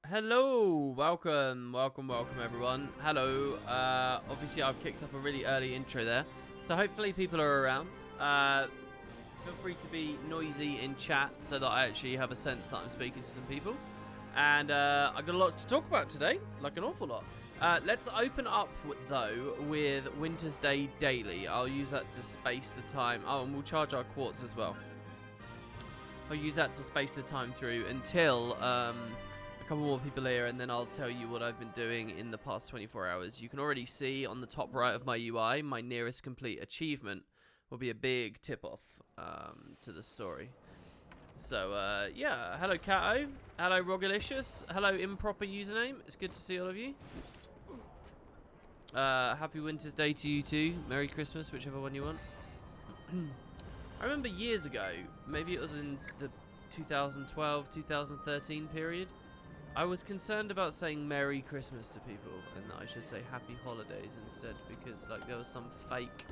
Hello, welcome everyone. Hello, obviously I've kicked up a really early intro there, so hopefully people are around. Feel free to be noisy in chat so that I actually have a sense that I'm speaking to some people. And I've got a lot to talk about today, like an awful lot. Let's open up though with Winter's Day Daily. I'll use that to space the time. Oh, and we'll charge our quartz as well. I'll use that to space the time through until a couple more people here, and then I'll tell you what I've been doing in the past 24 hours. You can already see on the top right of my UI, my nearest complete achievement will be a big tip-off to the story. So, yeah, hello Cato, hello Rogalicious, hello Improper Username, it's good to see all of you. Happy Winter's Day to you too, Merry Christmas, whichever one you want. I remember years ago, maybe it was in the 2012-2013 period, I was concerned about saying Merry Christmas to people and that I should say Happy Holidays instead, because like there was some fake,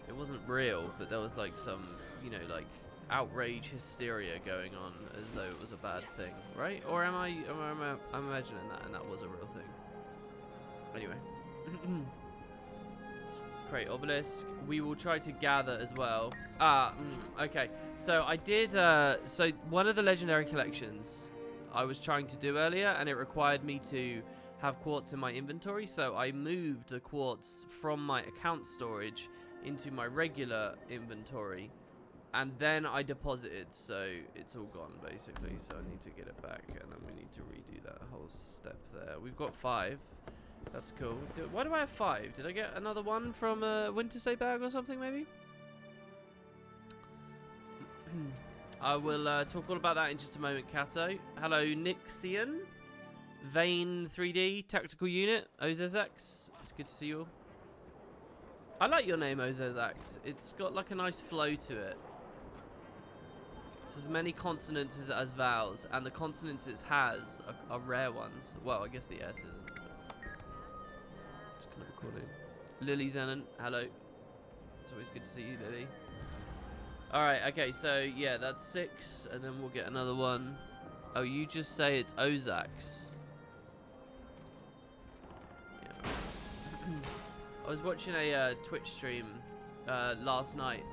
it wasn't real, but there was like some, you know, like outrage hysteria going on as though it was a bad thing, right? Or am I imagining that and that was a real thing? Anyway. Great obelisk. We will try to gather as well. Okay. So I did, so one of the legendary collections I was trying to do earlier, and it required me to have quartz in my inventory, so I moved the quartz from my account storage into my regular inventory, and then I deposited, so it's all gone basically, so I need to get it back, and then we need to redo that whole step there. We've got 5. That's cool. Why do I have 5? Did I get another one from a Winter's Day bag or something, maybe? I will talk all about that in just a moment, Kato. Hello, Nixian. Vane 3D, Tactical Unit, Ozezax. It's good to see you all. I like your name, Ozezax. It's got like a nice flow to it. It's as many consonants as it has vowels, and the consonants it has are rare ones. Well, I guess the S isn't. It's kind of a cool name. Lily Zenon, hello. It's always good to see you, Lily. Alright, okay, so yeah, that's 6, and then we'll get another one. Oh, you just say it's Ozax. Yeah. I was watching a Twitch stream last night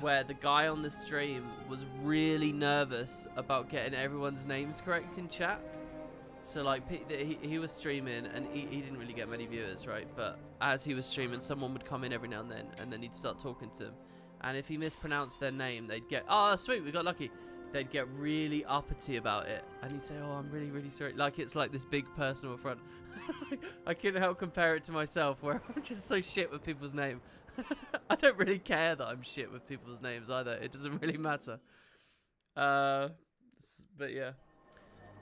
where the guy on the stream was really nervous about getting everyone's names correct in chat. So like he was streaming and he didn't really get many viewers, right? But as he was streaming, someone would come in every now and then he'd start talking to him. And if he mispronounced their name, they'd get, oh, sweet, we got lucky. They'd get really uppity about it. And he'd say, oh, I'm really, really sorry. Like, it's like this big personal affront. I couldn't help compare it to myself, where I'm just so shit with people's names. I don't really care that I'm shit with people's names either. It doesn't really matter. But yeah.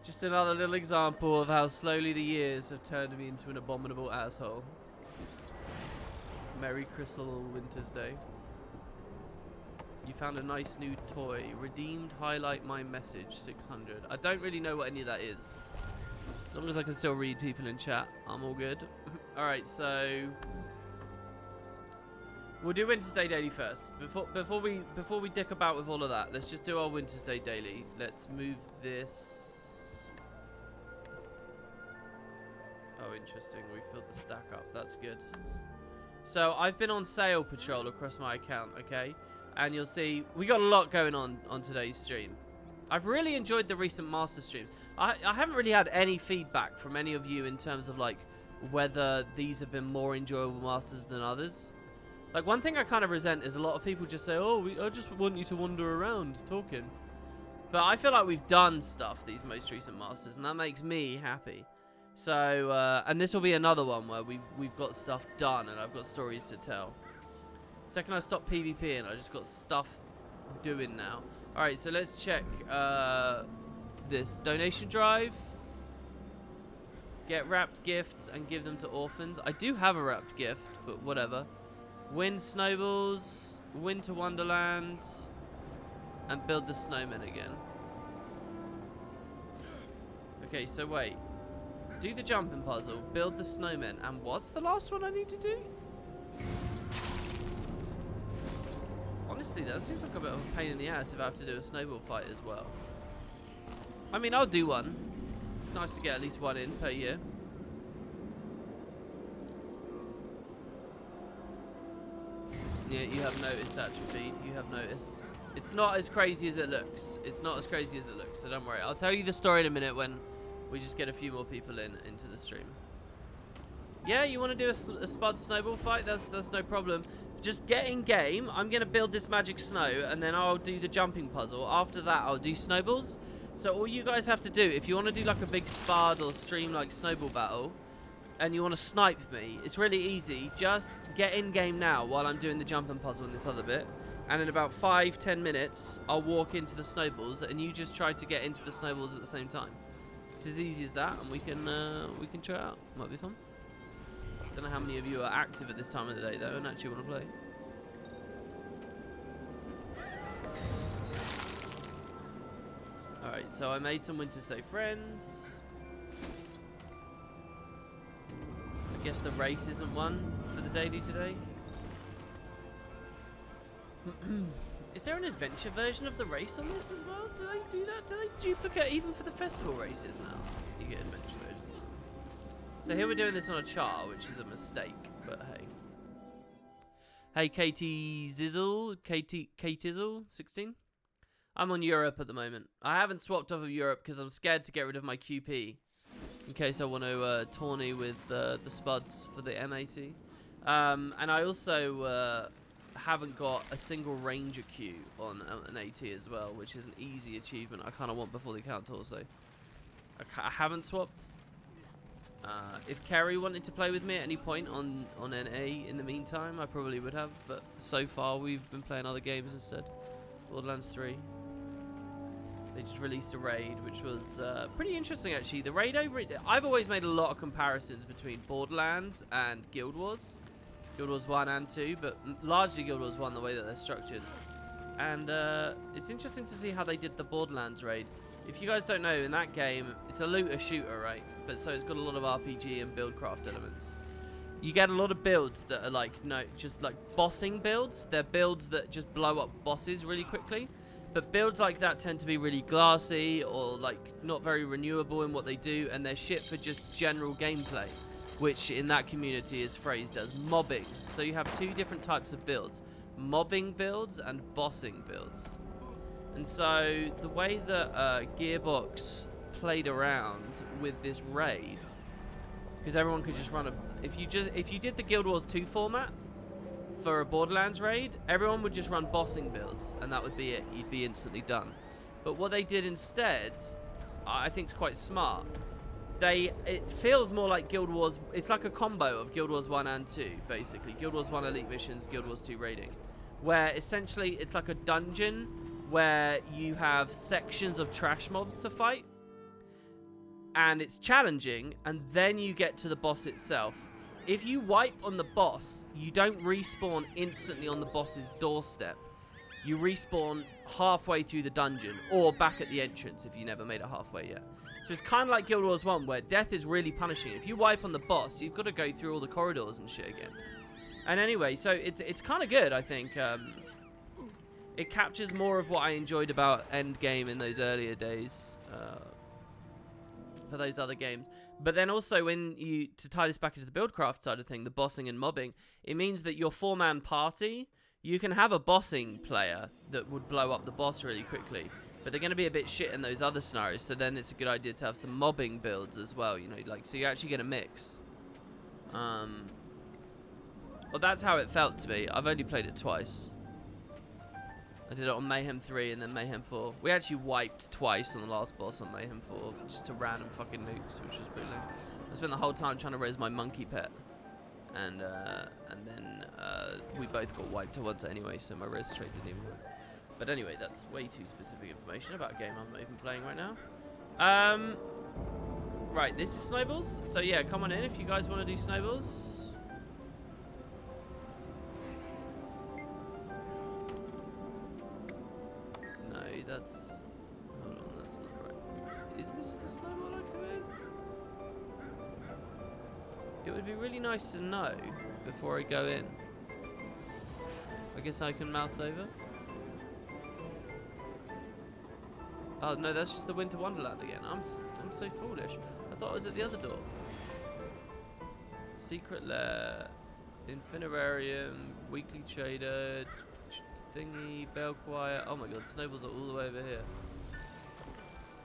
Just another little example of how slowly the years have turned me into an abominable asshole. Merry Crystal Winter's Day. You found a nice new toy. Redeemed, highlight my message, 600. I don't really know what any of that is. As long as I can still read people in chat, I'm all good. Alright, so we'll do Winter's Day Daily first. Before we dick about with all of that, let's just do our Winter's Day Daily. Let's move this. Oh, interesting. We filled the stack up. That's good. So I've been on sale patrol across my account, okay? And you'll see, we got a lot going on today's stream. I've really enjoyed the recent master streams. I haven't really had any feedback from any of you in terms of like whether these have been more enjoyable masters than others. Like one thing I kind of resent is a lot of people just say, oh, I just want you to wander around talking. But I feel like we've done stuff these most recent masters, and that makes me happy. So, and this will be another one where we've got stuff done and I've got stories to tell. Second I stop PvPing, I just got stuff doing now. Alright, so let's check this donation drive. Get wrapped gifts and give them to orphans. I do have a wrapped gift, but whatever. Win snowballs, win to Wonderland, and build the snowman again. Okay, so wait. Do the jumping puzzle, build the snowman, and what's the last one I need to do? Honestly, that seems like a bit of a pain in the ass if I have to do a snowball fight as well. I mean, I'll do one. It's nice to get at least one in per year. Yeah, you have noticed atrophy. You have noticed. It's not as crazy as it looks. It's not as crazy as it looks, so don't worry. I'll tell you the story in a minute when we just get a few more people into the stream. Yeah, you want to do a Spud Snowball fight? That's no problem. Just get in game. I'm going to build this magic snow, and then I'll do the jumping puzzle. After that, I'll do snowballs. So all you guys have to do, if you want to do like a big Spud or stream like snowball battle, and you want to snipe me, it's really easy. Just get in game now while I'm doing the jumping puzzle in this other bit. And in about 5-10 minutes, I'll walk into the snowballs, and you just try to get into the snowballs at the same time. It's as easy as that, and we can try it out. Might be fun. Don't know how many of you are active at this time of the day though, and actually want to play. All right, so I made some Winter Stay friends. I guess the race isn't one for the daily today. Is there an adventure version of the race on this as well? Do they do that? Do they duplicate even for the festival races now? You get adventure versions. So here we're doing this on a char, which is a mistake, but hey. Hey, Katie Zizzle, Katizzle, 16. I'm on Europe at the moment. I haven't swapped off of Europe because I'm scared to get rid of my QP in case I want to tourney with the Spuds for the MAT. And I also haven't got a single Ranger queue on an AT as well, which is an easy achievement I kind of want before the account tour, so I haven't swapped. If Kerry wanted to play with me at any point on NA in the meantime, I probably would have, but so far we've been playing other games instead. Borderlands 3. They just released a raid, which was pretty interesting actually. The raid over it, I've always made a lot of comparisons between Borderlands and Guild Wars. Guild Wars 1 and 2, but largely Guild Wars 1 the way that they're structured. And it's interesting to see how they did the Borderlands raid. If you guys don't know, in that game, it's a looter shooter, right? But so it's got a lot of RPG and buildcraft elements. You get a lot of builds that are like, just like bossing builds. They're builds that just blow up bosses really quickly. But builds like that tend to be really glassy or like not very renewable in what they do, and they're shit for just general gameplay, which in that community is phrased as mobbing. So you have two different types of builds: mobbing builds and bossing builds. And so the way that Gearbox played around with this raid, because everyone could just run a, if you did the Guild Wars 2 format for a Borderlands raid, everyone would just run bossing builds, and that would be it. You'd be instantly done. But what they did instead, I think is quite smart. It feels more like Guild Wars. It's like a combo of Guild Wars 1 and 2, basically. Guild Wars 1 Elite Missions, Guild Wars 2 raiding, where essentially it's like a dungeon where you have sections of trash mobs to fight, and it's challenging, and then you get to the boss itself. If you wipe on the boss, you don't respawn instantly on the boss's doorstep. You respawn halfway through the dungeon, or back at the entrance if you never made it halfway yet. So it's kind of like Guild Wars 1, where death is really punishing. If you wipe on the boss, you've got to go through all the corridors and shit again. And anyway, so it's kind of good, I think. It captures more of what I enjoyed about Endgame in those earlier days for those other games. But then also, to tie this back into the buildcraft side of thing, the bossing and mobbing, it means that your 4-man party, you can have a bossing player that would blow up the boss really quickly, but they're going to be a bit shit in those other scenarios, so then it's a good idea to have some mobbing builds as well, you know, like, so you actually get a mix. Well, that's how it felt to me. I've only played it twice. I did it on Mayhem 3 and then Mayhem 4. We actually wiped twice on the last boss on Mayhem 4, just to random fucking nukes, which was brilliant. I spent the whole time trying to raise my monkey pet, and then we both got wiped at once anyway, so my res trade didn't even work. But anyway, that's way too specific information about a game I'm not even playing right now. Right, this is Snowballs. So yeah, come on in if you guys want to do Snowballs. That's... Hold on, that's not right. Is this the Snowball activate? It would be really nice to know before I go in. I guess I can mouse over. Oh, no, that's just the Winter Wonderland again. I'm so foolish. I thought it was at the other door. Secret Lair. Infinitarium. Weekly Trader. Thingy. Bell Quiet. Oh my god, Snowballs are all the way over here.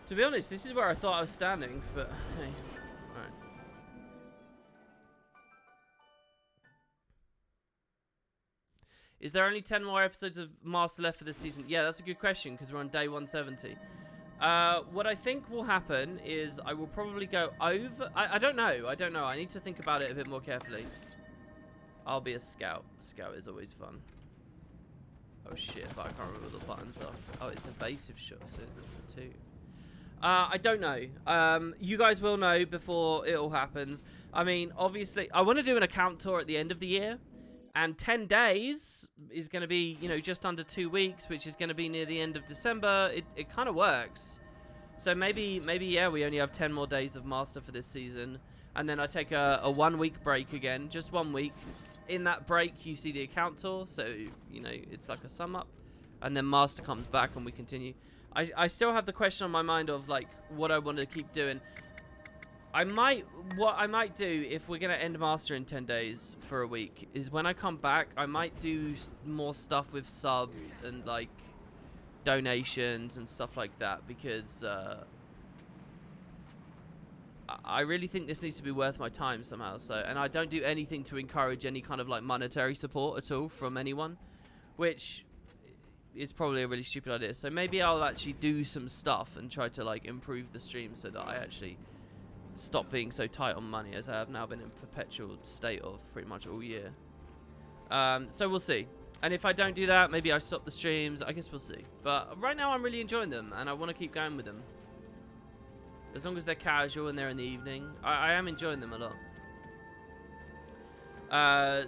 To be honest, this is where I thought I was standing, but hey. Alright. Is there only 10 more episodes of Master left for this season? Yeah, that's a good question, because we're on day 170. What I think will happen is I will probably go over... I don't know. I need to think about it a bit more carefully. I'll be a scout. Scout is always fun. Oh shit, but I can't remember what the buttons are. Oh, it's evasive shot, so there's the 2. I don't know. You guys will know before it all happens. I mean, obviously, I want to do an account tour at the end of the year. And 10 days is going to be, you know, just under 2 weeks, which is going to be near the end of December. It kind of works. So maybe, yeah, we only have 10 more days of Master for this season. And then I take a 1 week break again, just 1 week. In that break, you see the account tour. So, you know, it's like a sum up. And then Master comes back and we continue. I still have the question on my mind of, like, what I want to keep doing. What I might do if we're going to end Master in 10 days for a week is when I come back, I might do more stuff with subs and like donations and stuff like that, because I really think this needs to be worth my time somehow. So, and I don't do anything to encourage any kind of like monetary support at all from anyone, which is probably a really stupid idea. So maybe I'll actually do some stuff and try to like improve the stream so that I actually stop being so tight on money, as I have now been in perpetual state of pretty much all year. So we'll see. And if I don't do that, maybe I stop the streams. I guess we'll see. But right now I'm really enjoying them and I want to keep going with them. As long as they're casual and they're in the evening, I am enjoying them a lot.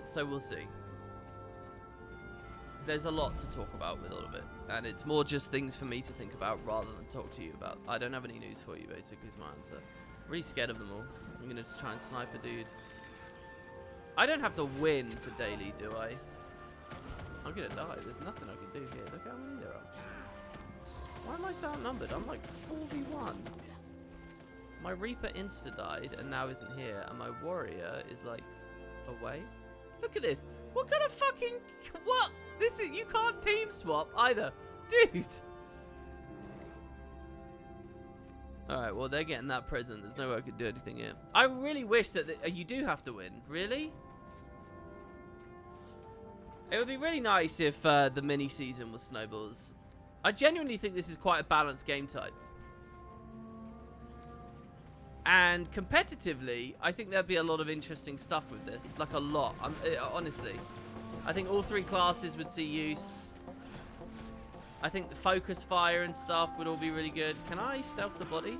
So we'll see. There's a lot to talk about with all of it. And it's more just things for me to think about rather than talk to you about. I don't have any news for you, basically, is my answer. Really scared of them all. I'm gonna just try and snipe a dude. I don't have to win for daily, do I? I'm gonna die. There's nothing I can do here. Look how many there are. Why am I so outnumbered? I'm like 4v1. My Reaper insta died and now isn't here, and my warrior is like away. Look at this. What kind of fucking what? This is, you can't team swap either, dude. Alright, well, they're getting that present. There's no way I could do anything here. I really wish that you do have to win. Really? It would be really nice if the mini-season was Snowballs. I genuinely think this is quite a balanced game type. And competitively, I think there'd be a lot of interesting stuff with this. Like, a lot. Honestly. I think all 3 classes would see use. I think the focus fire and stuff would all be really good. Can I stealth the body?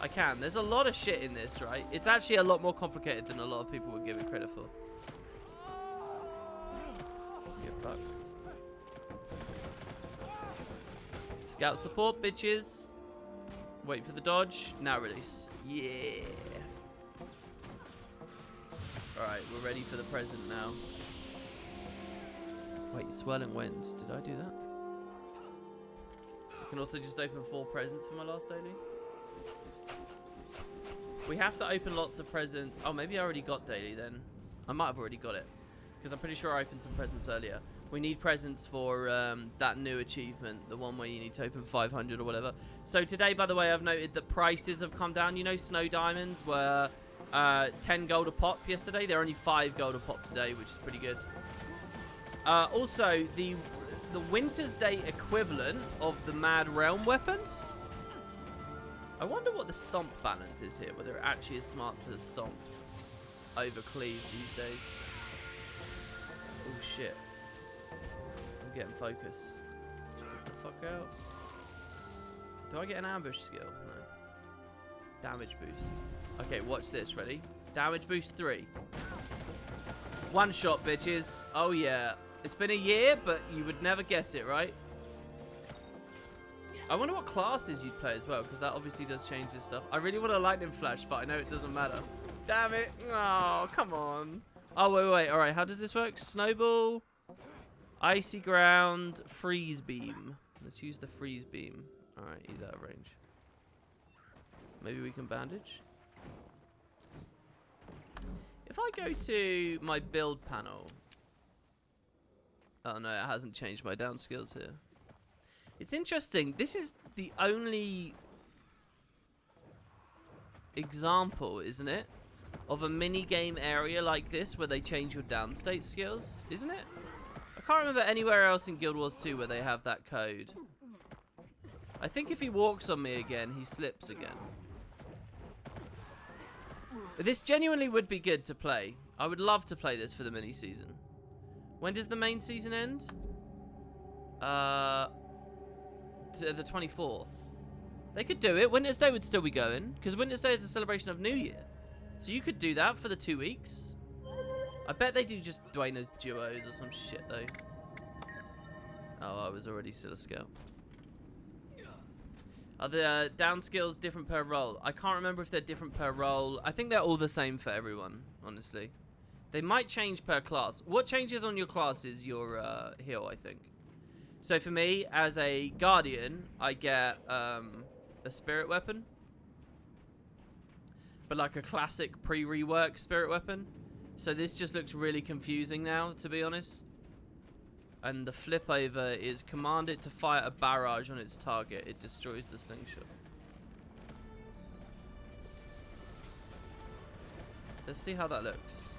I can. There's a lot of shit in this, right? It's actually a lot more complicated than a lot of people would give it credit for. Get fucked. Scout support, bitches. Wait for the dodge. Now release. Yeah. Alright, we're ready for the present now. Wait, swirling winds. Did I do that? I can also just open 4 presents for my last daily. We have to open lots of presents. Oh, maybe I already got daily then. I might have already got it, because I'm pretty sure I opened some presents earlier. We need presents for that new achievement, the one where you need to open 500 or whatever. So today, by the way, I've noted that prices have come down. You know, snow diamonds were 10 gold a pop yesterday. They're only 5 gold a pop today, which is pretty good. Also, the Winter's Day equivalent of the Mad Realm weapons. I wonder what the stomp balance is here, whether it actually is smart to stomp over cleave these days. Oh shit. I'm getting focus. Get the fuck out. Do I get an ambush skill? No. Damage boost. Okay, watch this. Ready? Damage boost 3. One shot, bitches. Oh yeah. It's been a year, but you would never guess it, right? I wonder what classes you'd play as well, because that obviously does change this stuff. I really want a lightning flash, but I know it doesn't matter. Damn it. Oh, come on. Oh, wait. All right, how does this work? Snowball, icy ground, freeze beam. Let's use the freeze beam. Alright, he's out of range. Maybe we can bandage? If I go to my build panel... Oh no, it hasn't changed my down skills here. It's interesting. This is the only example, isn't it, of a mini-game area like this where they change your down state skills, isn't it? I can't remember anywhere else in Guild Wars 2 where they have that code. I think if he walks on me again, he slips again. This genuinely would be good to play. I would love to play this for the mini-season. When does the main season end? The 24th. They could do it. Winter's Day would still be going, because Winter's Day is a celebration of New Year. So you could do that for the 2 weeks. I bet they do just Dwayne duos or some shit, though. Oh, I was already still a scout. Are the down skills different per role? I can't remember if they're different per role. I think they're all the same for everyone, honestly. They might change per class. What changes on your class is your heal, I think. So for me, as a guardian, I get a spirit weapon. But like a classic pre-rework spirit weapon. So this just looks really confusing now, to be honest. And the flip over is command it to fire a barrage on its target. It destroys the slingshot. Let's see how that looks.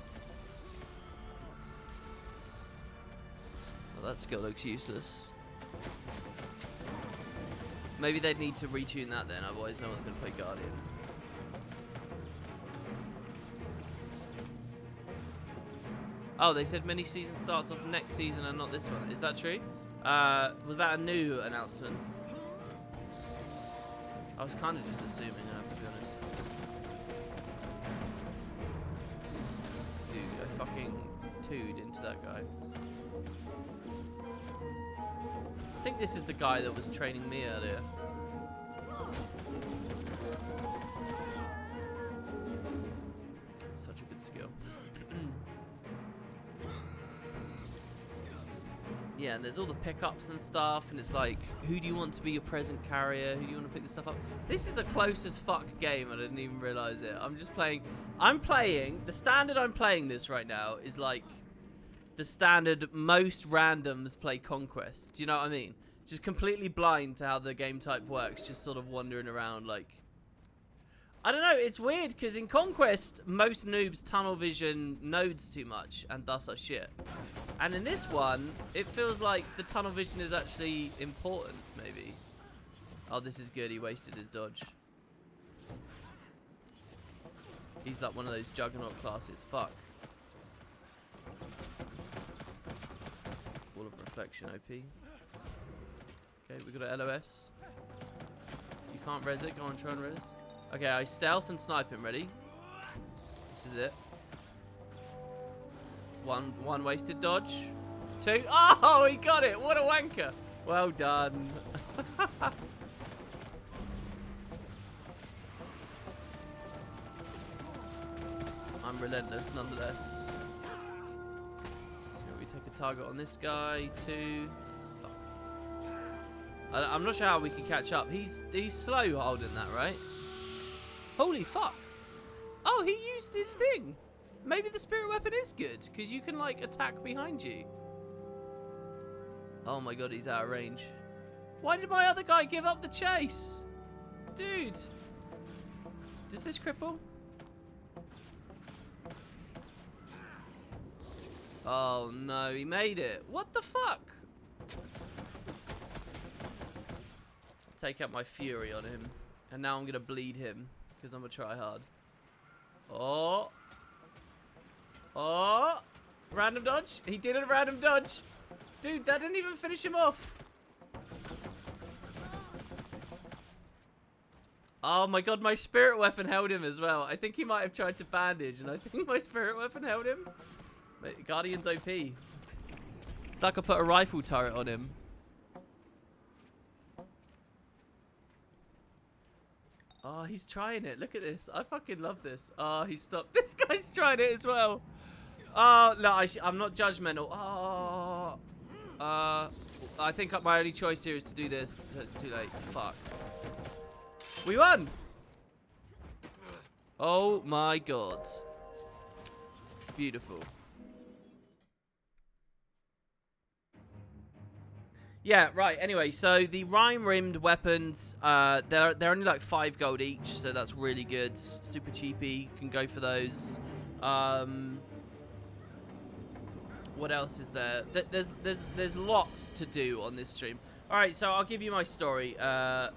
Well, that skill looks useless. Maybe they'd need to retune that then, otherwise no one's going to play Guardian. Oh, they said mini season starts off next season and not this one. Is that true? Was that a new announcement? I was kind of just assuming, I have to be honest. Dude, I fucking tooed into that guy. I think this is the guy that was training me earlier. Such a good skill. Yeah, and there's all the pickups and stuff, and it's like, who do you want to be your present carrier? Who do you want to pick this stuff up? This is a close as fuck game. I didn't even realize it. I'm just playing. The standard I'm playing this right now is like the standard most randoms play Conquest. Do you know what I mean? Just completely blind to how the game type works, just sort of wandering around like... I don't know, it's weird, because in Conquest, most noobs tunnel vision nodes too much, and thus are shit. And in this one, it feels like the tunnel vision is actually important, maybe. Oh, this is good, he wasted his dodge. He's like one of those juggernaut classes, fuck. Wall of reflection, OP. Okay, we got an LOS. You can't res it, go on, try and res. Okay, I stealth and snipe him. Ready? This is it. One wasted dodge. Two. Oh, he got it. What a wanker. Well done. I'm relentless nonetheless. Okay, we take a target on this guy. Two. Oh. I'm not sure how we can catch up. He's slow holding that, right? Holy fuck. Oh, he used his thing. Maybe the spirit weapon is good, because you can, like, attack behind you. Oh my god, he's out of range. Why did my other guy give up the chase? Dude. Does this cripple? Oh no, he made it. What the fuck? Take out my fury on him. And now I'm going to bleed him. Because I'm going to try hard. Oh. Oh. Random dodge. He did a random dodge. Dude, that didn't even finish him off. Oh my god, my spirit weapon held him as well. I think he might have tried to bandage. And I think my spirit weapon held him. Mate, Guardian's OP. It's like I put a rifle turret on him. Oh, he's trying it. Look at this. I fucking love this. Oh, he stopped. This guy's trying it as well. Oh, no, I'm not judgmental. Oh. I think my only choice here is to do this. It's too late. Fuck. We won! Oh my god. Beautiful. Yeah, right. Anyway, so the rhyme-rimmed weapons, they're only like 5 gold each, so that's really good. Super cheapy. You can go for those. What else is there? There's lots to do on this stream. All right, so I'll give you my story. As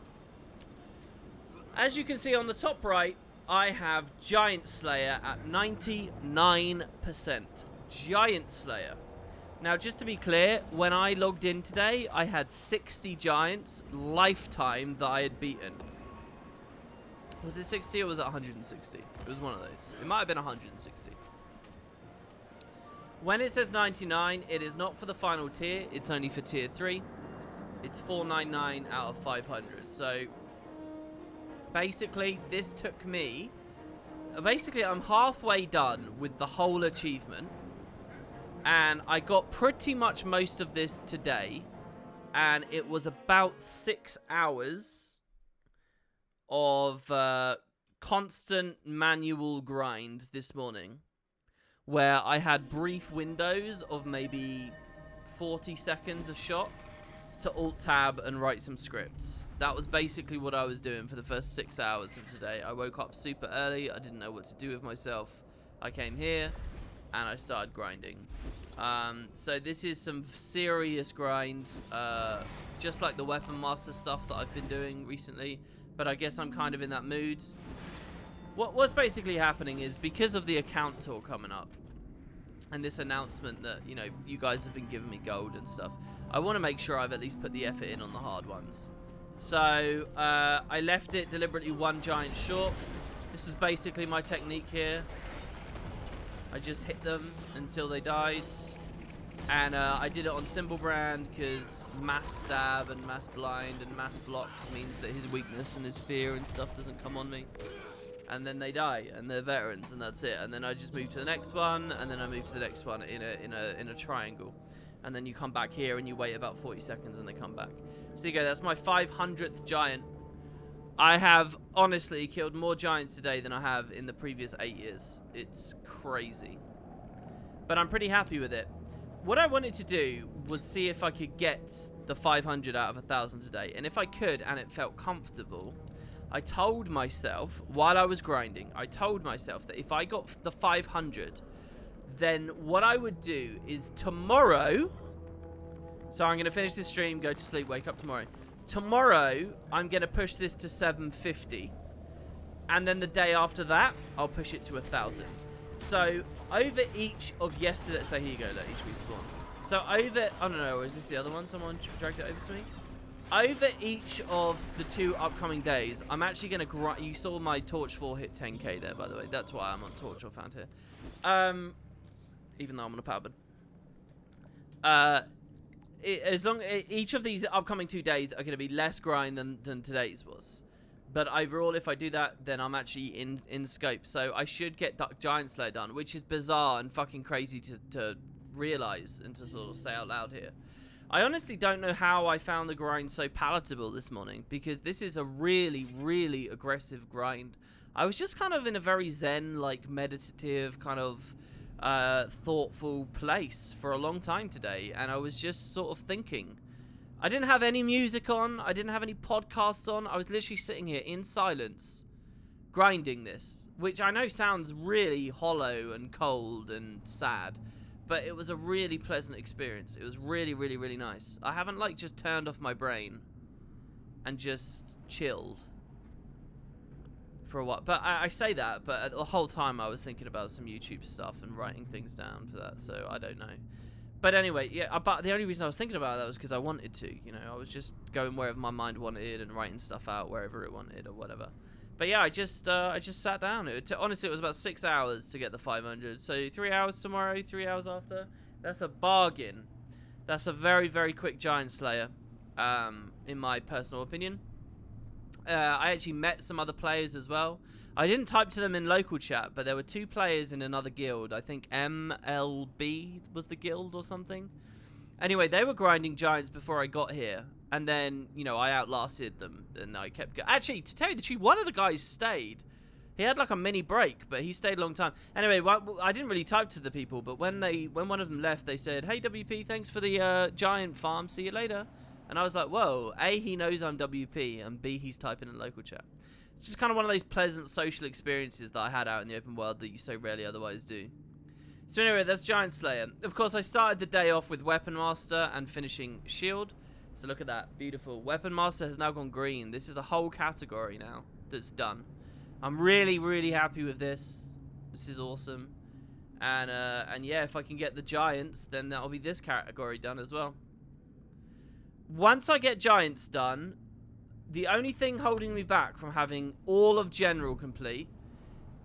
you can see on the top right, I have Giant Slayer at 99%. Giant Slayer. Now, just to be clear, when I logged in today, I had 60 giants lifetime that I had beaten. Was it 60 or was it 160? It was one of those. It might have been 160. When it says 99, it is not for the final tier. It's only for tier 3. It's 499 out of 500. So, basically, this took me... Basically, I'm halfway done with the whole achievement. And I got pretty much most of this today. And it was about 6 hours of constant manual grind this morning. Where I had brief windows of maybe 40 seconds a shot to alt-tab and write some scripts. That was basically what I was doing for the first 6 hours of today. I woke up super early. I didn't know what to do with myself. I came here and I started grinding. So this is some serious grind, just like the Weapon Master stuff that I've been doing recently. But I guess I'm kind of in that mood. What's basically happening is because of the account tour coming up and this announcement that, you know, you guys have been giving me gold and stuff, I want to make sure I've at least put the effort in on the hard ones. So I left it deliberately 1 giant short. This was basically my technique here. I just hit them until they died. And I did it on Symbol Brand because mass stab and mass blind and mass blocks means that his weakness and his fear and stuff doesn't come on me. And then they die, and they're veterans, and that's it. And then I just move to the next one, and then I move to the next one in a triangle. And then you come back here, and you wait about 40 seconds, and they come back. So there you go, that's my 500th giant. I have, honestly, killed more giants today than I have in the previous 8 years. It's crazy. But I'm pretty happy with it. What I wanted to do was see if I could get the 500 out of 1,000 today. And if I could, and it felt comfortable... I told myself, while I was grinding, I told myself that if I got the 500, then what I would do is tomorrow, so I'm going to finish this stream, go to sleep, wake up tomorrow. Tomorrow, I'm going to push this to 750. And then the day after that, I'll push it to 1,000. So, over each of yesterday, so here you go, let each respawn. So over, oh no, is this the other one? Someone dragged it over to me? Over each of the 2 upcoming days, I'm actually going to grind. You saw my Torch 4 hit 10k there, by the way. That's why I'm on Torch or found here. Even though I'm on a power bud. Each of these upcoming 2 days are going to be less grind than today's was. But overall, if I do that, then I'm actually in scope. So I should get Giant Slayer done, which is bizarre and fucking crazy to realize and to sort of say out loud here. I honestly don't know how I found the grind so palatable this morning, because this is a really, really aggressive grind. I was just kind of in a very zen, like, meditative, kind of thoughtful place for a long time today, and I was just sort of thinking. I didn't have any music on, I didn't have any podcasts on, I was literally sitting here in silence, grinding this, which I know sounds really hollow and cold and sad. But it was a really pleasant experience. It was really, really, really nice. I haven't, like, just turned off my brain and just chilled for a while. But I say that, but the whole time I was thinking about some YouTube stuff and writing things down for that, so I don't know. But anyway, yeah, but the only reason I was thinking about that was because I wanted to, you know. I was just going wherever my mind wanted and writing stuff out wherever it wanted or whatever. But yeah, I just sat down. Honestly, it was about 6 hours to get the 500. So 3 hours tomorrow, 3 hours after. That's a bargain. That's a very, very quick Giant Slayer, in my personal opinion. I actually met some other players as well. I didn't type to them in local chat, but there were 2 players in another guild. I think MLB was the guild or something. Anyway, they were grinding giants before I got here. And then, you know, I outlasted them. And I kept going. Actually, to tell you the truth, one of the guys stayed. He had like a mini break, but he stayed a long time. Anyway, I didn't really type to the people, but when one of them left, they said, "Hey WP, thanks for the giant farm. See you later." And I was like, "Whoa!" A, he knows I'm WP, and B, he's typing in local chat. It's just kind of one of those pleasant social experiences that I had out in the open world that you so rarely otherwise do. So anyway, that's Giant Slayer. Of course, I started the day off with Weapon Master and finishing Shield. So look at that, beautiful. Weapon Master has now gone green. This is a whole category now that's done. I'm really, really happy with this. This is awesome. And yeah, if I can get the Giants, then that'll be this category done as well. Once I get Giants done, the only thing holding me back from having all of General complete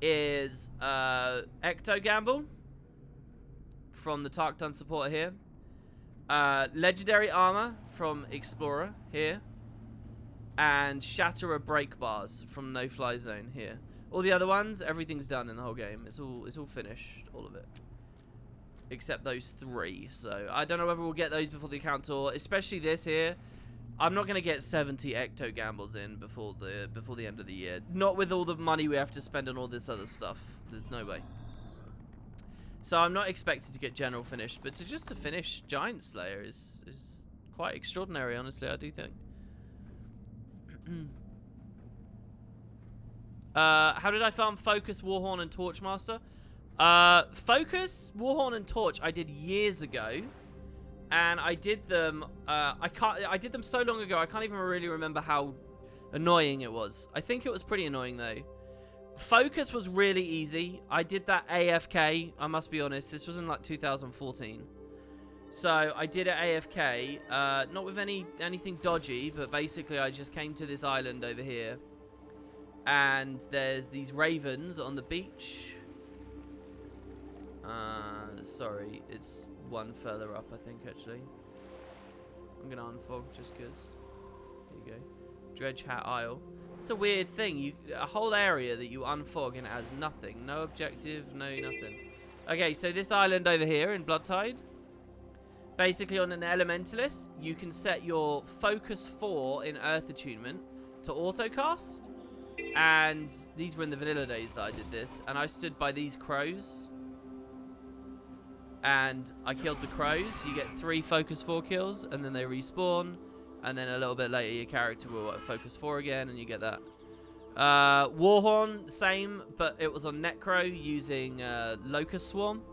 is Ecto Gamble from the Tarkton supporter here. Legendary Armor from Explorer here. And Shatterer Break Bars from No Fly Zone here. All the other ones, everything's done in the whole game. It's all finished, all of it. Except those 3. So I don't know whether we'll get those before the account tour, especially this here. I'm not gonna get 70 Ecto Gambles in before the end of the year. Not with all the money we have to spend on all this other stuff. There's no way. So I'm not expected to get General finished, but just to finish Giant Slayer is quite extraordinary, honestly, I do think. How did I farm Focus, Warhorn, and Torchmaster? Focus, Warhorn, and Torch I did years ago, and I did them. I did them so long ago I can't even really remember how annoying it was. I think it was pretty annoying though. Focus was really easy. I did that AFK. I must be honest. This was in like 2014. So I did it AFK, not with anything dodgy, but basically I just came to this island over here, and there's these ravens on the beach. Sorry, it's one further up, I think, actually. I'm gonna unfog just because. There you go. Dredge Hat Isle. It's a weird thing. A whole area that you unfog and it has nothing, no objective, no nothing. Okay, so this island over here in Bloodtide. Basically, on an Elementalist, you can set your Focus 4 in Earth Attunement to autocast. And these were in the vanilla days that I did this. And I stood by these crows. And I killed the crows. You get 3 Focus 4 kills, and then they respawn. And then a little bit later, your character will Focus 4 again, and you get that. Warhorn, same, but it was on Necro using Locust Swarm.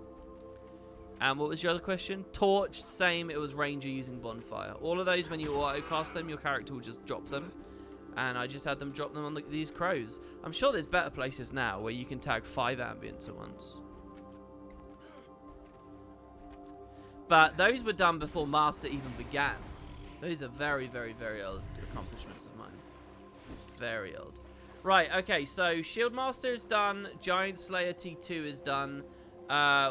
And what was your other question? Torch, same. It was Ranger using Bonfire. All of those, when you auto-cast them, your character will just drop them. And I just had them drop them on these crows. I'm sure there's better places now where you can tag 5 ambients at once. But those were done before Master even began. Those are very, very, very old accomplishments of mine. Very old. Right, okay, so Shield Master is done. Giant Slayer T2 is done.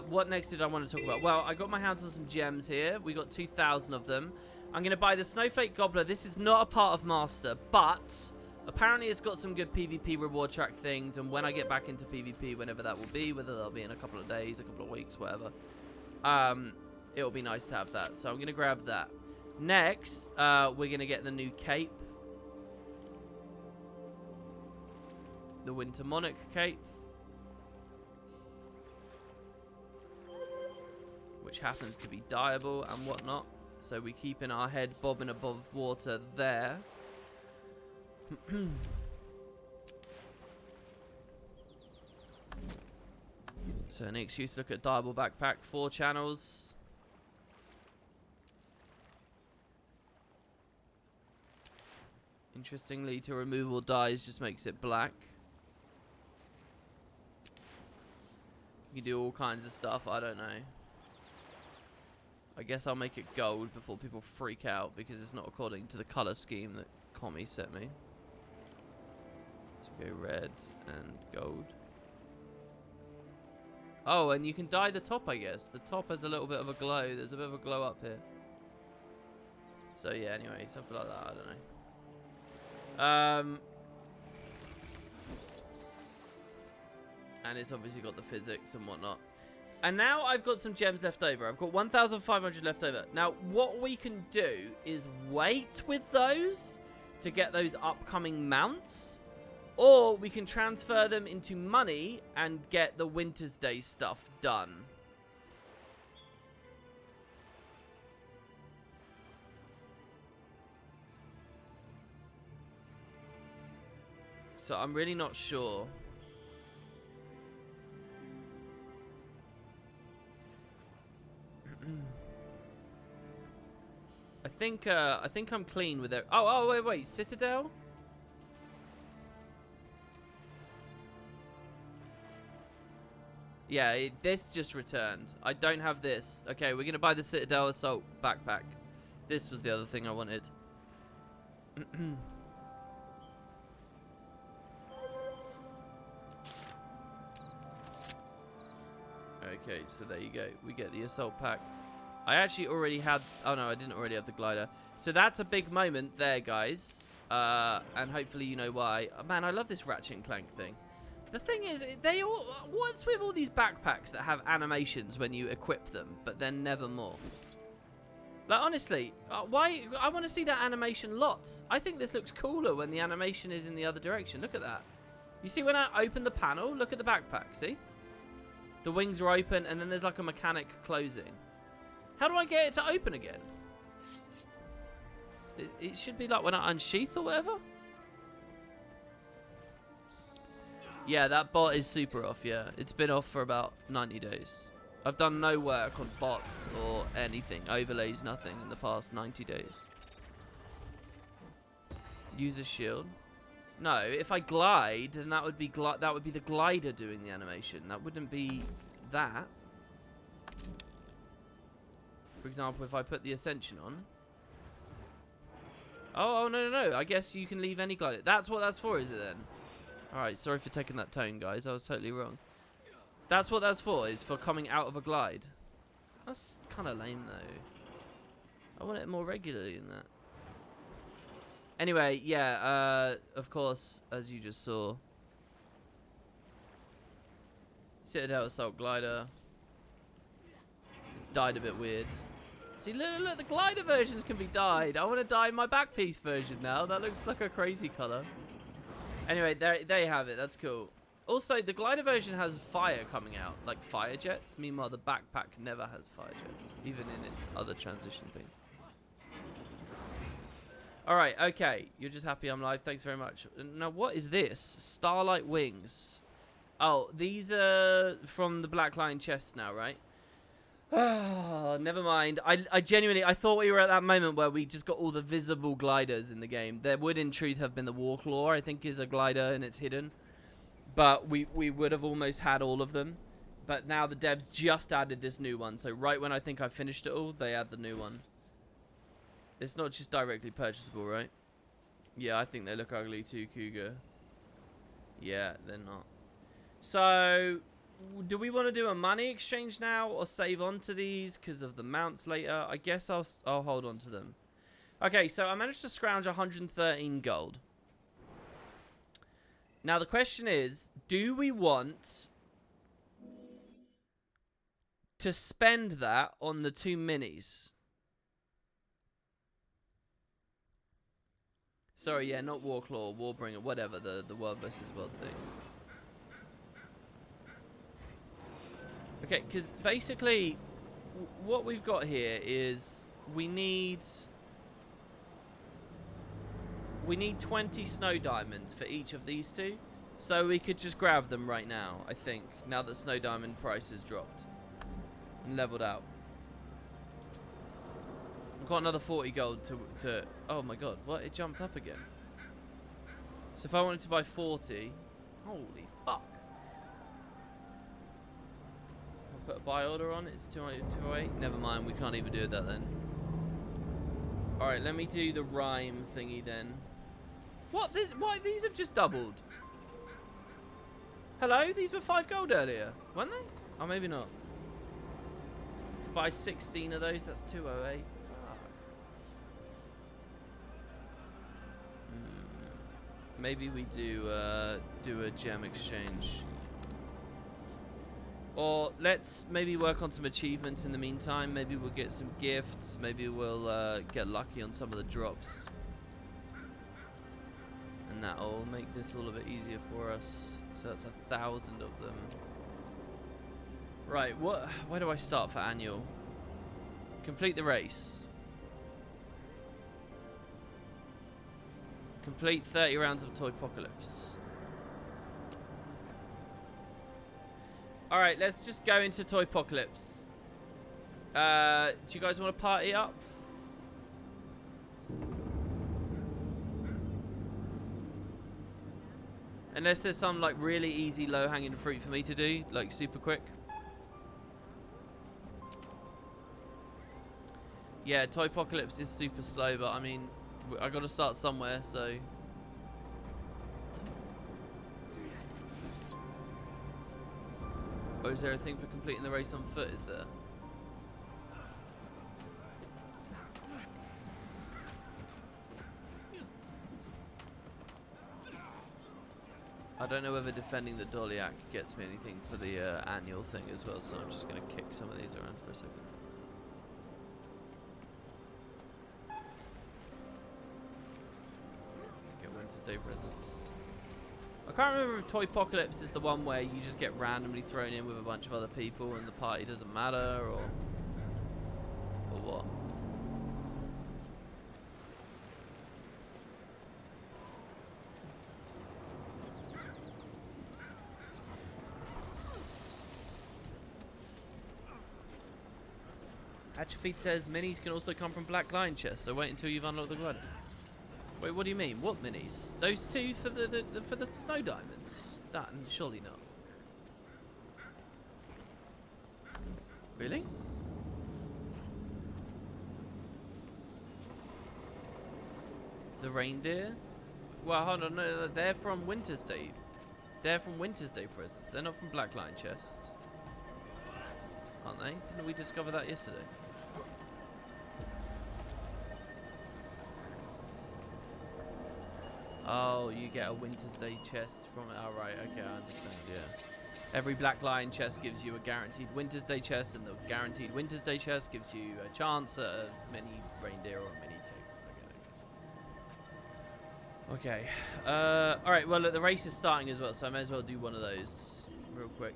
What next did I want to talk about? Well, I got my hands on some gems here. We got 2,000 of them. I'm going to buy the Snowflake Gobbler. This is not a part of Master, but apparently it's got some good PvP reward track things, and when I get back into PvP, whenever that will be, whether that'll be in a couple of days, a couple of weeks, whatever, it'll be nice to have that. So I'm going to grab that. Next, we're going to get the new cape. The Winter Monarch cape. Which happens to be dyeable and whatnot. So we keep in our head bobbing above water there. So an excuse to look at dyeable backpack. 4 channels. Interestingly, to remove all dyes just makes it black. You can do all kinds of stuff, I don't know. I guess I'll make it gold before people freak out because it's not according to the colour scheme that Commie set me. So go red and gold. Oh, and you can dye the top, I guess. The top has a little bit of a glow. There's a bit of a glow up here. So yeah, anyway, something like that, I don't know. And it's obviously got the physics and whatnot. And now I've got some gems left over. I've got 1,500 left over. Now, what we can do is wait with those to get those upcoming mounts. Or we can transfer them into money and get the Winter's Day stuff done. So I'm really not sure. I think I'm clean with it. Oh, wait, Citadel? Yeah, this just returned. I don't have this. Okay, we're gonna buy the Citadel Assault backpack. This was the other thing I wanted. Okay, so there you go. We get the assault pack. I actually already had... Oh, no, I didn't already have the glider. So that's a big moment there, guys. And hopefully you know why. Oh, man, I love this Ratchet and Clank thing. The thing is, they all... What's with all these backpacks that have animations when you equip them, but then never more? Like, honestly, why... I want to see that animation lots. I think this looks cooler when the animation is in the other direction. Look at that. You see when I open the panel? Look at the backpack, see? The wings are open, and then there's like a mechanic closing. How do I get it to open again? It should be like when I unsheath or whatever. Yeah, that bot is super off, yeah. It's been off for about 90 days. I've done no work on bots or anything. Overlays, nothing in the past 90 days. Use a shield. No, if I glide, then that would be the glider doing the animation. That wouldn't be that. For example, if I put the Ascension on. Oh, no. I guess you can leave any glider. That's what that's for, is it then? Alright, sorry for taking that tone, guys. I was totally wrong. That's what that's for, is for coming out of a glide. That's kind of lame, though. I want it more regularly than that. Anyway, yeah, of course, as you just saw. Citadel Assault Glider. It's dyed a bit weird. See, look, the glider versions can be dyed. I want to dye my back piece version now. That looks like a crazy color. Anyway, there you have it. That's cool. Also, the glider version has fire coming out, like fire jets. Meanwhile, the backpack never has fire jets, even in its other transition thing. Alright, okay. You're just happy I'm live. Thanks very much. Now, what is this? Starlight Wings. Oh, these are from the Black Lion chest now, right? Oh, never mind. I genuinely, I thought we were at that moment where we just got all the visible gliders in the game. There would, in truth, have been the Warclaw, I think, is a glider and it's hidden. But we would have almost had all of them. But now the devs just added this new one. So right when I think I finished it all, they add the new one. It's not just directly purchasable, right? Yeah, I think they look ugly too, Cougar. Yeah, they're not. So, do we want to do a money exchange now or save on to these because of the mounts later? I guess I'll hold on to them. Okay, so I managed to scrounge 113 gold. Now, the question is, do we want to spend that on the 2 minis? Sorry, yeah, not Warclaw, Warbringer, whatever, the World versus World thing. Okay, because basically, what we've got here is we need 20 snow diamonds for each of these two. So we could just grab them right now, I think, now that snow diamond price has dropped and leveled out. I've got another 40 gold to... Oh my god, what? It jumped up again. So if I wanted to buy 40... Holy fuck. I'll put a buy order on, it's 208. Never mind, we can't even do that then. Alright, let me do the rhyme thingy then. What? Why? These have just doubled. Hello? These were 5 gold earlier, weren't they? Oh, maybe not. Buy 16 of those, that's 208. Maybe we do a gem exchange. Or let's maybe work on some achievements in the meantime. Maybe we'll get some gifts. Maybe we'll get lucky on some of the drops. And that'll make this all a bit easier for us. So that's 1,000 of them. Right, where do I start for annual? Complete the race. Complete 30 rounds of Toypocalypse. Alright, let's just go into Toypocalypse. Do you guys want to party up? Unless there's some like really easy low-hanging fruit for me to do, like super quick. Yeah, Toypocalypse is super slow, but I mean, I got to start somewhere, so. Oh, is there a thing for completing the race on foot? Is there? I don't know whether defending the Doliac gets me anything for the annual thing as well, so I'm just going to kick some of these around for a second. Get Winter's Day presents. I can't remember if Toypocalypse is the one where you just get randomly thrown in with a bunch of other people and the party doesn't matter, or what. Hatchfeed says minis can also come from Black Lion chests, so wait until you've unlocked the glider. Wait, what do you mean? What minis? Those two for the snow diamonds? That, surely not. Really? The reindeer? Well, hold on, no, they're from Winter's Day. They're from Winter's Day presents. They're not from Black Lion chests. Aren't they? Didn't we discover that yesterday? Oh, you get a Winter's Day chest from it. Oh, right. Okay, I understand. Yeah. Every Black Lion chest gives you a guaranteed Winter's Day chest, and the guaranteed Winter's Day chest gives you a chance at a mini reindeer or a mini takes. Okay. All right. Well, look, the race is starting as well, so I may as well do one of those real quick.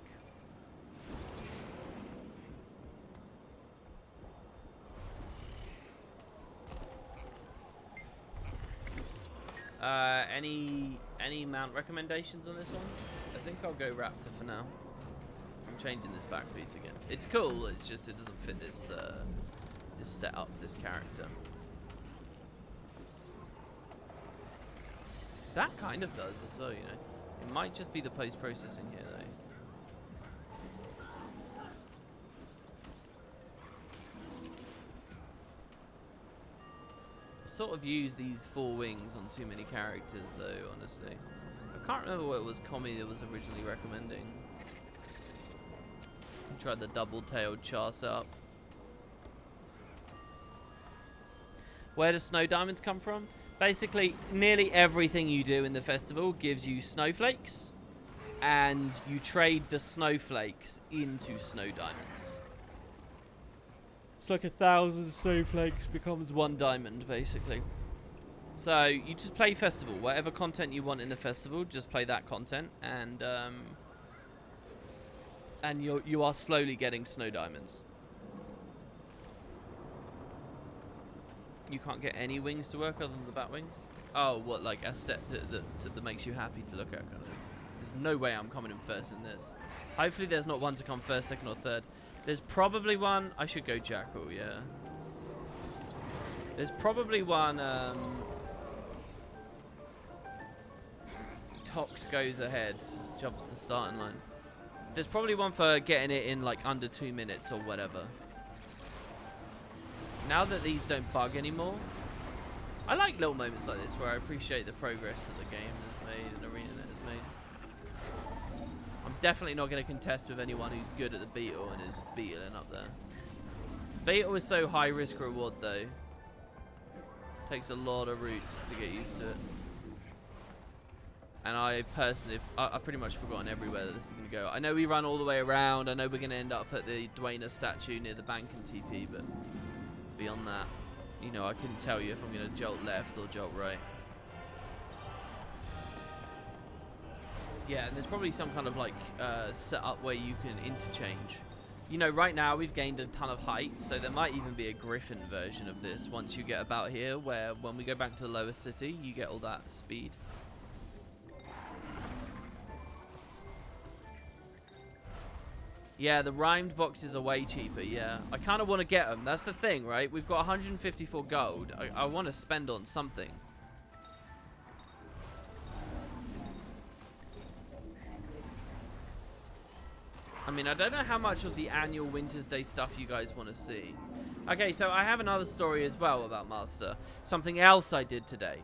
Any mount recommendations on this one? I think I'll go Raptor for now. I'm changing this back piece again. It's cool. It's just it doesn't fit this this setup, this character. That kind of does as well, you know. It might just be the post processing here though. Sort of use these 4 wings on too many characters though, honestly. I can't remember what it was Commie that was originally recommending. I tried the double-tailed char setup. Where do snow diamonds come from? Basically, nearly everything you do in the festival gives you snowflakes, and you trade the snowflakes into snow diamonds. It's like 1,000 snowflakes becomes 1 diamond, basically. So you just play festival. Whatever content you want in the festival, just play that content, and you are slowly getting snow diamonds. You can't get any wings to work other than the bat wings. Oh, what, like a set that makes you happy to look at, kind of thing. There's no way I'm coming in first in this. Hopefully, there's not one to come first, second, or third. There's probably one. I should go Jackal, yeah. There's probably one. Tox goes ahead, jumps the starting line. There's probably one for getting it in like under 2 minutes or whatever. Now that these don't bug anymore, I like little moments like this where I appreciate the progress that the game has made and ArenaNet has made. I'm definitely not going to contest with anyone who's good at the beetle and is beetling up there. Beetle is so high risk reward though. Takes a lot of routes to get used to it. And I personally, I've pretty much forgotten everywhere that this is going to go. I know we run all the way around. I know we're going to end up at the Dwayne statue near the bank and TP, but beyond that, you know, I couldn't tell you if I'm going to jolt left or jolt right. Yeah, and there's probably some kind of like setup where you can interchange. You know, right now we've gained a ton of height, so there might even be a Griffin version of this once you get about here, where when we go back to the lower city, you get all that speed. Yeah, the rhymed boxes are way cheaper, yeah. I kind of want to get them. That's the thing, right? We've got 154 gold. I want to spend on something. I mean, I don't know how much of the annual Winter's Day stuff you guys want to see. Okay, so I have another story as well about Master. Something else I did today.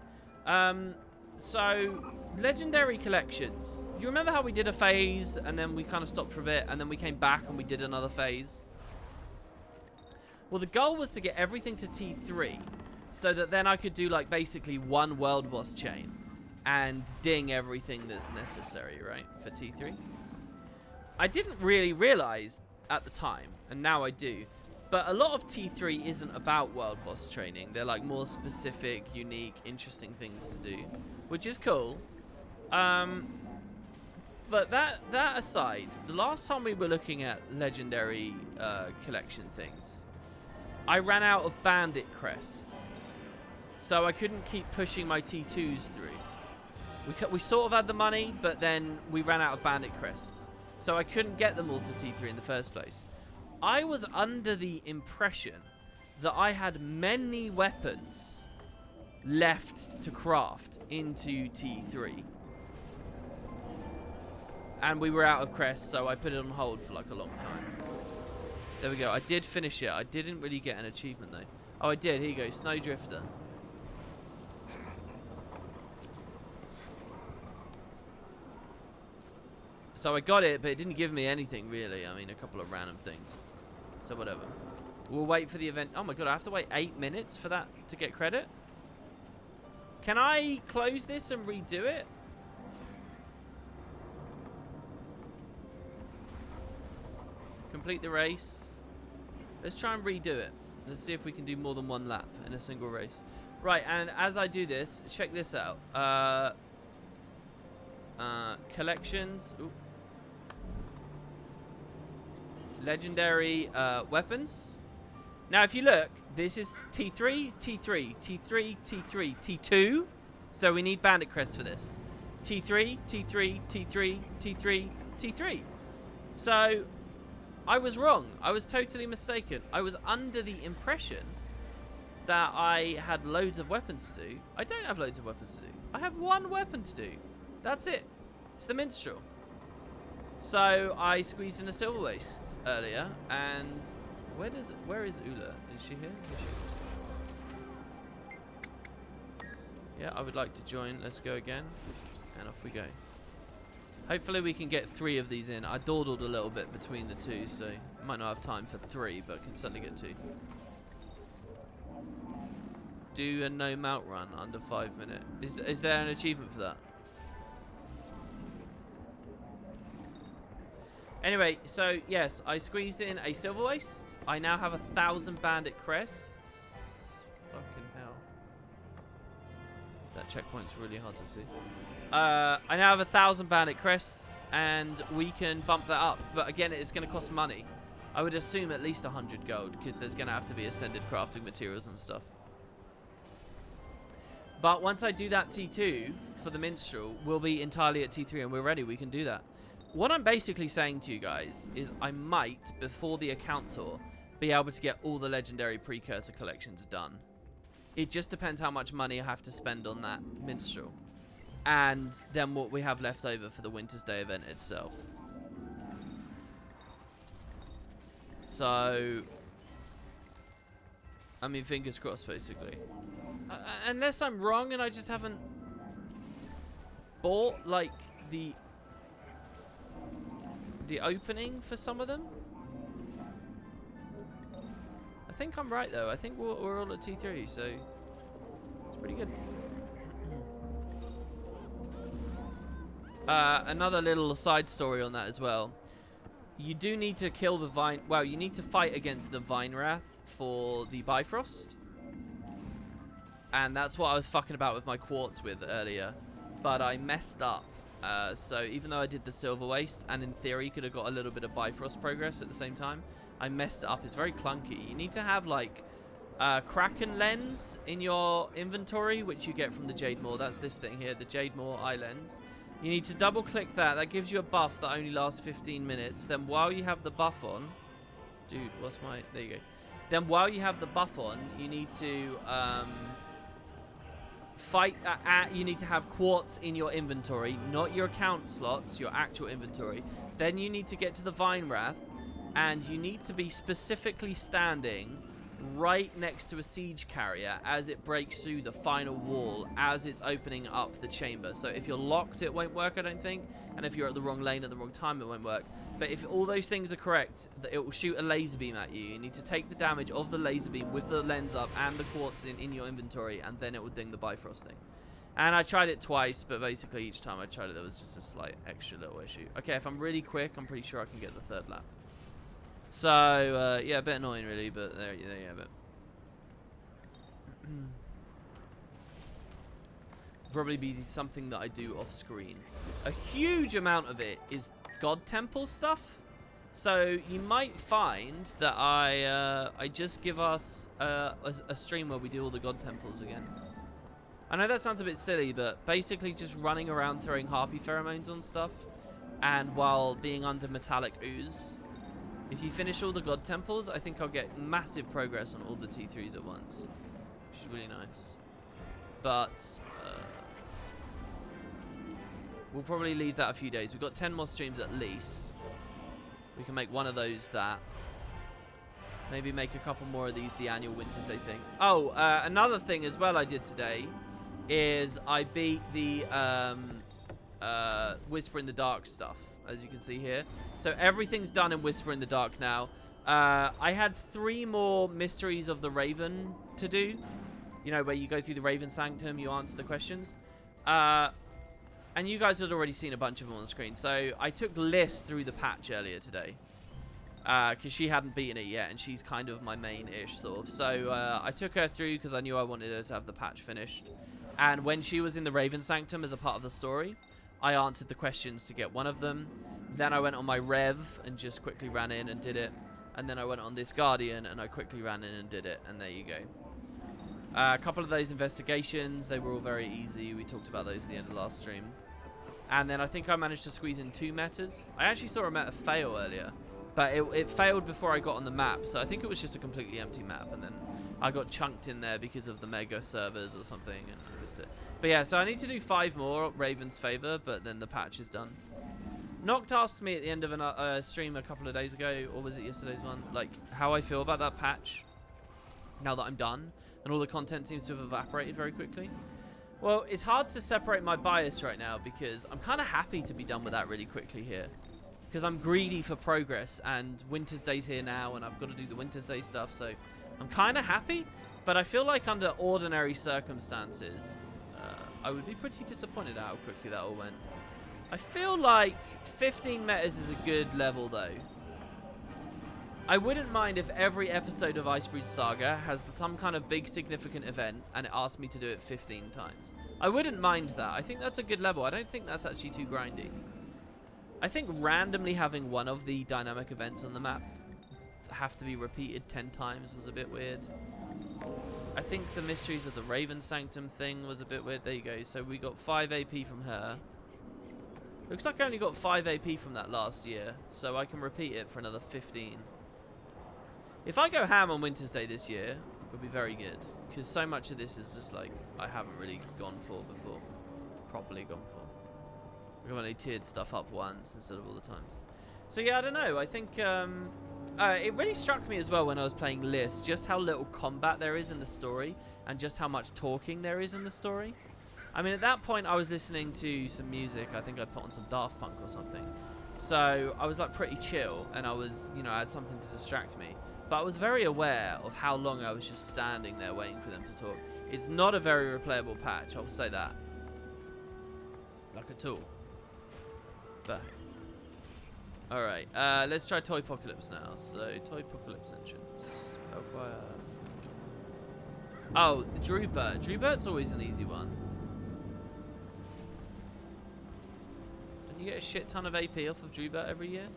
So, legendary collections. You remember how we did a phase and then we kind of stopped for a bit and then we came back and we did another phase? Well, the goal was to get everything to T3 so that then I could do like basically one world boss chain and ding everything that's necessary, right, for T3. I didn't really realize at the time, and now I do, but a lot of T3 isn't about world boss training. They're like more specific, unique, interesting things to do, which is cool. But that aside, the last time we were looking at legendary collection things, I ran out of bandit crests, so I couldn't keep pushing my T2s through. We sort of had the money, but then we ran out of bandit crests. So I couldn't get them all to T3 in the first place. I was under the impression that I had many weapons left to craft into T3. And we were out of crests, so I put it on hold for like a long time. There we go. I did finish it. I didn't really get an achievement though. Oh, I did. Here you go. Snowdrifter. So I got it, but it didn't give me anything, really. I mean, a couple of random things. So whatever. We'll wait for the event. Oh my god, I have to wait 8 minutes for that to get credit? Can I close this and redo it? Complete the race. Let's try and redo it. Let's see if we can do more than one lap in a single race. Right, and as I do this, check this out. Collections. Ooh. Legendary weapons. Now, if you look, this is T3, T3, T3, T3, T2. So we need bandit crests for this. T3, T3, T3, T3, T3. So I was wrong. I was totally mistaken. I was under the impression that I had loads of weapons to do. I don't have loads of weapons to do. I have one weapon to do. That's it. It's the minstrel. So I squeezed in a silver waste earlier, and where is Ula? Is she here? Yeah, I would like to join. Let's go again, and off we go. Hopefully we can get 3 of these in. I dawdled a little bit between the 2, so I might not have time for 3, but can certainly get 2. Do a no mount run under 5 minutes. Is there an achievement for that? Anyway, so yes, I squeezed in a silver waste. I now have 1,000 bandit crests. Fucking hell. That checkpoint's really hard to see. I now have 1,000 bandit crests, and we can bump that up. But again, it's going to cost money. I would assume at least 100 gold, because there's going to have to be ascended crafting materials and stuff. But once I do that T2 for the minstrel, we'll be entirely at T3, and we're ready. We can do that. What I'm basically saying to you guys is I might, before the account tour, be able to get all the legendary precursor collections done. It just depends how much money I have to spend on that minstrel. And then what we have left over for the Winter's Day event itself. So, I mean, fingers crossed, basically. Unless I'm wrong and I just haven't bought, like, the opening for some of them. I think I'm right though. I think we're all at T3, so it's pretty good. Another little side story on that as well. You do need to kill the vine. Well, you need to fight against the vine wrath for the Bifrost. And that's what I was fucking about with my quartz with earlier. But I messed up. So even though I did the silver waste, and in theory could have got a little bit of Bifrost progress at the same time, I messed it up. It's very clunky. You need to have like Kraken lens in your inventory, which you get from the Jade Maw. That's this thing here, the Jade Maw eye lens. You need to double click that. That gives you a buff that only lasts 15 minutes. Then while you have the buff on, dude, what's my, there you go. Then while you have the buff on, you need to you need to have quartz in your inventory, not your account slots, your actual inventory. Then you need to get to the Vine Wrath, and you need to be specifically standing right next to a siege carrier as it breaks through the final wall as it's opening up the chamber. So if you're locked, it won't work, I don't think, and if you're at the wrong lane at the wrong time, it won't work. But if all those things are correct, it will shoot a laser beam at you. You need to take the damage of the laser beam with the lens up and the quartz in your inventory, and then it will ding the Bifrost thing. And I tried it twice, but basically each time I tried it, there was just a slight extra little issue. Okay, if I'm really quick, I'm pretty sure I can get the third lap. So, yeah, a bit annoying really, but there you have it. Probably be something that I do off screen. A huge amount of it is God Temple stuff. So you might find that I just give us a stream where we do all the God Temples again. I know that sounds a bit silly, but basically just running around throwing harpy pheromones on stuff, and while being under metallic ooze. If you finish all the God Temples, I think I'll get massive progress on all the T3s at once, which is really nice. But we'll probably leave that a few days. We've got 10 more streams at least. We can make one of those that. Maybe make a couple more of these the annual Winter's Day thing. Oh, another thing as well I did today is I beat the Whisper in the Dark stuff, as you can see here. So everything's done in Whisper in the Dark now. I had 3 more Mysteries of the Raven to do. You know, where you go through the Raven Sanctum, you answer the questions. And you guys had already seen a bunch of them on the screen. So I took Liz through the patch earlier today. Because she hadn't beaten it yet, and she's kind of my main-ish sort of. So I took her through because I knew I wanted her to have the patch finished. And when she was in the Raven Sanctum as a part of the story, I answered the questions to get one of them. Then I went on my Rev and just quickly ran in and did it. And then I went on this Guardian and I quickly ran in and did it. And there you go. A couple of those investigations, they were all very easy. We talked about those at the end of the last stream. And then I think I managed to squeeze in 2 metas. I actually saw a meta fail earlier, but it failed before I got on the map. So I think it was just a completely empty map. And then I got chunked in there because of the mega servers or something. And I missed it. But yeah, so I need to do 5 more, Raven's favor, but then the patch is done. Noct asked me at the end of a stream a couple of days ago, or was it yesterday's one, like how I feel about that patch now that I'm done. And all the content seems to have evaporated very quickly. Well, it's hard to separate my bias right now because I'm kind of happy to be done with that really quickly here. Because I'm greedy for progress, and Winter's Day's here now, and I've got to do the Winter's Day stuff, so I'm kind of happy. But I feel like under ordinary circumstances, I would be pretty disappointed at how quickly that all went. I feel like 15 metas is a good level, though. I wouldn't mind if every episode of Icebrood Saga has some kind of big significant event and it asks me to do it 15 times. I wouldn't mind that. I think that's a good level. I don't think that's actually too grindy. I think randomly having one of the dynamic events on the map have to be repeated 10 times was a bit weird. I think the Mysteries of the Raven Sanctum thing was a bit weird. There you go. So we got 5 AP from her. Looks like I only got 5 AP from that last year, so I can repeat it for another 15. If I go ham on Winter's Day this year, it would be very good. Because so much of this is just like, I haven't really gone for before. Properly gone for. I've only tiered stuff up once instead of all the times. So yeah, I don't know. I think it really struck me as well when I was playing Liz, just how little combat there is in the story. And just how much talking there is in the story. I mean, at that point, I was listening to some music. I think I'd put on some Daft Punk or something. So I was like pretty chill. And I was, you know, I had something to distract me. But I was very aware of how long I was just standing there waiting for them to talk. It's not a very replayable patch, I will say that. Like at all. Back. Alright, let's try Toypocalypse now. So, Toypocalypse entrance. Oh, the Drewbert. Drewbert's always an easy one. Don't you get a shit ton of AP off of Drewbert every year?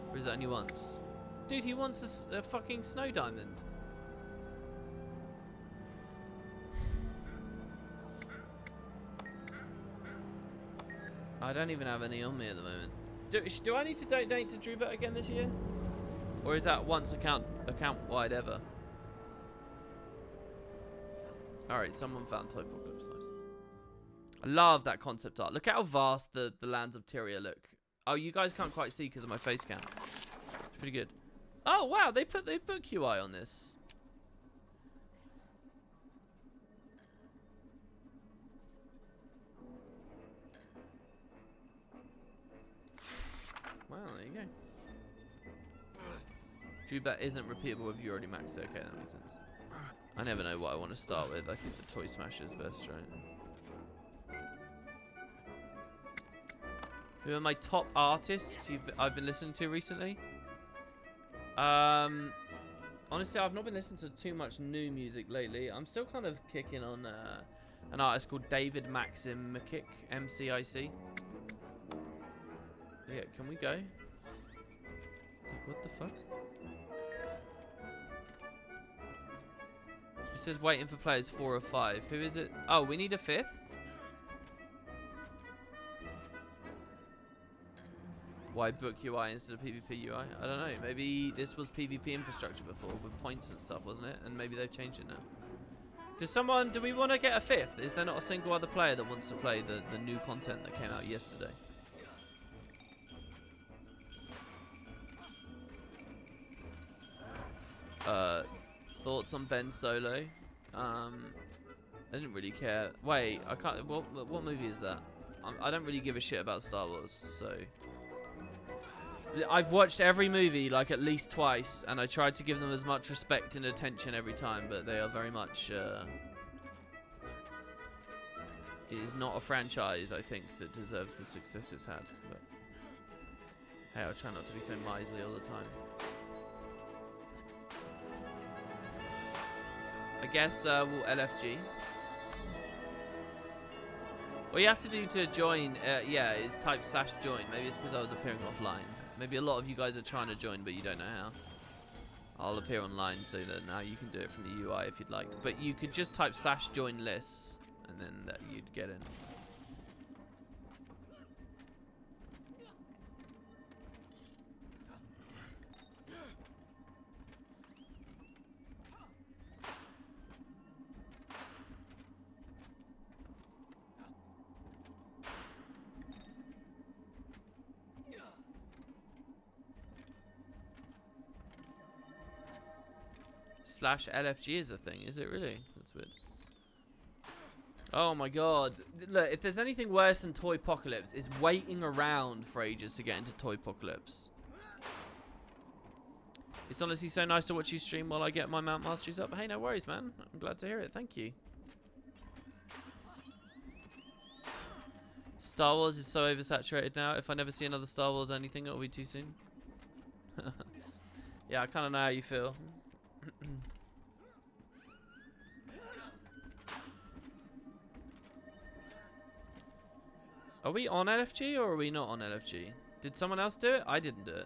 Or is it only once? Dude, he wants a fucking snow diamond. I don't even have any on me at the moment. Do I need to donate to Drewbert again this year? Or is that once account wide ever? Alright, someone found Toypocalypse. Nice. I love that concept art. Look at how vast the lands of Tyria look. Oh, you guys can't quite see because of my face cam. It's pretty good. Oh wow, they put QI on this. Wow, there you go. Drewbert isn't repeatable if you already maxed it. Okay, that makes sense. I never know what I want to start with. I think the Toy Smasher's best, right? Who are my top artists I've been listening to recently? Honestly, I've not been listening to too much new music lately. I'm still kind of kicking on an artist called David Maximic, MCIC. Yeah, can we go? What the fuck? It says waiting for players 4 or 5. Who is it? Oh, we need a 5th? Why book UI instead of PvP UI? I don't know. Maybe this was PvP infrastructure before with points and stuff, wasn't it? And maybe they've changed it now. Do we want to get a 5th? Is there not a single other player that wants to play the new content that came out yesterday? Thoughts on Ben Solo? I didn't really care. Wait, I can't. What movie is that? I don't really give a shit about Star Wars, so I've watched every movie like at least twice, and I tried to give them as much respect and attention every time, but they are very much. It is not a franchise, I think, that deserves the success it's had. But hey, I'll try not to be so miserly all the time. I guess we'll LFG. What you have to do to join, yeah, is type /join. Maybe it's because I was appearing offline. Maybe a lot of you guys are trying to join, but you don't know how. I'll appear online so that now you can do it from the UI if you'd like. But you could just type /join lists, and then you'd get in. /LFG is a thing, is it really? That's weird. Oh my god. Look, if there's anything worse than Toypocalypse, it's waiting around for ages to get into Toypocalypse. It's honestly so nice to watch you stream while I get my Mount Masteries up. Hey, no worries, man. I'm glad to hear it. Thank you. Star Wars is so oversaturated now. If I never see another Star Wars or anything, it'll be too soon. Yeah, I kind of know how you feel. Are we on LFG or are we not on LFG? Did someone else do it? I didn't do it.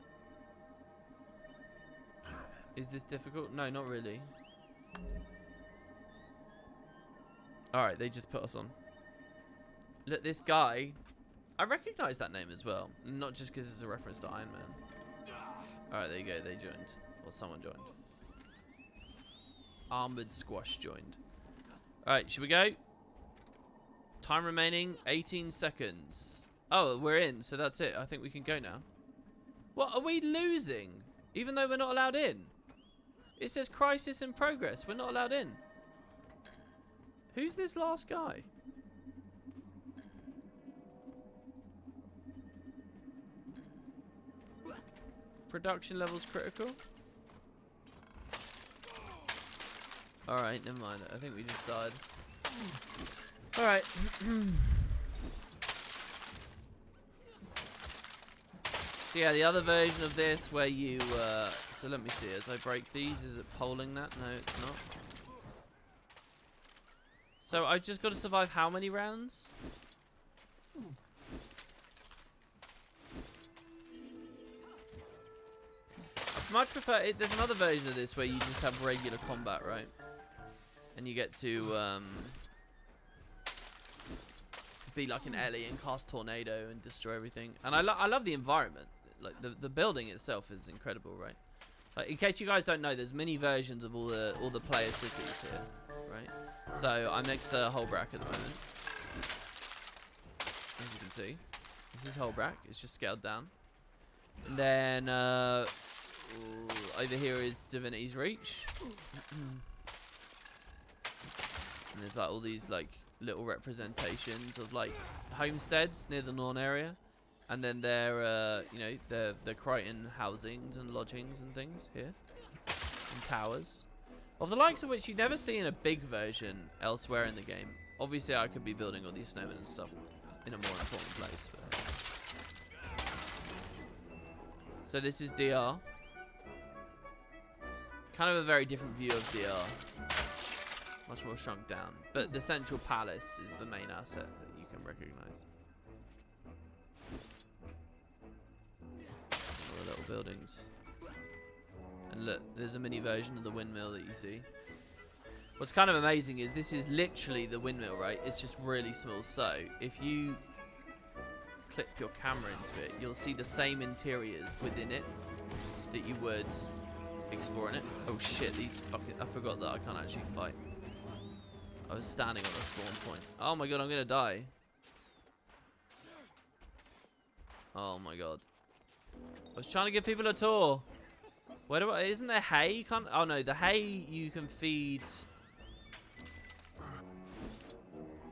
Is this difficult? No, not really. Alright, they just put us on. Look, this guy, I recognize that name as well. Not just because it's a reference to Iron Man. Alright, there you go. They joined. Or someone joined. Armored Squash joined. Alright, should we go? Time remaining 18 seconds. Oh, we're in, so that's it. I think we can go now. What, are we losing? Even though we're not allowed in? It says crisis in progress. We're not allowed in. Who's this last guy? Production levels critical. Alright, never mind. I think we just died. Alright. So yeah, the other version of this where you, so let me see, as I break these, is it polling that? No, it's not. So I just got to survive how many rounds? I much prefer it. There's another version of this where you just have regular combat, right? And you get to be like an alien, cast tornado, and destroy everything. And I love the environment. Like the building itself is incredible, right? Like, in case you guys don't know, there's many versions of all the player cities here, right? So I'm next to Holbrack at the moment. As you can see, this is Holbrack. It's just scaled down. And then over here is Divinity's Reach. And there's like all these like little representations of like homesteads near the Norn area. And then there, you know, the Crichton housings and lodgings and things here. And towers. Of the likes of which you never see in a big version elsewhere in the game. Obviously, I could be building all these snowmen and stuff in a more important place. But... So this is DR. Kind of a very different view of DR. Much more shrunk down. But the central palace is the main asset that you can recognize. All the little buildings. And look, there's a mini version of the windmill that you see. What's kind of amazing is this is literally the windmill, right? It's just really small. So if you clip your camera into it, you'll see the same interiors within it that you would exploring it. Oh shit, these fucking... I forgot that I can't actually fight. I was standing on a spawn point. Oh my god, I'm gonna die. Oh my god. I was trying to give people a tour. Where do I... Isn't there hay? You can't... Oh no, the hay you can feed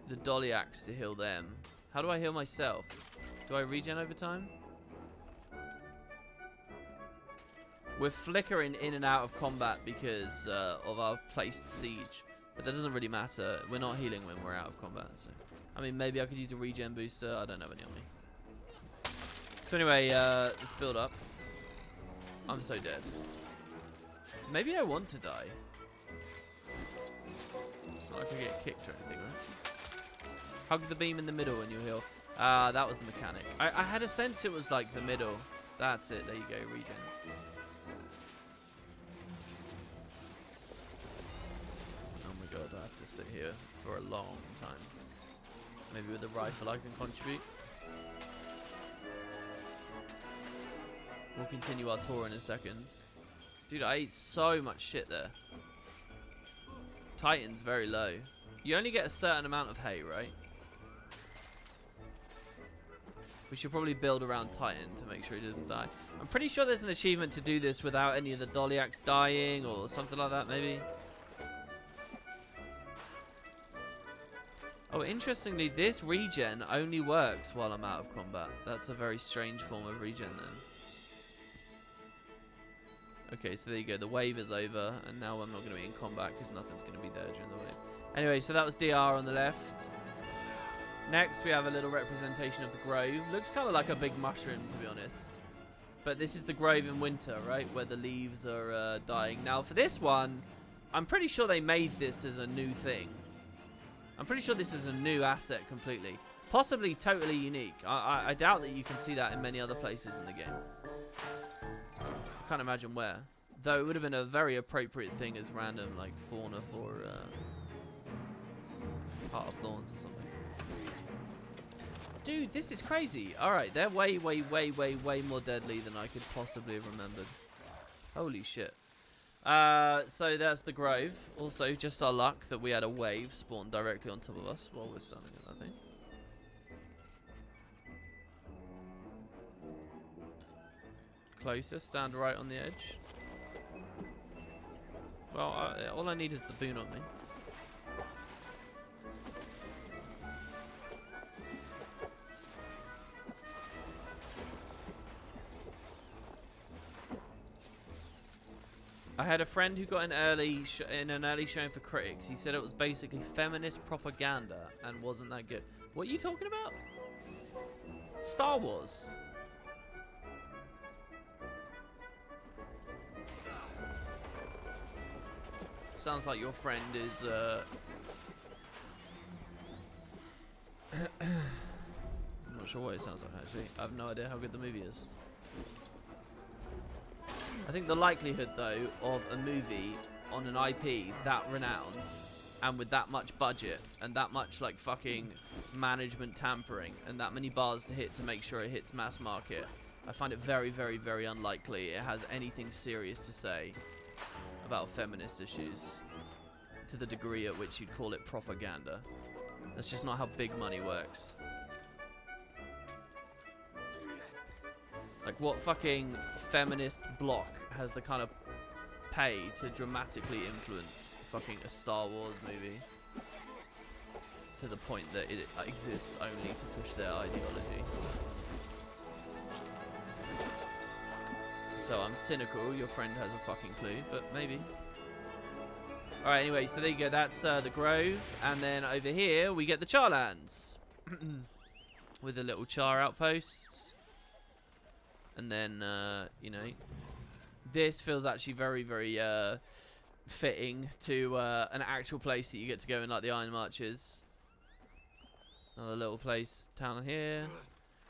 the Dolliacs to heal them. How do I heal myself? Do I regen over time? We're flickering in and out of combat because of our placed siege. But that doesn't really matter. We're not healing when we're out of combat. So, I mean, maybe I could use a regen booster. I don't have any on me. So anyway, let's build up. I'm so dead. Maybe I want to die. It's not like I get kicked or anything, right? Hug the beam in the middle and you'll heal. That was the mechanic. I had a sense it was like the middle. That's it. There you go. Regen. Oh my god, I have to sit here for a long time. Maybe with a rifle I can contribute. We'll continue our tour in a second. Dude, I ate so much shit there. Titan's very low. You only get a certain amount of hay, right? We should probably build around Titan to make sure he doesn't die. I'm pretty sure there's an achievement to do this without any of the Dolliacs dying or something like that, maybe. Oh, interestingly, this regen only works while I'm out of combat. That's a very strange form of regen then. Okay, so there you go. The wave is over, and now I'm not going to be in combat because nothing's going to be there during the wave. Anyway, so that was DR on the left. Next, we have a little representation of the grove. Looks kind of like a big mushroom, to be honest. But this is the grove in winter, right? Where the leaves are dying. Now, for this one, I'm pretty sure they made this as a new thing. I'm pretty sure this is a new asset completely. Possibly totally unique. I doubt that you can see that in many other places in the game. I can't imagine where. Though it would have been a very appropriate thing as random, like, fauna for Heart of Thorns or something. Dude, this is crazy. Alright, they're way more deadly than I could possibly have remembered. Holy shit. So that's the grove. Also, just our luck that we had a wave spawn directly on top of us while we're standing at that thing. Closer, stand right on the edge. Well, all I need is the boon on me. I had a friend who got an early showing for critics. He said it was basically feminist propaganda and wasn't that good. What are you talking about? Star Wars. Sounds like your friend is I'm not sure what it sounds like actually. I have no idea how good the movie is. I think the likelihood though of a movie on an IP that renowned and with that much budget and that much like fucking management tampering and that many bars to hit to make sure it hits mass market, I find it very, very, very unlikely it has anything serious to say about feminist issues to the degree at which you'd call it propaganda. That's just not how big money works. Like, what fucking feminist block has the kind of pay to dramatically influence fucking a Star Wars movie to the point that it exists only to push their ideology? So I'm cynical, your friend has a fucking clue, but maybe. Alright, anyway, so there you go, that's the Grove, and then over here we get the Charlands. With a little Char outpost. And then, you know, this feels actually very, very fitting to an actual place that you get to go in, like the Iron Marches. Another little place down here.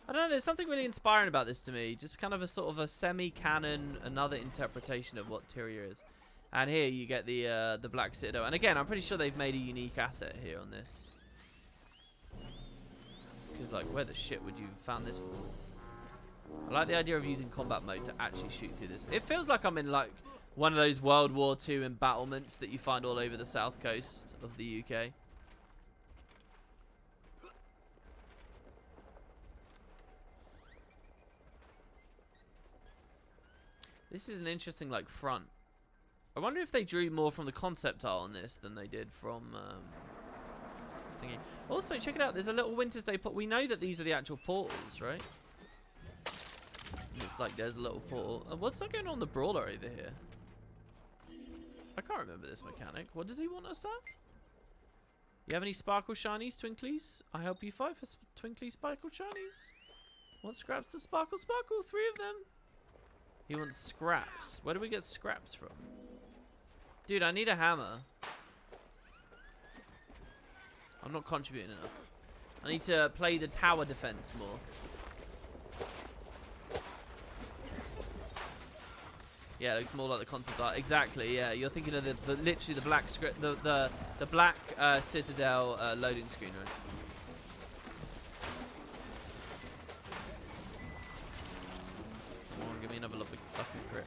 I don't know, there's something really inspiring about this to me. Just kind of a sort of a semi-canon, another interpretation of what Tyria is. And here you get the Black Citadel. And again, I'm pretty sure they've made a unique asset here on this. Because, like, where the shit would you have found this before? I like the idea of using combat mode to actually shoot through this. It feels like I'm in, like, one of those World War II embattlements that you find all over the south coast of the UK. This is an interesting, like, front. I wonder if they drew more from the concept art on this than they did from thingy. Also, check it out. There's a little Winter's Day we know that these are the actual portals, right? It's like there's a little portal. What's that going on the Brawler over here? I can't remember this mechanic. What does he want us to have? You have any sparkle shinies, Twinklies? I help you fight for Twinkly sparkle shinies. Want scraps to sparkle? 3 of them. He wants scraps. Where do we get scraps from? Dude, I need a hammer. I'm not contributing enough. I need to play the tower defense more. Yeah, it looks more like the concept art. Exactly, yeah. You're thinking of literally the black script, the black Citadel loading screen, right? Come on, give me another lovely fucking crit.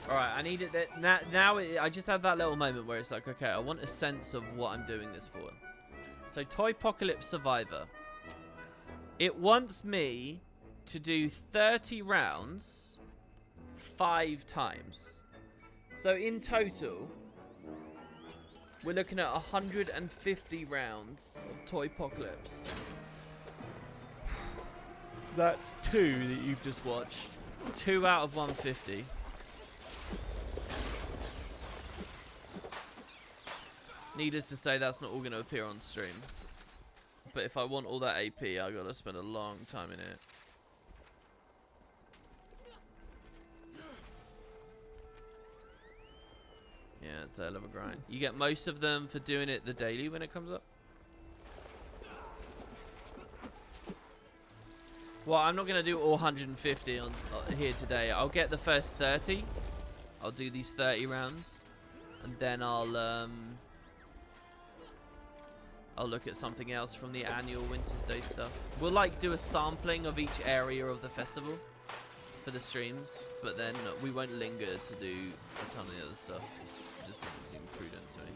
Alright, I need it that now I just have that little moment where it's like, okay, I want a sense of what I'm doing this for. So Toypocalypse Survivor. It wants me to do 30 rounds 5 times. So in total, we're looking at 150 rounds of Toypocalypse. That's 2 that you've just watched. 2 out of 150. Needless to say, that's not all going to appear on stream. But if I want all that AP, I got to spend a long time in it. Yeah, it's a hell of a grind. You get most of them for doing it the daily when it comes up. Well, I'm not going to do all 150 on here today. I'll get the first 30. I'll do these 30 rounds. And then I'll look at something else from the annual Winter's Day stuff. We'll like do a sampling of each area of the festival for the streams, but then we won't linger to do a ton of the other stuff. It just doesn't seem prudent to me.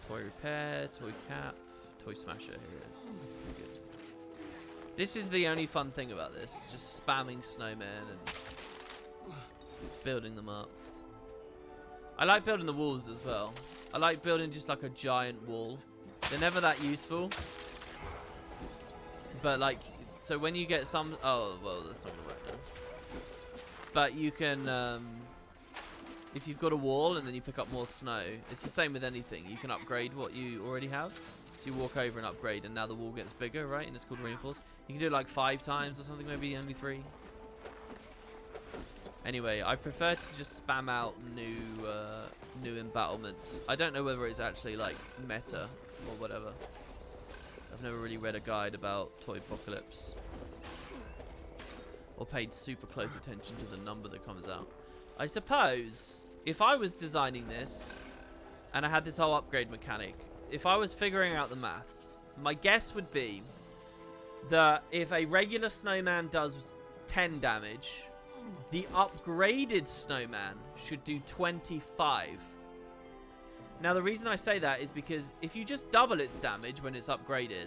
Toy repair, toy cap, toy smasher. Here it is. Good. This is the only fun thing about this. Just spamming snowmen and building them up. I like building the walls as well. I like building just like a giant wall. They're never that useful. But like, so when you get some, oh, well, that's not gonna work now. But you can, if you've got a wall and then you pick up more snow, it's the same with anything. You can upgrade what you already have. So you walk over and upgrade and now the wall gets bigger, right? And it's called reinforced. You can do it like 5 times or something, maybe only 3. Anyway, I prefer to just spam out new embattlements. I don't know whether it's actually like meta or whatever. I've never really read a guide about Toypocalypse or paid super close attention to the number that comes out. I suppose if I was designing this and I had this whole upgrade mechanic, if I was figuring out the maths, my guess would be that if a regular snowman does 10 damage, the upgraded snowman should do 25. Now, the reason I say that is because if you just double its damage when it's upgraded,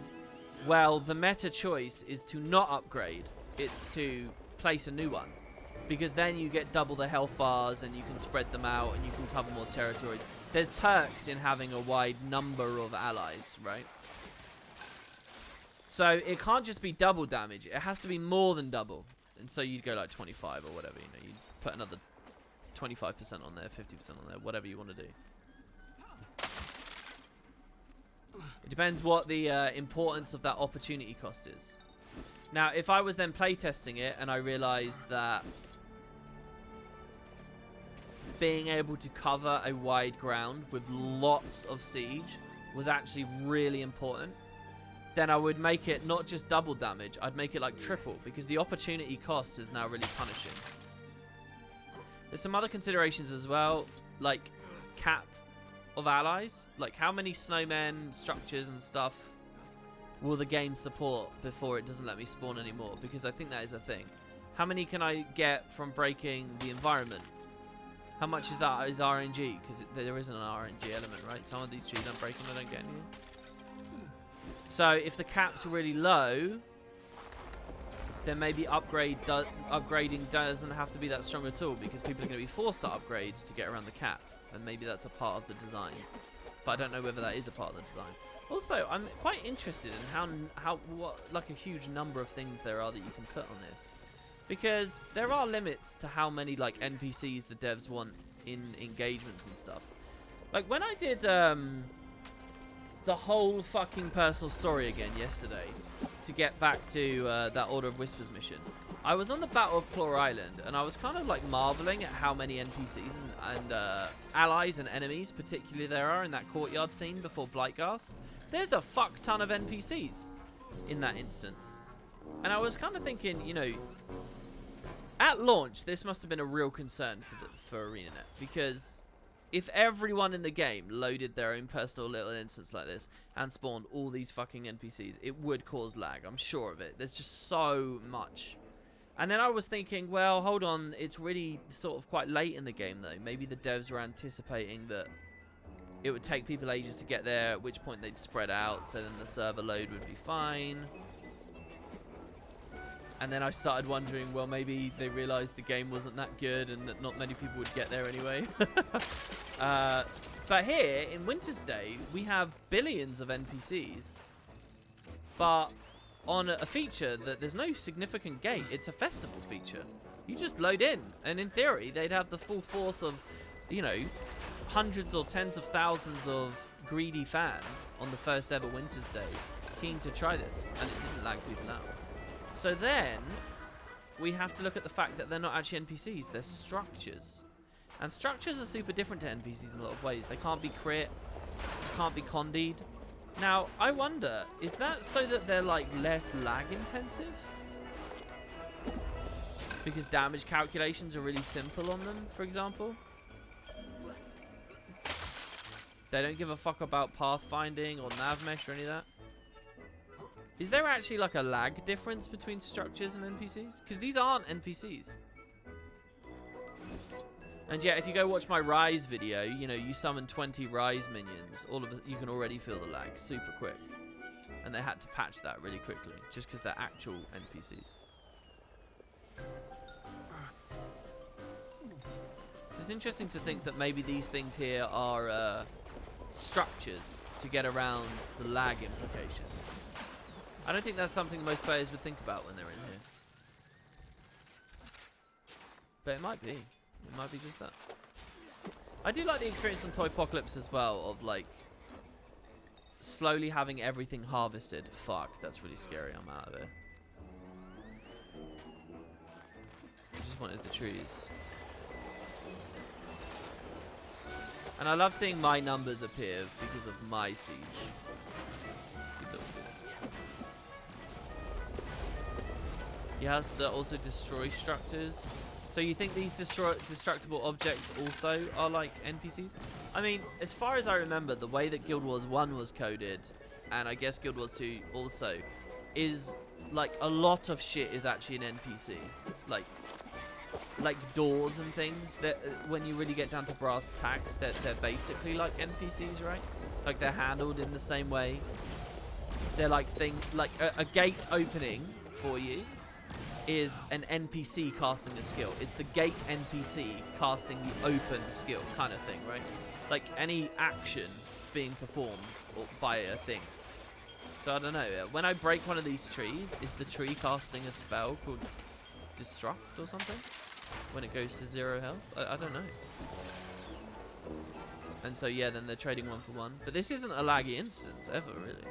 well, the meta choice is to not upgrade. It's to place a new one. Because then you get double the health bars and you can spread them out and you can cover more territories. There's perks in having a wide number of allies, right? So it can't just be double damage. It has to be more than double. And so you'd go like 25 or whatever, you know. You'd put another 25% on there, 50% on there, whatever you want to do. It depends what the importance of that opportunity cost is. Now, if I was then playtesting it and I realized that being able to cover a wide ground with lots of siege was actually really important, then I would make it not just double damage, I'd make it like triple, because the opportunity cost is now really punishing. There's some other considerations as well, like cap of allies, like how many snowmen, structures and stuff will the game support before it doesn't let me spawn anymore, because I think that is a thing. How many can I get from breaking the environment? How much is that is RNG? Because there isn't an RNG element, right? Some of these trees I'm breaking, I don't get any. So if the caps are really low, then maybe upgrading doesn't have to be that strong at all, because people are going to be forced to upgrade to get around the cap, and maybe that's a part of the design. But I don't know whether that is a part of the design. Also, I'm quite interested in what like a huge number of things there are that you can put on this, because there are limits to how many like NPCs the devs want in engagements and stuff. Like when I did the whole fucking personal story again yesterday to get back to that Order of Whispers mission, I was on the Battle of Claw Island and I was kind of like marveling at how many NPCs and allies and enemies particularly there are in that courtyard scene before Blightgast. There's a fuck ton of NPCs in that instance. And I was kind of thinking, you know, at launch, this must have been a real concern for ArenaNet, because if everyone in the game loaded their own personal little instance like this and spawned all these fucking NPCs, it would cause lag. I'm sure of it. There's just so much. And then I was thinking, well, hold on. It's really sort of quite late in the game, though. Maybe the devs were anticipating that it would take people ages to get there, at which point they'd spread out, so then the server load would be fine. And then I started wondering, well, maybe they realized the game wasn't that good and that not many people would get there anyway. But here, in Winter's Day, we have billions of NPCs. But on a feature that there's no significant gate. It's a festival feature. You just load in. And in theory, they'd have the full force of, you know, hundreds or tens of thousands of greedy fans on the first ever Winter's Day keen to try this. And it didn't lag people out. So then, we have to look at the fact that they're not actually NPCs, they're structures. And structures are super different to NPCs in a lot of ways. They can't be crit, they can't be condied. Now, I wonder, is that so that they're like less lag intensive? Because damage calculations are really simple on them, for example? They don't give a fuck about pathfinding or nav mesh or any of that? Is there actually like a lag difference between structures and NPCs? Because these aren't NPCs. And yeah, if you go watch my Rise video, you know, you summon 20 Rise minions, you can already feel the lag super quick. And they had to patch that really quickly, just because they're actual NPCs. It's interesting to think that maybe these things here are structures to get around the lag implications. I don't think that's something most players would think about when they're in here. But it might be. It might be just that. I do like the experience on Toypocalypse as well, of like slowly having everything harvested. Fuck, that's really scary. I'm out of it. I just wanted the trees. And I love seeing my numbers appear because of my siege. Stupid little thing. He has to also destroy structures. So you think these destructible objects also are like NPCs? I mean, as far as I remember, the way that Guild Wars 1 was coded, and I guess Guild Wars 2 also, is like a lot of shit is actually an NPC. Like doors and things, that when you really get down to brass tacks, they're basically like NPCs, right? Like they're handled in the same way. They're like things, like a gate opening for you is an NPC casting a skill. It's the gate NPC casting the open skill kind of thing, right? Like any action being performed by a thing. So I don't know, when I break one of these trees, is the tree casting a spell called Destruct or something? When it goes to 0 health? I don't know. And so yeah, then they're trading 1 for 1. But this isn't a laggy instance ever, really.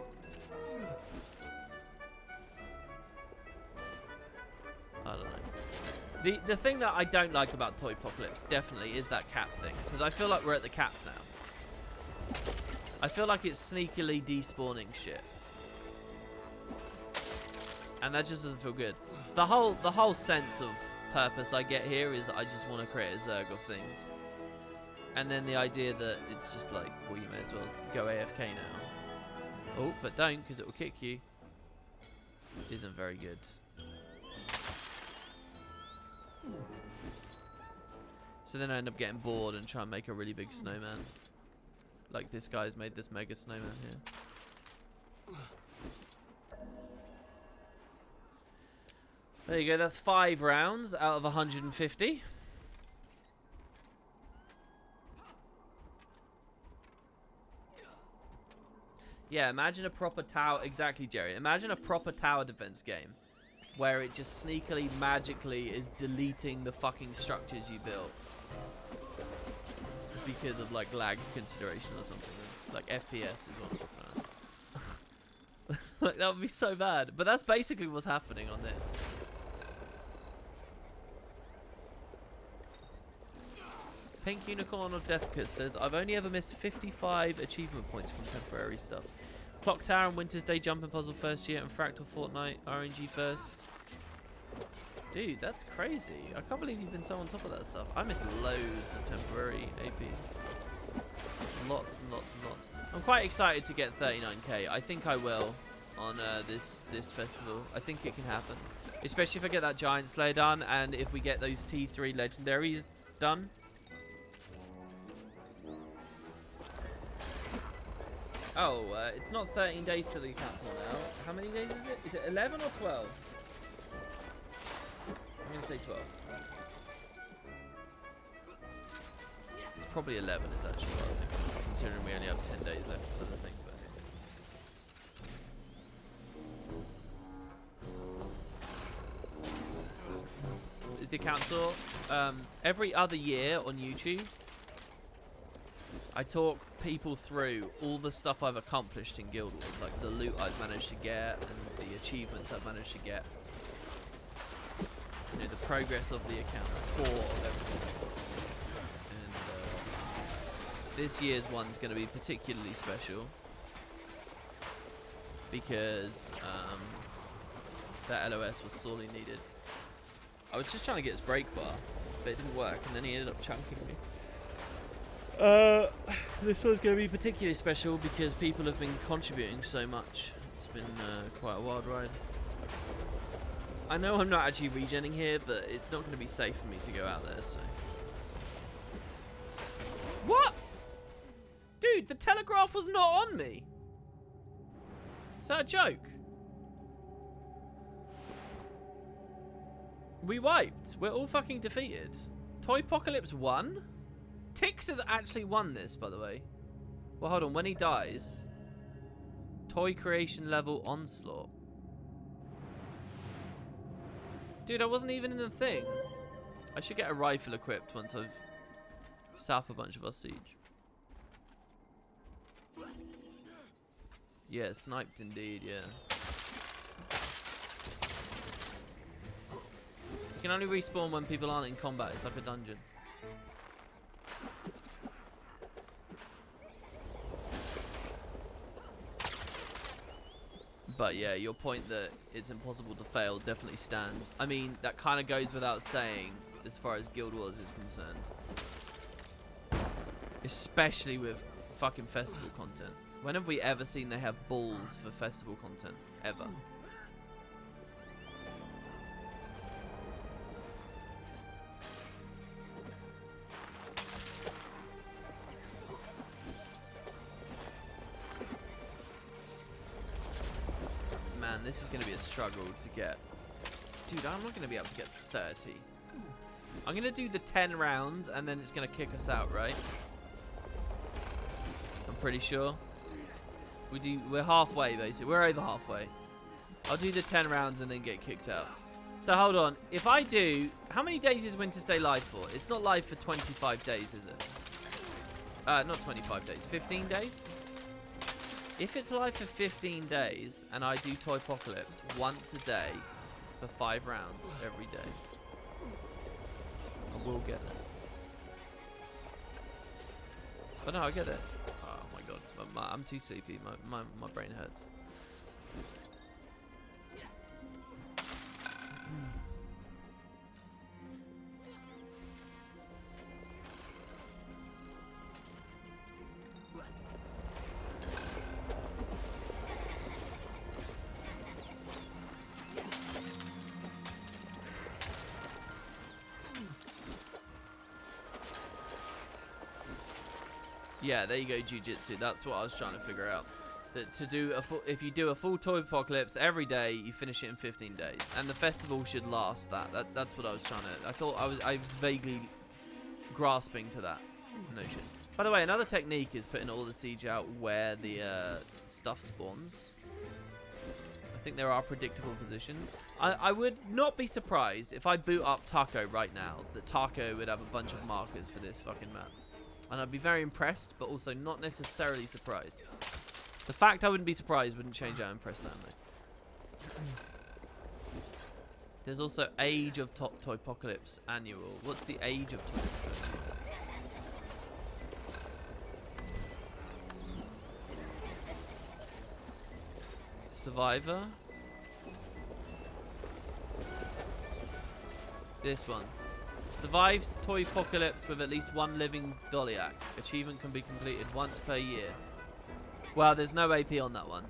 I don't know. The thing that I don't like about Toypocalypse definitely is that cap thing. Because I feel like we're at the cap now. I feel like it's sneakily despawning shit. And that just doesn't feel good. The whole sense of purpose I get here is I just want to create a Zerg of things. And then the idea that it's just like, well, you may as well go AFK now. Oh, but don't, because it will kick you. Isn't very good. So then I end up getting bored and try and make a really big snowman. Like this guy's made this mega snowman here. There you go, that's 5 rounds out of 150. Yeah, imagine a proper tower, exactly, Jerry. Imagine a proper tower defense game where it just sneakily, magically is deleting the fucking structures you built because of like lag consideration or something. Like FPS is what I'm talking about. Like that would be so bad. But that's basically what's happening on this. Pink Unicorn of Deathcus says, I've only ever missed 55 achievement points from temporary stuff. Clock Tower and Winter's Day Jumping Puzzle first year and Fractal Fortnite RNG first. Dude, that's crazy. I can't believe you've been so on top of that stuff. I missed loads of temporary AP. Lots and lots and lots. I'm quite excited to get 39k. I think I will on this festival. I think it can happen. Especially if I get that Giant Slayer done and if we get those T3 legendaries done. Oh, it's not 13 days till the council now. How many days is it? Is it 11 or 12? I'm going to say 12. It's probably 11 is actually what I was thinking, considering we only have 10 days left for the thing. But is the council every other year on YouTube? I talk people through all the stuff I've accomplished in Guild Wars, like the loot I've managed to get and the achievements I've managed to get. You know, the progress of the account, the tour of everything. And this year's one's going to be particularly special because that LOS was sorely needed. I was just trying to get his break bar, but it didn't work, and then he ended up chunking me. This one's going to be particularly special because people have been contributing so much. It's been quite a wild ride. I know I'm not actually regenning here, but it's not going to be safe for me to go out there, so... What? Dude, the telegraph was not on me! Is that a joke? We wiped. We're all fucking defeated. Toypocalypse won? Tix has actually won this, by the way. Well, hold on. When he dies... Toy creation level onslaught. Dude, I wasn't even in the thing. I should get a rifle equipped once I've set up a bunch of our siege. Yeah, sniped indeed, yeah. You can only respawn when people aren't in combat. It's like a dungeon. But yeah, your point that it's impossible to fail definitely stands. I mean, that kind of goes without saying as far as Guild Wars is concerned. Especially with fucking festival content. When have we ever seen they have balls for festival content? Ever. Man, this is going to be a struggle to get. Dude, I'm not going to be able to get 30. I'm going to do the 10 rounds and then it's going to kick us out, right? I'm pretty sure. We're halfway, basically. We're over halfway. I'll do the 10 rounds and then get kicked out. So hold on. If I do, how many days is Winter's Day live for? It's not live for 25 days, is it? Not 25 days. 15 days? If it's live for 15 days and I do Toypocalypse once a day for 5 rounds every day, I will get it. Oh no, I get it. Oh my god, I'm too sleepy. My brain hurts. Yeah, there you go, Jiu-Jitsu. That's what I was trying to figure out. That to do a full, if you do a full Toypocalypse every day, you finish it in 15 days, and the festival should last that. That's what I was trying to. I thought I was vaguely grasping to that notion. By the way, another technique is putting all the siege out where the stuff spawns. I think there are predictable positions. I would not be surprised if I boot up Taco right now, that Taco would have a bunch of markers for this fucking map. And I'd be very impressed, but also not necessarily surprised. The fact I wouldn't be surprised wouldn't change how impressed I am, mate. There's also Age of Toypocalypse Annual. What's the Age of Toypocalypse? Survivor. This one. Survives Toypocalypse with at least 1 living Dolyak. Achievement can be completed once per year. Well, there's no AP on that one.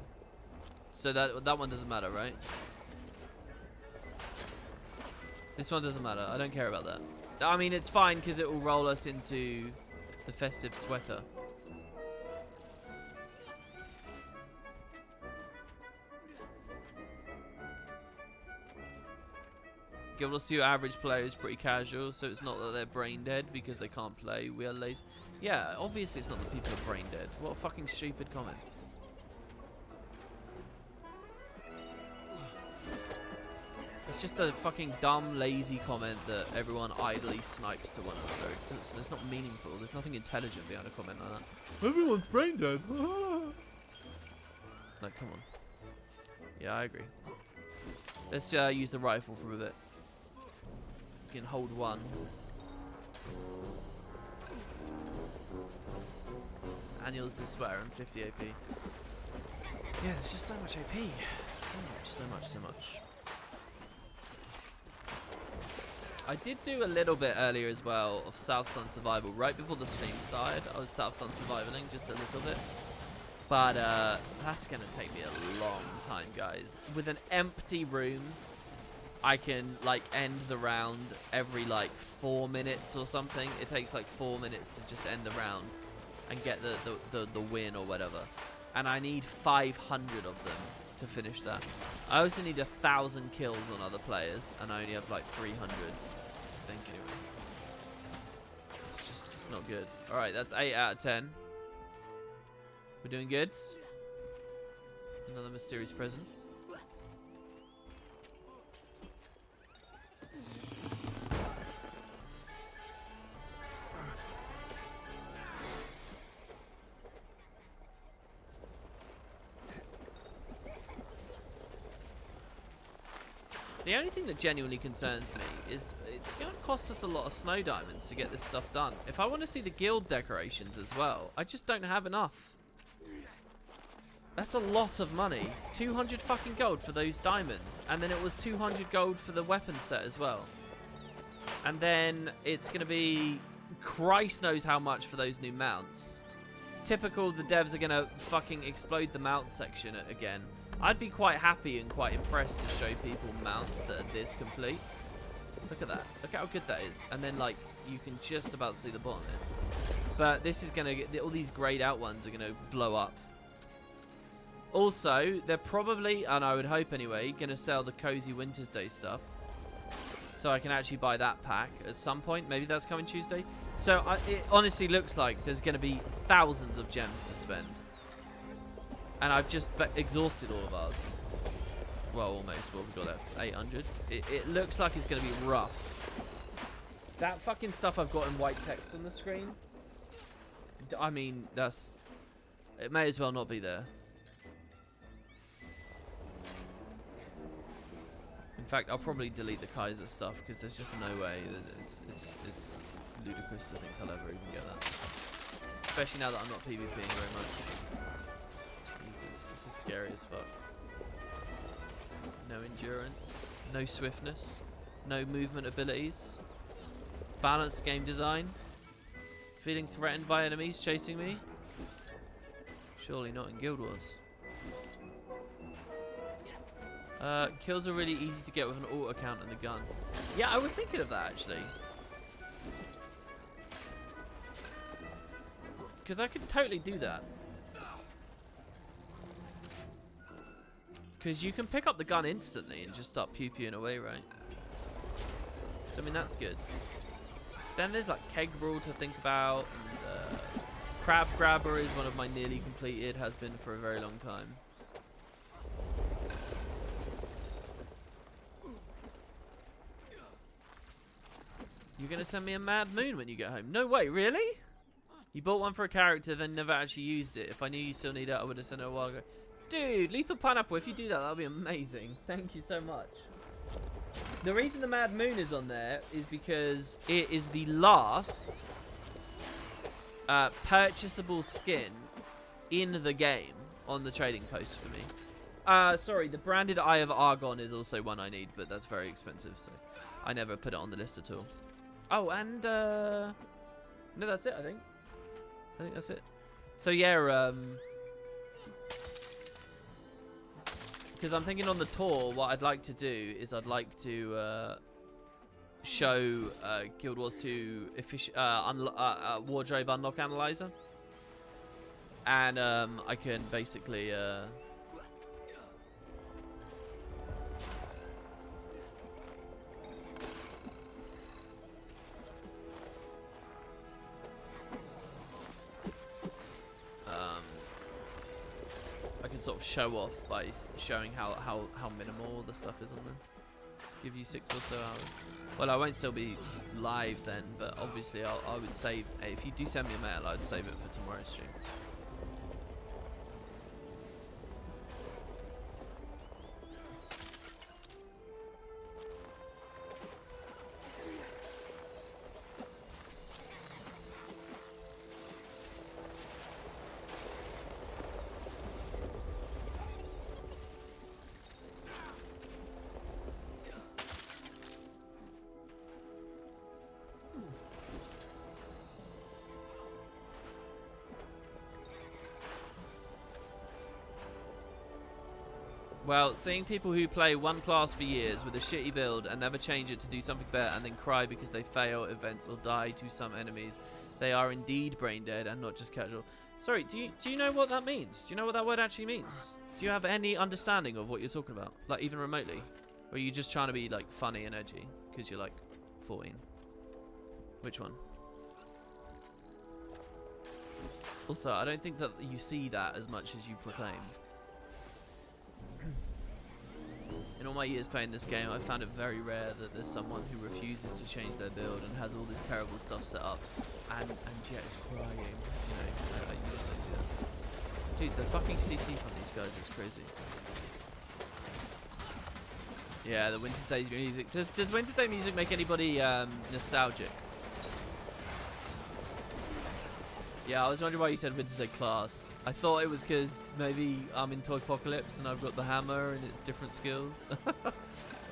So that one doesn't matter, right? This one doesn't matter. I don't care about that. I mean, it's fine because it will roll us into the festive sweater. Guild Wars 2 average player is pretty casual, so it's not that they're brain dead because they can't play. We are lazy. Yeah, obviously it's not that people are brain dead. What a fucking stupid comment. It's just a fucking dumb, lazy comment that everyone idly snipes to one another. It's not meaningful. There's nothing intelligent behind a comment like that. Everyone's brain dead. Like, come on. Yeah, I agree. Let's use the rifle for a bit. You can hold one. Annual's the sweater and 50 AP. Yeah, there's just so much AP. So much. I did do a little bit earlier as well of South Sun Survival. Right before the stream started, I was South Sun Survivaling just a little bit. But that's going to take me a long time, guys. With an empty room, I can like end the round every like 4 minutes or something. It takes like 4 minutes to just end the round and get the win or whatever. And I need 500 of them to finish that. I also need 1,000 kills on other players, and I only have like 300. Thank you. It's not good. All right, that's 8 out of 10. We're doing good. Another mysterious present. The only thing that genuinely concerns me is it's going to cost us a lot of snow diamonds to get this stuff done. If I want to see the guild decorations as well, I just don't have enough. That's a lot of money. 200 fucking gold for those diamonds. And then it was 200 gold for the weapon set as well. And then it's going to be Christ knows how much for those new mounts. Typical, the devs are going to fucking explode the mount section again. I'd be quite happy and quite impressed to show people mounts that are this complete. Look at that. Look at how good that is. And then, like, you can just about see the bottom of it. But this is going to get... All these grayed out ones are going to blow up. Also, they're probably, and I would hope anyway, going to sell the Cozy Winter's Day stuff. So I can actually buy that pack at some point. Maybe that's coming Tuesday. So it honestly looks like there's going to be thousands of gems to spend. And I've just exhausted all of ours. Well, almost. What we've got left? 800. It looks like it's going to be rough. That fucking stuff I've got in white text on the screen. I mean, that's... It may as well not be there. In fact, I'll probably delete the Kaiser stuff because there's just no way that it's ludicrous to think I'll ever even get that. Especially now that I'm not PvPing very much. Jesus, this is scary as fuck. No endurance, no swiftness, no movement abilities, balanced game design, feeling threatened by enemies chasing me. Surely not in Guild Wars. Kills are really easy to get with an auto count and the gun. Yeah, I was thinking of that actually. Because I could totally do that. Because you can pick up the gun instantly and just start pew-pewing away, right? So, I mean, that's good. Then there's like Keg Brawl to think about. And, Crab Grabber is one of my nearly completed, has been for a very long time. You're going to send me a Mad Moon when you get home? No way, really? You bought one for a character, then never actually used it. If I knew you still need it, I would have sent it a while ago. Dude, Lethal Pineapple, if you do that, that'll be amazing. Thank you so much. The reason the Mad Moon is on there is because it is the last purchasable skin in the game on the trading post for me. Sorry, the branded Eye of Argon is also one I need, but that's very expensive, so I never put it on the list at all. Oh, and no, that's it, I think. I think that's it. So yeah, because I'm thinking on the tour, what I'd like to do is I'd like to show Guild Wars 2 wardrobe unlock analyzer, and I can basically sort of show off by showing how minimal the stuff is on there. Give you 6 or so hours. Well, I won't still be live then, but obviously I would save. If you do send me a mail, I'd save it for tomorrow's stream. Well, seeing people who play one class for years with a shitty build and never change it to do something better and then cry because they fail events or die to some enemies, they are indeed brain dead and not just casual. Sorry, do you know what that means? Do you know what that word actually means? Do you have any understanding of what you're talking about? Like, even remotely? Or are you just trying to be, like, funny and edgy because you're, like, 14? Which one? Also, I don't think that you see that as much as you proclaim. In all my years playing this game, I've found it very rare that there's someone who refuses to change their build and has all this terrible stuff set up, and yet is crying. You know, you just don't see that. Dude, the fucking CC from these guys is crazy. Yeah, the Winter's Day music. Does Winter's Day music make anybody nostalgic? Yeah, I was wondering why you said Winter's Egg class. I thought it was because maybe I'm in Toypocalypse and I've got the hammer and it's different skills.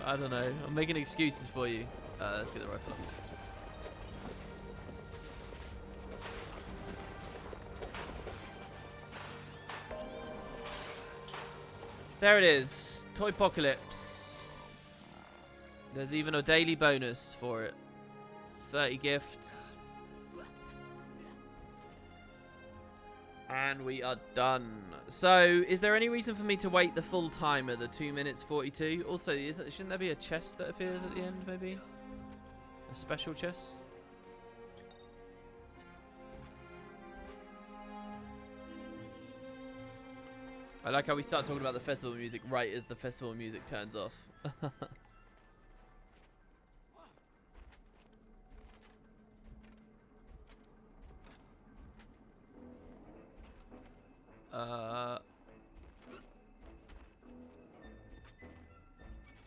I don't know. I'm making excuses for you. Let's get the rifle up. There it is. Toypocalypse. There's even a daily bonus for it. 30 gifts. And we are done. So, is there any reason for me to wait the full timer, the 2 minutes 42? Also, shouldn't there be a chest that appears at the end, maybe? A special chest? I like how we start talking about the festival music right as the festival music turns off.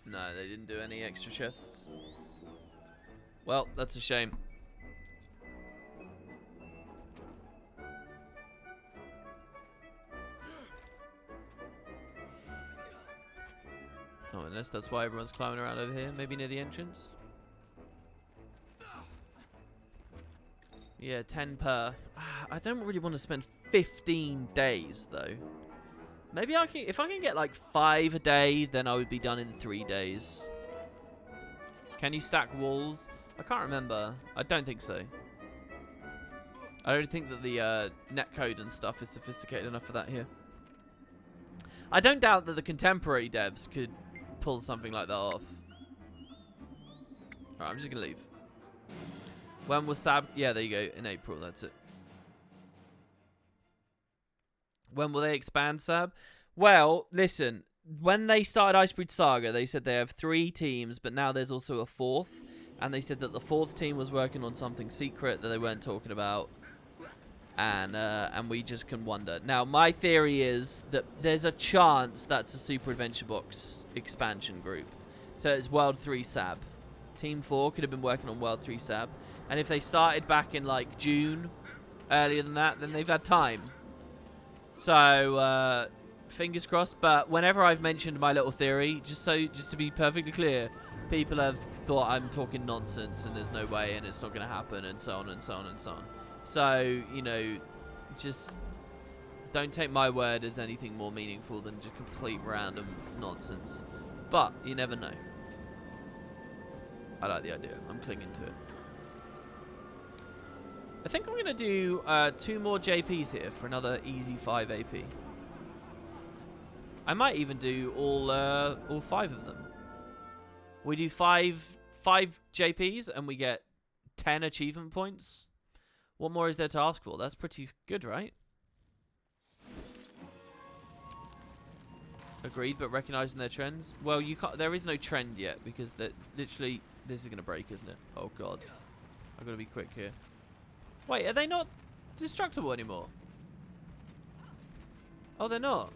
No, they didn't do any extra chests. Well, that's a shame. Oh, unless that's why everyone's climbing around over here. Maybe near the entrance. Yeah, 10 per. I don't really want to spend 15 days, though. Maybe I can, if I can get like 5 a day, then I would be done in 3 days. Can you stack walls? I can't remember. I don't think so. I don't think that the netcode and stuff is sophisticated enough for that here. I don't doubt that the contemporary devs could pull something like that off. Alright, I'm just going to leave. When was Sab? Yeah, there you go. In April, that's it. When will they expand, Sab? Well, listen. When they started Icebrood Saga, they said they have 3 teams, but now there's also a 4th. And they said that the 4th team was working on something secret that they weren't talking about. And we just can wonder. Now, my theory is that there's a chance that's a Super Adventure Box expansion group. So it's World 3 Sab. Team 4 could have been working on World 3 Sab. And if they started back in, like, June, earlier than that, then they've had time. So, fingers crossed. But whenever I've mentioned my little theory, just to be perfectly clear, people have thought I'm talking nonsense and there's no way and it's not going to happen and so on and so on and so on. So, you know, just don't take my word as anything more meaningful than just complete random nonsense. But you never know. I like the idea. I'm clinging to it. I think I'm going to do 2 more JPs here for another easy 5 AP. I might even do all 5 of them. We do 5 JPs and we get 10 achievement points. What more is there to ask for? That's pretty good, right? Agreed, but recognizing their trends. Well, you can't. There is no trend yet because that literally this is gonna break, isn't it? Oh god, I've got to be quick here. Wait, are they not destructible anymore? Oh, they're not.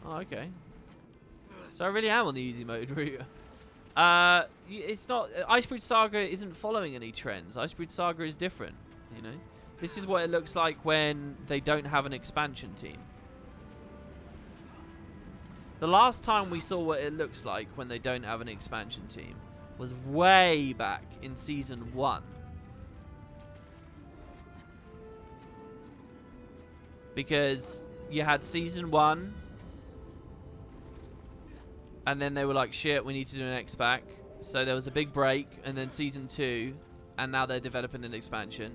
Oh, okay. So I really am on the easy mode route. It's not. Icebrood Saga isn't following any trends. Icebrood Saga is different, you know. This is what it looks like when they don't have an expansion team. The last time we saw what it looks like when they don't have an expansion team was way back in Season 1. Because you had Season 1, and then they were like, shit, we need to do an X-Pack. So there was a big break, and then Season 2, and now they're developing an expansion.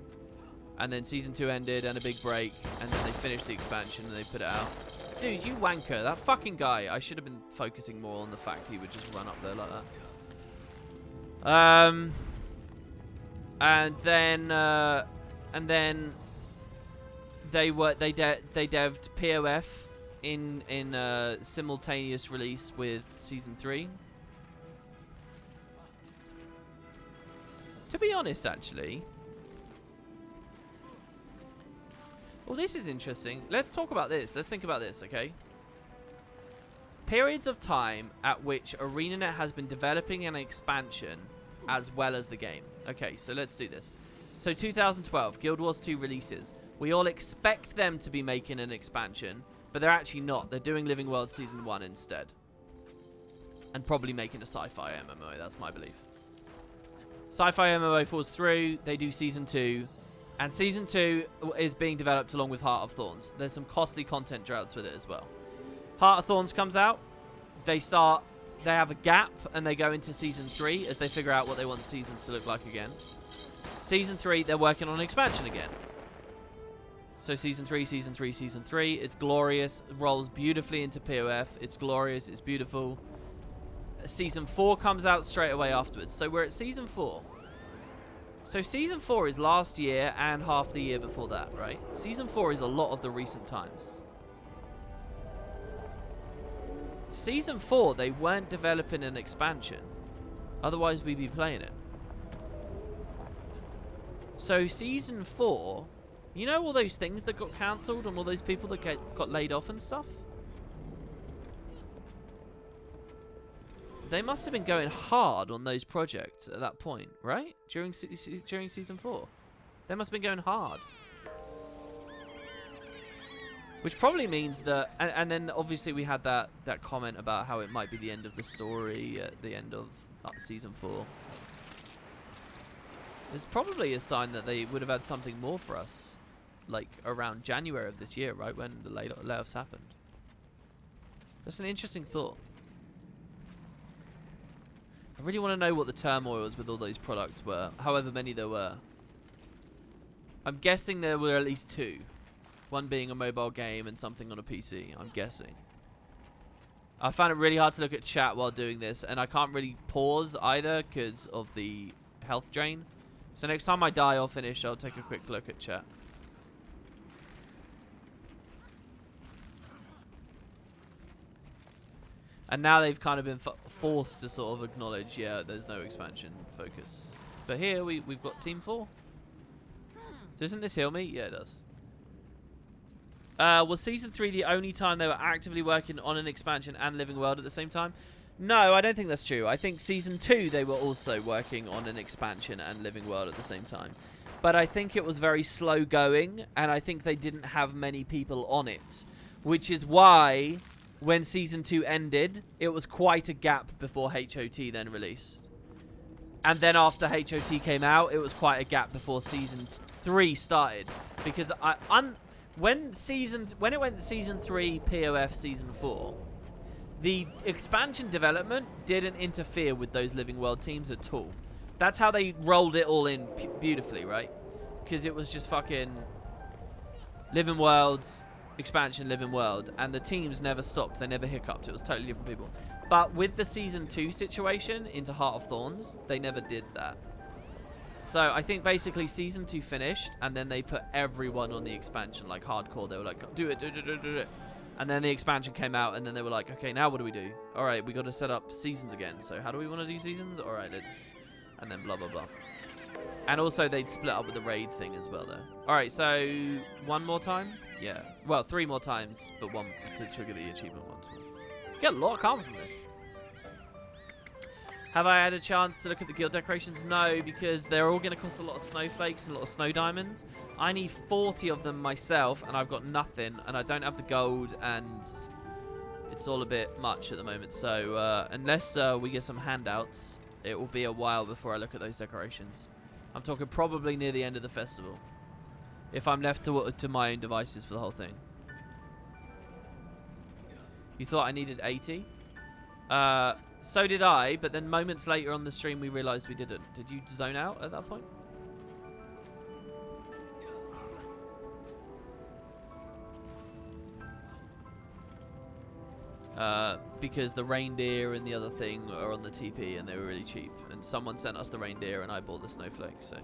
And then Season 2 ended, and a big break, and then they finished the expansion, and they put it out. Dude, you wanker. That fucking guy. I should have been focusing more on the fact he would just run up there like that. And then they devved POF in simultaneous release with Season 3. To be honest, actually. Well, this is interesting. Let's talk about this. Let's think about this, okay? Periods of time at which ArenaNet has been developing an expansion as well as the game. Okay, so let's do this. So 2012, Guild Wars 2 releases. We all expect them to be making an expansion, but they're actually not. They're doing Living World Season 1 instead. And probably making a sci-fi MMO, that's my belief. Sci-fi MMO falls through, they do Season 2. And Season 2 is being developed along with Heart of Thorns. There's some costly content droughts with it as well. Heart of Thorns comes out. They have a gap, and they go into Season 3 as they figure out what they want seasons to look like again. Season 3, they're working on an expansion again. So Season 3, Season 3, Season 3. It's glorious. It rolls beautifully into POF. It's glorious. It's beautiful. Season 4 comes out straight away afterwards. So we're at Season 4. So Season 4 is last year and half the year before that, right? Season 4 is a lot of the recent times. Season 4, they weren't developing an expansion. Otherwise, we'd be playing it. So Season 4, you know all those things that got cancelled and all those people that got laid off and stuff? They must have been going hard on those projects at that point, right? During Season 4. They must have been going hard. Which probably means that... And then obviously we had that comment about how it might be the end of the story at the end of Season 4. There's probably a sign that they would have had something more for us. Like around January of this year, right? When the layoffs happened. That's an interesting thought. I really want to know what the turmoils with all those products were, however many there were. I'm guessing there were at least 2. One being a mobile game and something on a PC, I'm guessing. I found it really hard to look at chat while doing this, and I can't really pause either because of the health drain. So next time I die or finish, I'll take a quick look at chat. And now they've kind of been forced to sort of acknowledge, yeah, there's no expansion focus. But here we've got Team 4. Doesn't this heal me? Yeah, it does. Was Season 3 the only time they were actively working on an expansion and Living World at the same time? No, I don't think that's true. I think Season 2 they were also working on an expansion and Living World at the same time. But I think it was very slow going, and I think they didn't have many people on it. Which is why... when Season 2 ended, it was quite a gap before HOT then released. And then after HOT came out, it was quite a gap before Season 3 started. Because when it went Season 3, POF, Season 4, the expansion development didn't interfere with those Living World teams at all. That's how they rolled it all in beautifully, right? Because it was just fucking Living Worlds... expansion, Living World, and the teams never stopped. They never hiccuped. It was totally different people. But with the Season 2 situation into Heart of Thorns, they never did that. So I think basically Season 2 finished, and then they put everyone on the expansion, like hardcore. They were like, do it. And then the expansion came out, and then they were like, okay, now what do we do? All right, we got to set up seasons again. So how do we want to do seasons? All right, let's... and then blah, blah, blah. And also they'd split up with the raid thing as well, though. All right, so one more time? Yeah. Well, 3 more times, but 1 to trigger the achievement once more. Get a lot of karma from this. Have I had a chance to look at the guild decorations? No, because they're all going to cost a lot of snowflakes and a lot of snow diamonds. I need 40 of them myself, and I've got nothing, and I don't have the gold, and it's all a bit much at the moment. So unless we get some handouts, it will be a while before I look at those decorations. I'm talking probably near the end of the festival, if I'm left to my own devices for the whole thing. You thought I needed 80? So did I, but then moments later on the stream we realised we didn't. Did you zone out at that point? Because the reindeer and the other thing are on the TP and they were really cheap. And someone sent us the reindeer and I bought the snowflakes, so...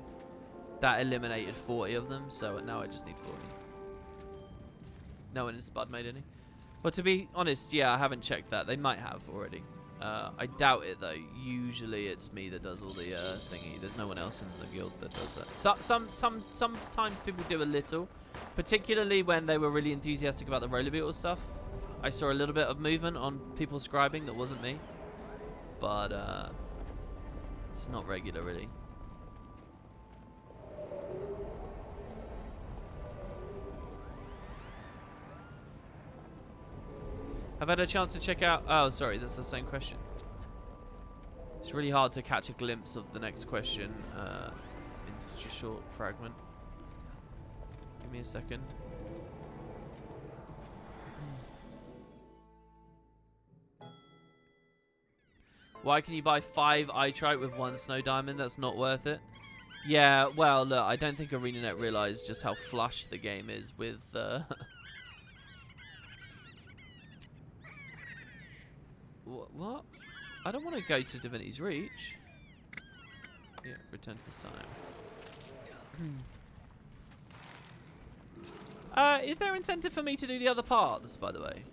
that eliminated 40 of them, so now I just need 40. No one in Spud made any. Well, to be honest, yeah, I haven't checked that. They might have already. I doubt it, though. Usually it's me that does all the thingy. There's no one else in the guild that does that. Sometimes people do a little, particularly when they were really enthusiastic about the roller beetle stuff. I saw a little bit of movement on people scribing that wasn't me. But it's not regular, really. Have I had a chance to check out... Oh, sorry, that's the same question. It's really hard to catch a glimpse of the next question in such a short fragment. Give me a second. Why can you buy 5 Itrite with 1 Snow Diamond? That's not worth it. Yeah, well, look, I don't think ArenaNet realised just how flush the game is with... What? I don't want to go to Divinity's Reach. Yeah, return to the sun. Is there incentive for me to do the other parts, by the way?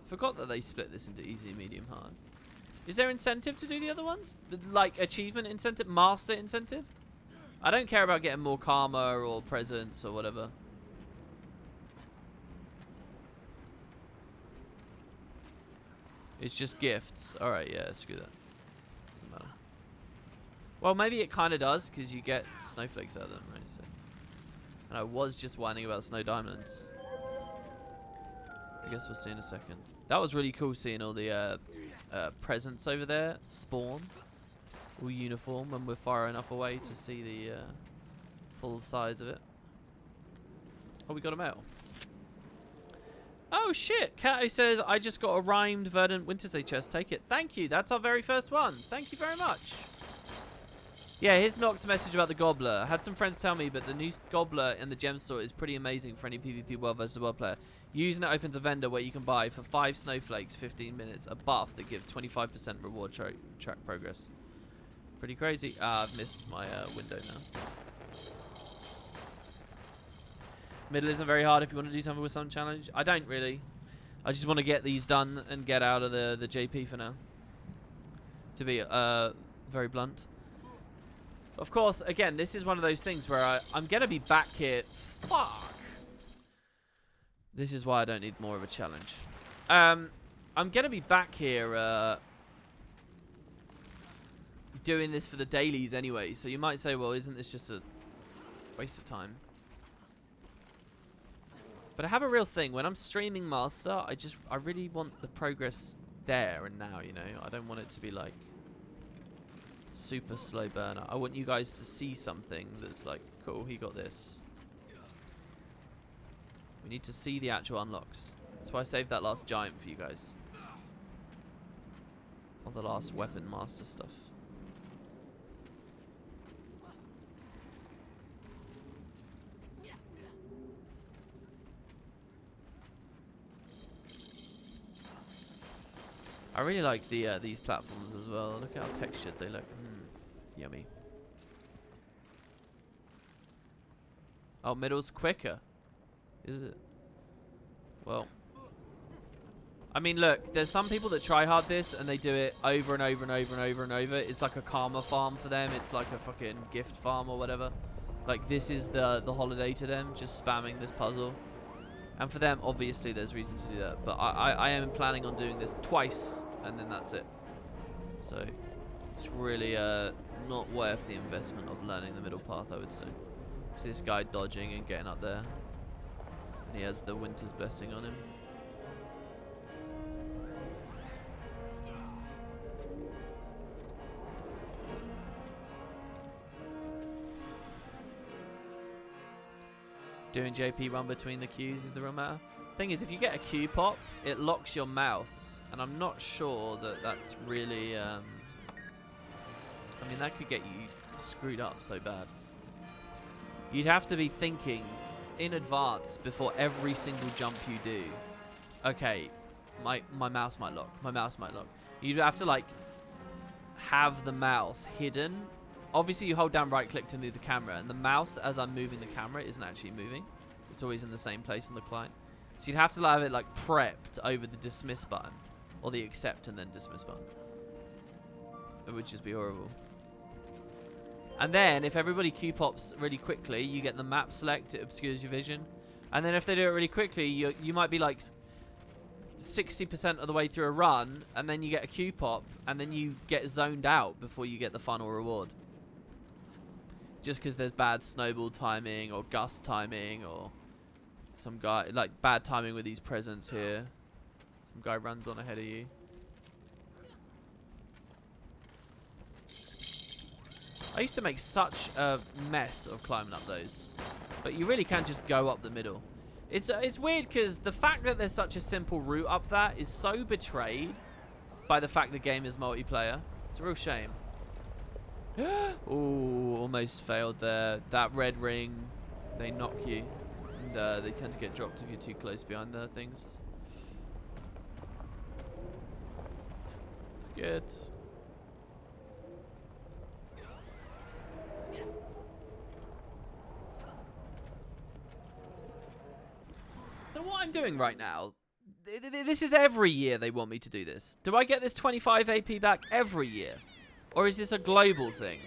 Forgot that they split this into easy, medium, hard. Is there incentive to do the other ones? Like achievement incentive? Master incentive? I don't care about getting more karma or presents or whatever. It's just gifts. Alright, yeah, screw that. Doesn't matter. Well, maybe it kind of does, because you get snowflakes out of them, right? So. And I was just whining about snow diamonds. I guess we'll see in a second. That was really cool seeing all the presents over there spawn. All uniform, and we're far enough away to see the full size of it. Oh, we got a medal. Oh shit! Kato says, I just got a rhymed Verdant Wintersay chest. Take it. Thank you. That's our very first one. Thank you very much. Yeah, here's Nock's message about the Gobbler. I had some friends tell me, but the new Gobbler in the gem store is pretty amazing for any PvP world versus world player. Using it opens a vendor where you can buy for 5 snowflakes, 15 minutes, a buff that gives 25% reward track progress. Pretty crazy. I've missed my window now. Middle isn't very hard if you want to do something with some challenge. I don't really. I just want to get these done and get out of the JP for now. To be very blunt. Of course, again, this is one of those things where I'm going to be back here. Fuck. This is why I don't need more of a challenge. I'm going to be back here doing this for the dailies anyway. So you might say, well, isn't this just a waste of time? But I have a real thing. When I'm streaming Master, I really want the progress there and now, you know? I don't want it to be like super slow burner. I want you guys to see something that's like, cool, he got this. We need to see the actual unlocks. That's why I saved that last giant for you guys. Or the last weapon master stuff. I really like the these platforms as well. Look how textured they look. Yummy. Oh, middle's quicker. Is it? Well. I mean, look, there's some people that try hard this and they do it over and over and over and over and over. It's like a karma farm for them. It's like a fucking gift farm or whatever. Like, this is the holiday to them, just spamming this puzzle. And for them, obviously, there's reason to do that. But I am planning on doing this twice, and then that's it. So, it's really not worth the investment of learning the middle path, I would say. See this guy dodging and getting up there. And he has the Winter's Blessing on him. Doing JP run between the queues is the real matter. Thing is, if you get a queue pop, it locks your mouse, and I'm not sure that that's really. I mean, that could get you screwed up so bad. You'd have to be thinking in advance before every single jump you do. Okay, my mouse might lock. My mouse might lock. You'd have to like have the mouse hidden. Obviously, you hold down right click to move the camera, and the mouse, as I'm moving the camera, isn't actually moving. It's always in the same place on the client. So you'd have to have it like prepped over the dismiss button, or the accept and then dismiss button. It would just be horrible. And then, if everybody queue pops really quickly, you get the map select, it obscures your vision. And then if they do it really quickly, you might be like 60% of the way through a run, and then you get a queue pop, and then you get zoned out before you get the final reward. Just because there's bad snowball timing or gust timing or Some guy, like, bad timing with these presents here. Some guy runs on ahead of you. I used to make such a mess of climbing up those. But you really can just go up the middle. It's weird because the fact that there's such a simple route up that is so betrayed by the fact the game is multiplayer. It's a real shame. Ooh, almost failed there. That red ring, they knock you. And they tend to get dropped if you're too close behind the things. It's good. So what I'm doing right now, this is every year they want me to do this. Do I get this 25 AP back every year? Or is this a global thing?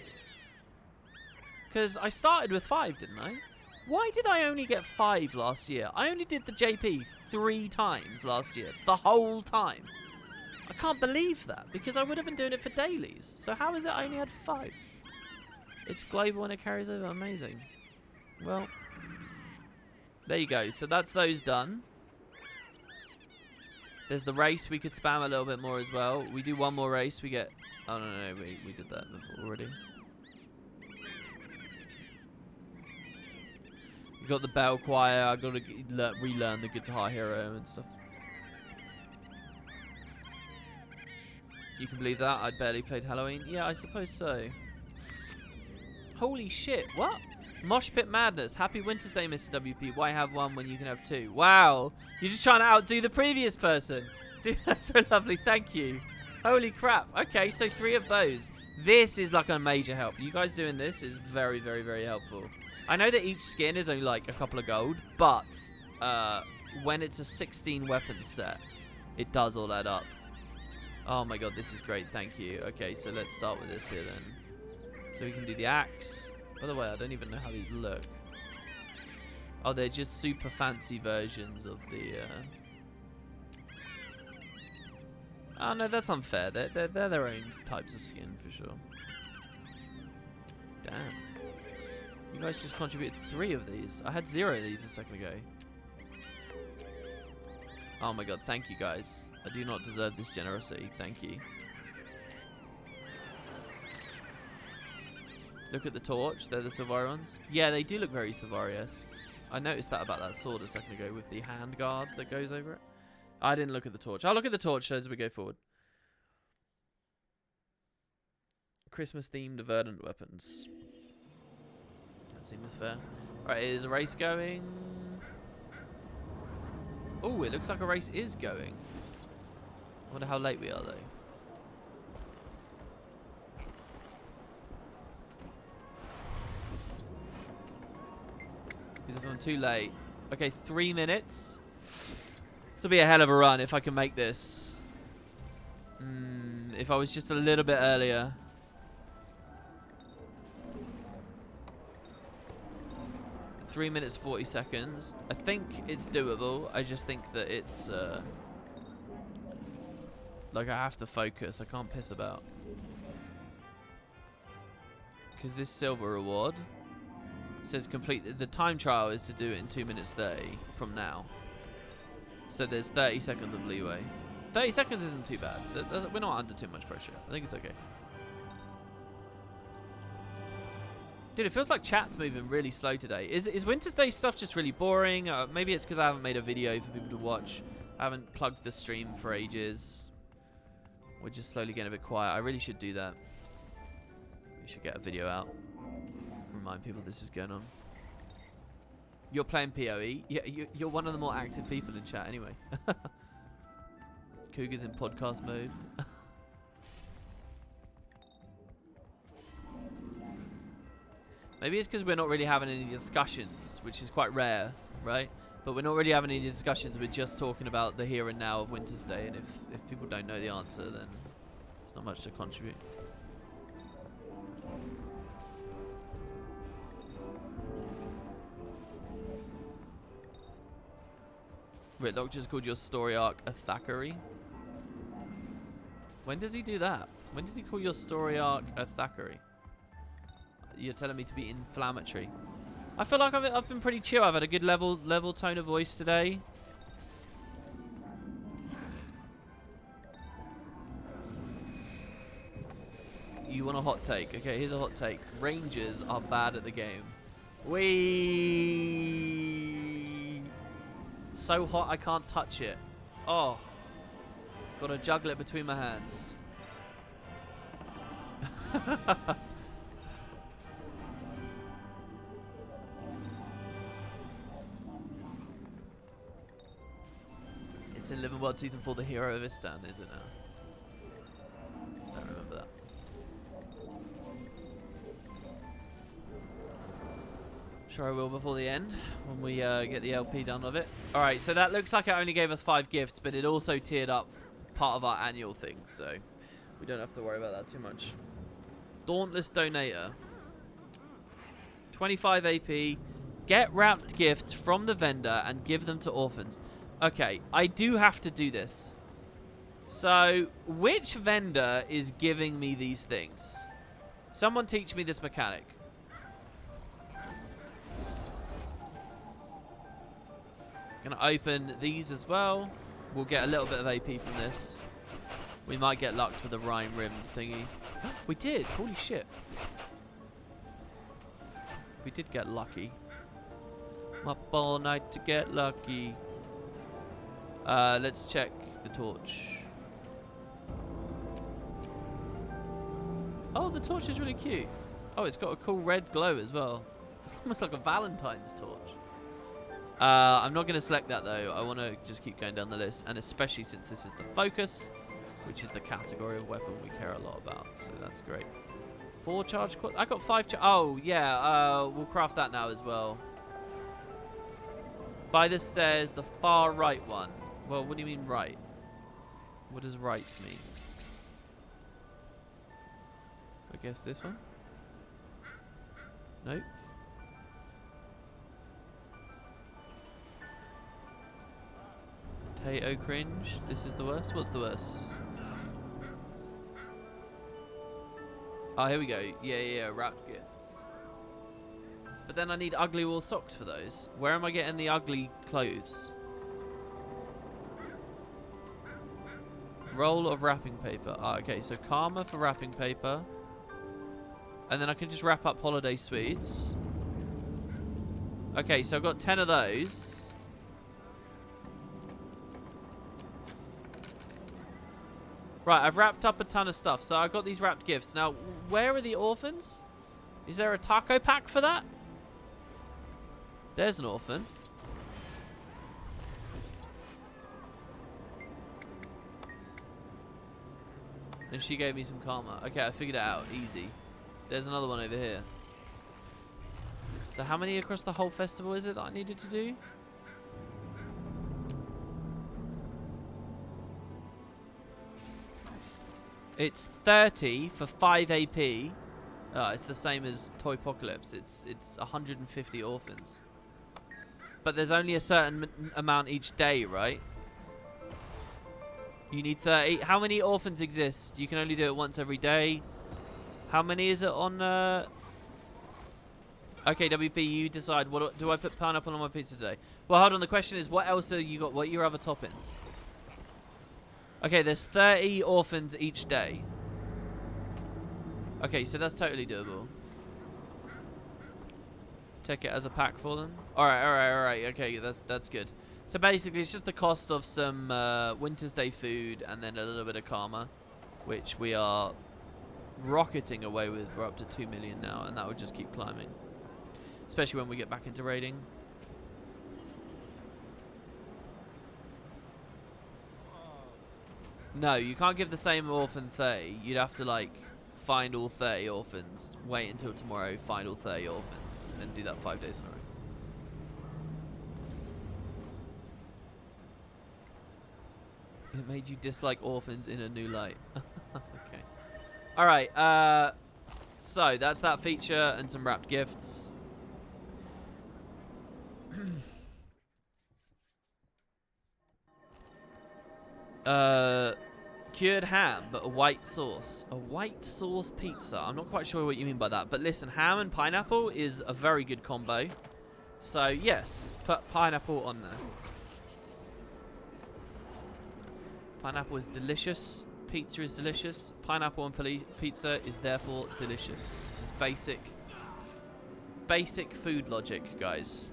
Because I started with 5, didn't I? Why did I only get 5 last year? I only did the JP 3 times last year. The whole time. I can't believe that. Because I would have been doing it for dailies. So how is it I only had 5? It's global and it carries over. Amazing. Well, there you go. So that's those done. There's the race. We could spam a little bit more as well. We do one more race. We get... Oh, no, we did that before already. We got the bell choir. I got to relearn the Guitar Hero and stuff. You can believe that? I barely played Halloween. Yeah, I suppose so. Holy shit. What? Mosh Pit Madness. Happy Winter's Day, Mr. WP. Why have one when you can have 2? Wow. You're just trying to outdo the previous person. Dude, that's so lovely. Thank you. Holy crap. Okay, so 3 of those. This is like a major help. You guys doing this is very, very, very helpful. I know that each skin is only like a couple of gold, but when it's a 16 weapon set, it does all that up. Oh my god, this is great. Thank you. Okay, so let's start with this here then. So we can do the axe. By the way, I don't even know how these look. Oh, they're just super fancy versions of the... Oh, no, that's unfair. They're their own types of skin, for sure. Damn. You guys just contributed 3 of these. I had 0 of these a second ago. Oh my god, thank you guys. I do not deserve this generosity. Thank you. Look at the torch. They're the Sylvari ones. Yeah, they do look very Sylvari-esque. I noticed that about that sword a second ago with the hand guard that goes over it. I didn't look at the torch. I'll look at the torch as we go forward. Christmas-themed verdant weapons. That seems fair. Alright, is a race going? Oh, it looks like a race is going. I wonder how late we are, though. Because if I'm too late... Okay, 3 minutes. This will be a hell of a run if I can make this. If I was just a little bit earlier. Three minutes 40 seconds. I think it's doable. I just think that it's like I have to focus. I can't piss about. Because this silver reward says complete. The time trial is to do it in 2 minutes 30 from now. So there's 30 seconds of leeway. 30 seconds isn't too bad. We're not under too much pressure. I think it's okay. Dude, it feels like chat's moving really slow today. Is Winter's Day stuff just really boring? Maybe it's because I haven't made a video for people to watch. I haven't plugged the stream for ages. We're just slowly getting a bit quiet. I really should do that. We should get a video out. Remind people this is going on. You're playing PoE? Yeah, you're one of the more active people in chat anyway. Cougar's in podcast mode. Maybe it's because we're not really having any discussions, which is quite rare, right? But we're not really having any discussions. We're just talking about the here and now of Winter's Day. And if people don't know the answer, then it's not much to contribute. Whitlock just called your story arc a Thackeray. When does he do that? When does he call your story arc a Thackeray? You're telling me to be inflammatory. I feel like I've been pretty chill. I've had a good level tone of voice today. You want a hot take? Okay, here's a hot take. Rangers are bad at the game. Whee! So hot I can't touch it. Oh. Gotta juggle it between my hands. It's in Living World Season 4, the hero of Istan, is it now? I don't remember that. Sure I will before the end, when we get the LP done of it. Alright, so that looks like it only gave us 5 gifts, but it also tiered up part of our annual thing, so we don't have to worry about that too much. Dauntless Donator. 25 AP. Get wrapped gifts from the vendor and give them to orphans. Okay, I do have to do this. So, which vendor is giving me these things? Someone teach me this mechanic. Gonna open these as well. We'll get a little bit of AP from this. We might get lucked with the Rhyme Rim thingy. We did! Holy shit. We did get lucky. I'm up all night to get lucky. Let's check the torch. Oh, the torch is really cute. Oh, it's got a cool red glow as well. It's almost like a Valentine's torch. I'm not going to select that though. I want to just keep going down the list, and especially since this is the focus, which is the category of weapon we care a lot about. So that's great. 4 charge quad. I got 5 charge. Oh yeah, we'll craft that now as well. By this says the far right one. Well, what do you mean right? What does right mean? I guess this one? Nope. Potato cringe. This is the worst. What's the worst? Oh, here we go. Yeah, wrapped gifts. But then I need ugly wool socks for those. Where am I getting the ugly clothes? Roll of wrapping paper. Ah, okay, so karma for wrapping paper. And then I can just wrap up holiday sweets. Okay, so I've got 10 of those. Right, I've wrapped up a ton of stuff. So I've got these wrapped gifts. Now, where are the orphans? Is there a taco pack for that? There's an orphan. And she gave me some karma. Okay, I figured it out. Easy. There's another one over here. So how many across the whole festival is it that I needed to do? It's 30 for 5 AP. It's the same as Toypocalypse. It's 150 orphans. But there's only a certain amount each day, right? You need 30. How many orphans exist? You can only do it once every day. How many is it on... Okay, WP, you decide. What do I put pineapple on my pizza today? Well, hold on. The question is, what else have you got? What are your other toppings? Okay, there's 30 orphans each day. Okay, so that's totally doable. Take it as a pack for them. Alright. Okay, that's good. So basically, it's just the cost of some Winter's Day food and then a little bit of karma, which we are rocketing away with. We're up to 2 million now, and that will just keep climbing. Especially when we get back into raiding. No, you can't give the same orphan 30. You'd have to, like, find all 30 orphans, wait until tomorrow, find all 30 orphans, and do that 5 days in a row. It made you dislike orphans in a new light. Okay. Alright, so that's that feature and some wrapped gifts. Cured ham, but a white sauce. A white sauce pizza. I'm not quite sure what you mean by that. But listen, ham and pineapple is a very good combo. So yes, put pineapple on there. Pineapple is delicious. Pizza is delicious. Pineapple on pizza is therefore delicious. This is basic food logic, guys.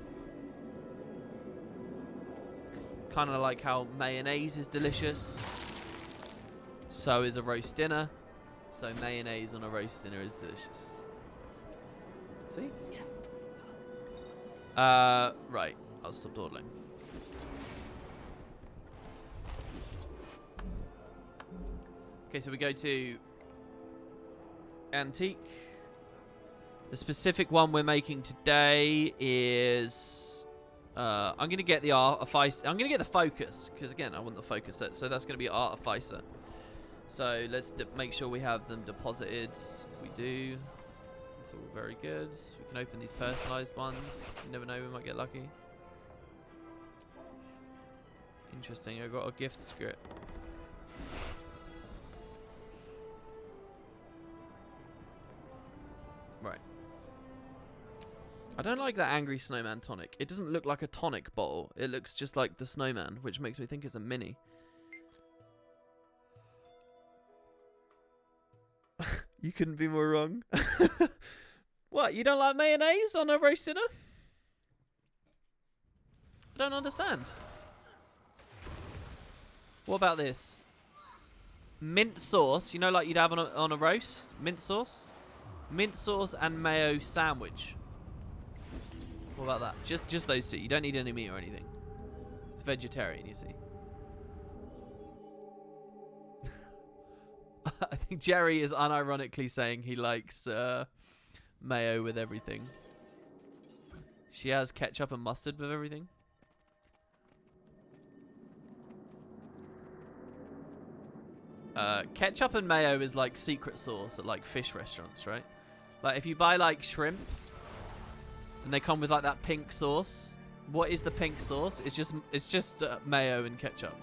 Kind of like how mayonnaise is delicious. So is a roast dinner. So mayonnaise on a roast dinner is delicious. See? Right. I'll stop dawdling. Okay, so we go to antique. The specific one we're making today is I'm gonna get the artificer. I'm gonna get the focus because again I want the focus set. So that's gonna be artificer. So let's make sure we have them deposited. We do. It's all very good. We can open these personalized ones. You never know, we might get lucky. Interesting. I got a gift script. Right. I don't like that Angry Snowman tonic. It doesn't look like a tonic bottle. It looks just like the snowman, which makes me think it's a mini. You couldn't be more wrong. What? You don't like mayonnaise on a roast dinner? I don't understand. What about this? Mint sauce. You know, like you'd have on a roast? Mint sauce? Mint sauce and mayo sandwich. What about that? Just those two. You don't need any meat or anything. It's vegetarian, you see. I think Jerry is unironically saying he likes mayo with everything. She has ketchup and mustard with everything. Ketchup and mayo is like secret sauce at like fish restaurants, right? Like if you buy like shrimp and they come with like that pink sauce, what is the pink sauce? It's just mayo and ketchup.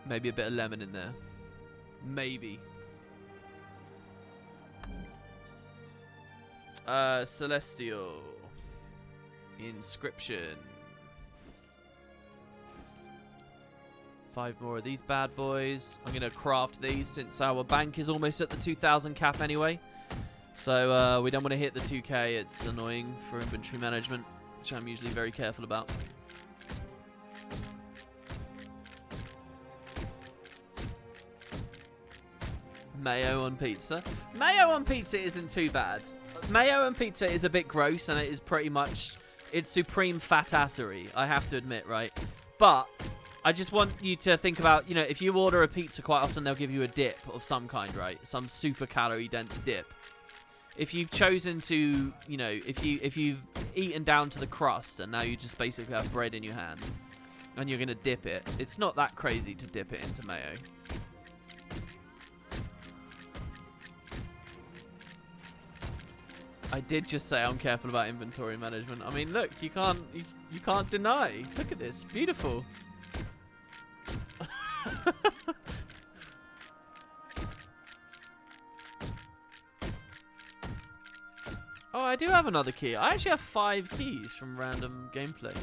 Maybe a bit of lemon in there. Maybe. Celestial. Inscription. 5 more of these bad boys. I'm going to craft these since our bank is almost at the 2,000 cap anyway. So we don't want to hit the 2k. It's annoying for inventory management, which I'm usually very careful about. Mayo on pizza. Mayo on pizza isn't too bad. Mayo on pizza is a bit gross, and it is pretty much... It's supreme fat-assery, I have to admit, right? But I just want you to think about, you know, if you order a pizza, quite often they'll give you a dip of some kind, right? Some super calorie-dense dip. If you've chosen to, you know, if you've eaten down to the crust, and now you just basically have bread in your hand, and you're going to dip it, it's not that crazy to dip it into mayo. I did just say I'm careful about inventory management. I mean, look, you can't deny. Look at this, beautiful. Oh, I do have another key. I actually have 5 keys from random gameplay.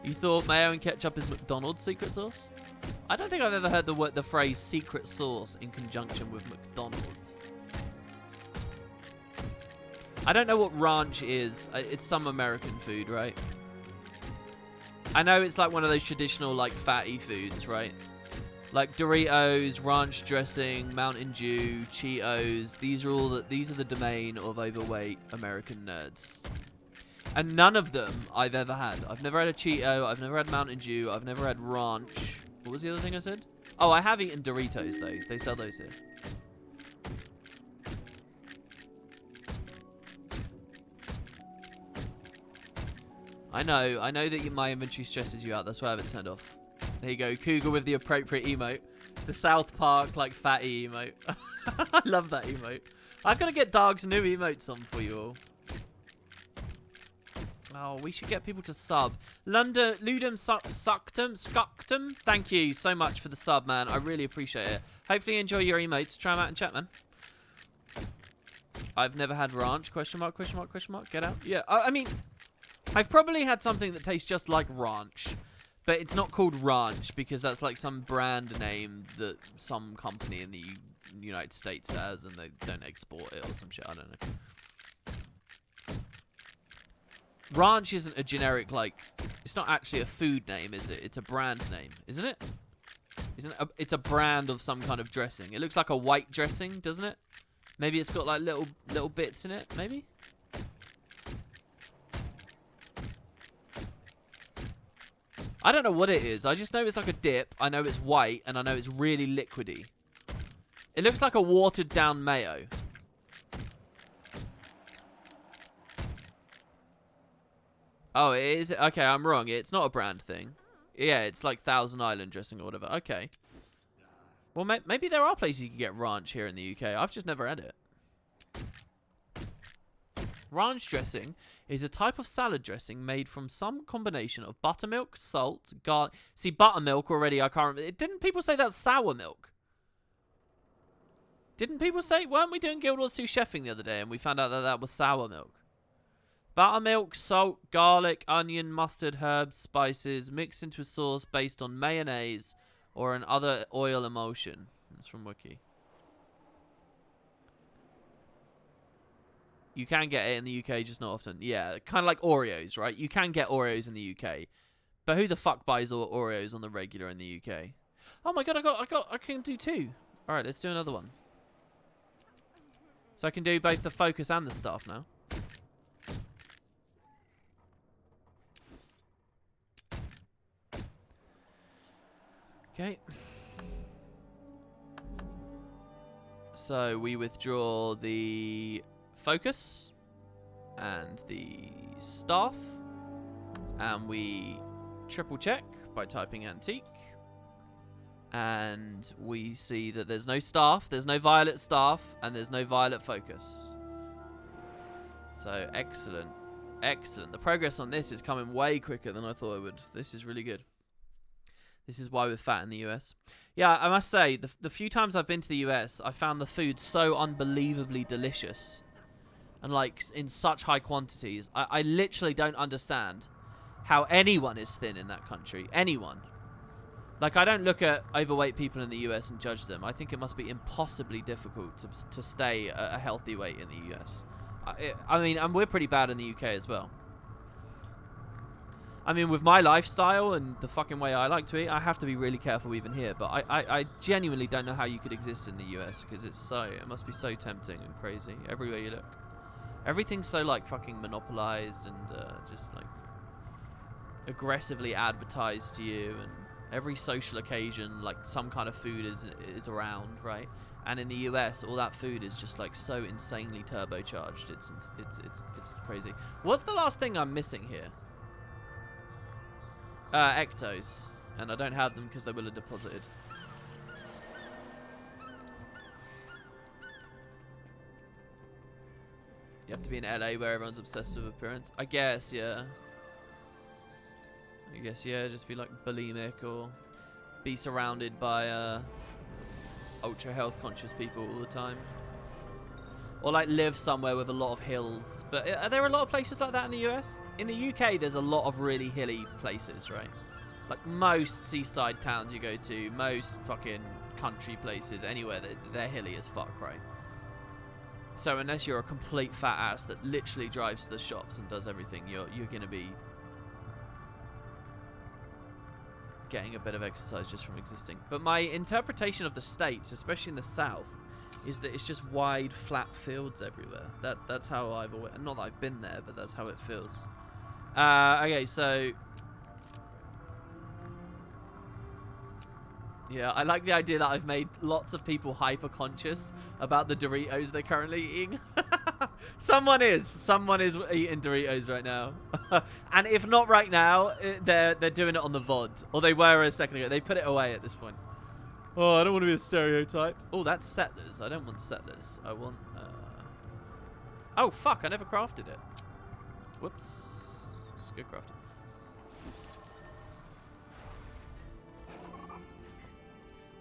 You thought mayo and ketchup is McDonald's secret sauce? I don't think I've ever heard the phrase secret sauce in conjunction with McDonald's. I don't know what ranch is. It's some American food, right? I know it's like one of those traditional, like, fatty foods, right? Like Doritos, ranch dressing, Mountain Dew, Cheetos. These are the domain of overweight American nerds. And none of them I've ever had. I've never had a Cheeto. I've never had Mountain Dew. I've never had ranch. What was the other thing I said? Oh, I have eaten Doritos, though. They sell those here. I know that my inventory stresses you out. That's why I have it turned off. There you go, Cougar with the appropriate emote. The South Park, like, fatty emote. I love that emote. I've got to get Dark's new emotes on for you all. Oh, we should get people to sub. Ludum Suctum. Thank you so much for the sub, man. I really appreciate it. Hopefully you enjoy your emotes. Try them out in chat, man. I've never had ranch. Question mark, question mark, question mark. Get out. Yeah, I mean, I've probably had something that tastes just like ranch, but it's not called ranch because that's like some brand name that some company in the United States has and they don't export it or some shit. I don't know. Ranch isn't a generic, like, it's not actually a food name, is it? It's a brand name, isn't it? It's a brand of some kind of dressing. It looks like a white dressing, doesn't it? Maybe it's got like little bits in it, maybe? I don't know what it is. I just know it's like a dip. I know it's white, and I know it's really liquidy. It looks like a watered down mayo. Oh, it is? Okay, I'm wrong. It's not a brand thing. Yeah, it's like Thousand Island dressing or whatever. Okay. Well, maybe there are places you can get ranch here in the UK. I've just never had it. Ranch dressing is a type of salad dressing made from some combination of buttermilk, salt, garlic. See, buttermilk already, I can't remember. Didn't people say that's sour milk? Didn't people say, weren't we doing Guild Wars 2 chefing the other day and we found out that that was sour milk? Buttermilk, salt, garlic, onion, mustard, herbs, spices, mixed into a sauce based on mayonnaise or an other oil emulsion. That's from Wiki. You can get it in the UK, just not often. Yeah, kind of like Oreos, right? You can get Oreos in the UK. But who the fuck buys Oreos on the regular in the UK? Oh my god, I can do two. Alright, let's do another one. So I can do both the focus and the staff now. Okay. So we withdraw the focus and the staff, and we triple check by typing antique, and we see that there's no staff, there's no violet staff, and there's no violet focus. So excellent, excellent. The progress on this is coming way quicker than I thought it would. This is really good. This is why we're fat in the US. Yeah, I must say, the few times I've been to the US, I found the food so unbelievably delicious. And, like, in such high quantities. I literally don't understand how anyone is thin in that country. Anyone. Like, I don't look at overweight people in the US and judge them. I think it must be impossibly difficult to stay a healthy weight in the US. I mean, and we're pretty bad in the UK as well. I mean, with my lifestyle and the fucking way I like to eat, I have to be really careful even here. But I genuinely don't know how you could exist in the US because it must be so tempting and crazy everywhere you look. Everything's so like fucking monopolized and just like aggressively advertised to you, and every social occasion like some kind of food is around, right? And in the US, all that food is just like so insanely turbocharged. It's crazy. What's the last thing I'm missing here? Ectos, and I don't have them because they will have deposited. You have to be in LA where everyone's obsessed with appearance. I guess, yeah. Just be like bulimic or be surrounded by ultra health conscious people all the time. Or like live somewhere with a lot of hills. But are there a lot of places like that in the US? In the UK, there's a lot of really hilly places, right? Like most seaside towns you go to, most fucking country places, anywhere, they're hilly as fuck, right? So unless you're a complete fat ass that literally drives to the shops and does everything, you're going to be getting a bit of exercise just from existing. But my interpretation of the States, especially in the South, is that it's just wide, flat fields everywhere. That's how I've always... Not that I've been there, but that's how it feels. Okay, so... Yeah, I like the idea that I've made lots of people hyper-conscious about the Doritos they're currently eating. Someone is eating Doritos right now. And if not right now, they're doing it on the VOD. Or they were a second ago. They put it away at this point. Oh, I don't want to be a stereotype. Oh, that's settlers. I don't want settlers. I want... Oh, fuck. I never crafted it. Whoops. Just go craft it.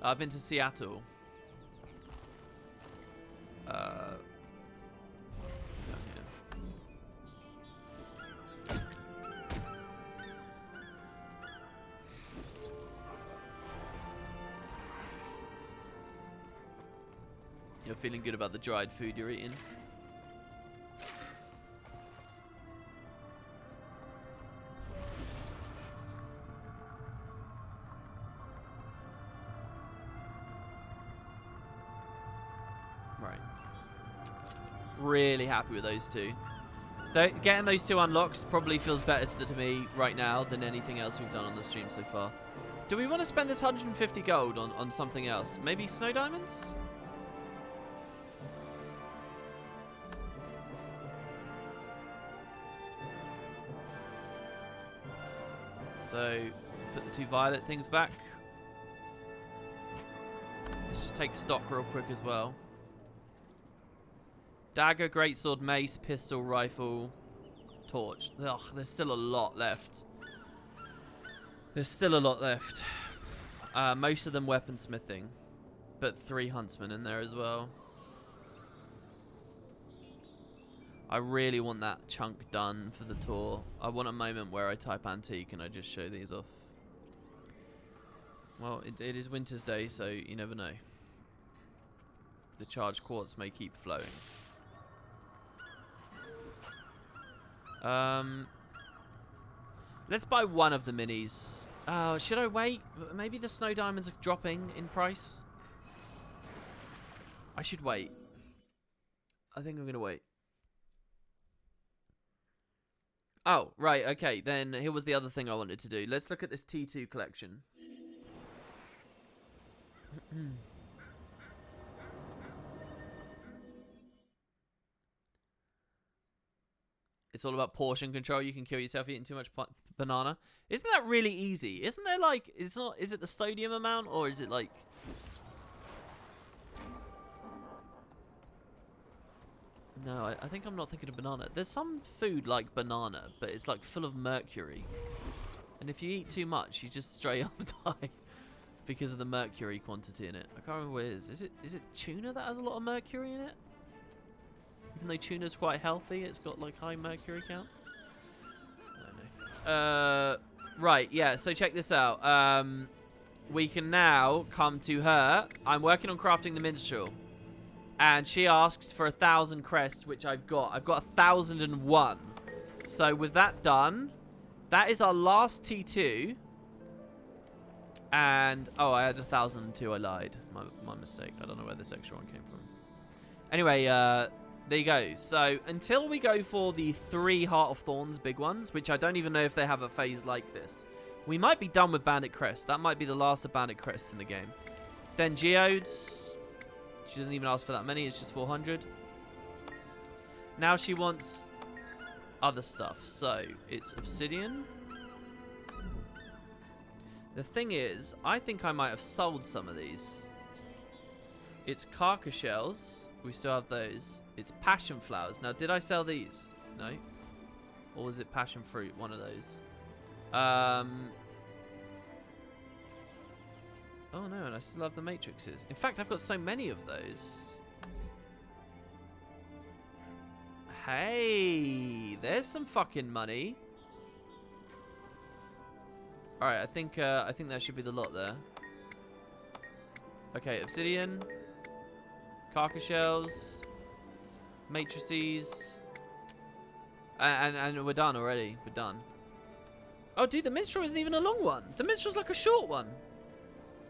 I've been to Seattle. You're feeling good about the dried food you're eating. Right. Really happy with those two. Getting those two unlocks probably feels better to me right now than anything else we've done on the stream so far. Do we want to spend this 150 gold on something else? Maybe snow diamonds? So, put the two violet things back. Let's just take stock real quick as well. Dagger, greatsword, mace, pistol, rifle, torch. Ugh, there's still a lot left. There's still a lot left. Most of them weaponsmithing, but 3 huntsmen in there as well. I really want that chunk done for the tour. I want a moment where I type antique and I just show these off. Well, it is Winter's Day, so you never know. The charged quartz may keep flowing. Let's buy one of the minis. Oh, should I wait? Maybe the snow diamonds are dropping in price. I should wait. I think I'm going to wait. Oh, right, okay. Then here was the other thing I wanted to do. Let's look at this T2 collection. It's all about portion control. You can kill yourself eating too much banana. Isn't that really easy? Isn't there like, is it the sodium amount or is it like... No, I think I'm not thinking of banana. There's some food like banana, but it's like full of mercury. And if you eat too much, you just straight up die because of the mercury quantity in it. I can't remember what it is. Is it tuna that has a lot of mercury in it? Even though tuna's quite healthy, it's got like high mercury count. I don't know. Right, yeah, so check this out. We can now come to her. I'm working on crafting the minstrel. And she asks for 1,000 crests, which I've got. I've got 1,001. So with that done, that is our last T2. And, oh, I had 1,002. I lied. My mistake. I don't know where this extra one came from. Anyway, there you go. So until we go for the 3 Heart of Thorns big ones, which I don't even know if they have a phase like this, we might be done with Bandit Crest. That might be the last of Bandit Crests in the game. Then Geodes. She doesn't even ask for that many. It's just 400. Now she wants other stuff. So it's obsidian. The thing is, I think I might have sold some of these. It's carcass shells. We still have those. It's passion flowers. Now, did I sell these? No. Or was it passion fruit? One of those. Oh no, and I still have the matrices. In fact, I've got so many of those. Hey, there's some fucking money. All right, I think that should be the lot there. Okay, obsidian, carcass shells, matrices, and we're done already. We're done. Oh, dude, the minstrel isn't even a long one. The minstrel's like a short one.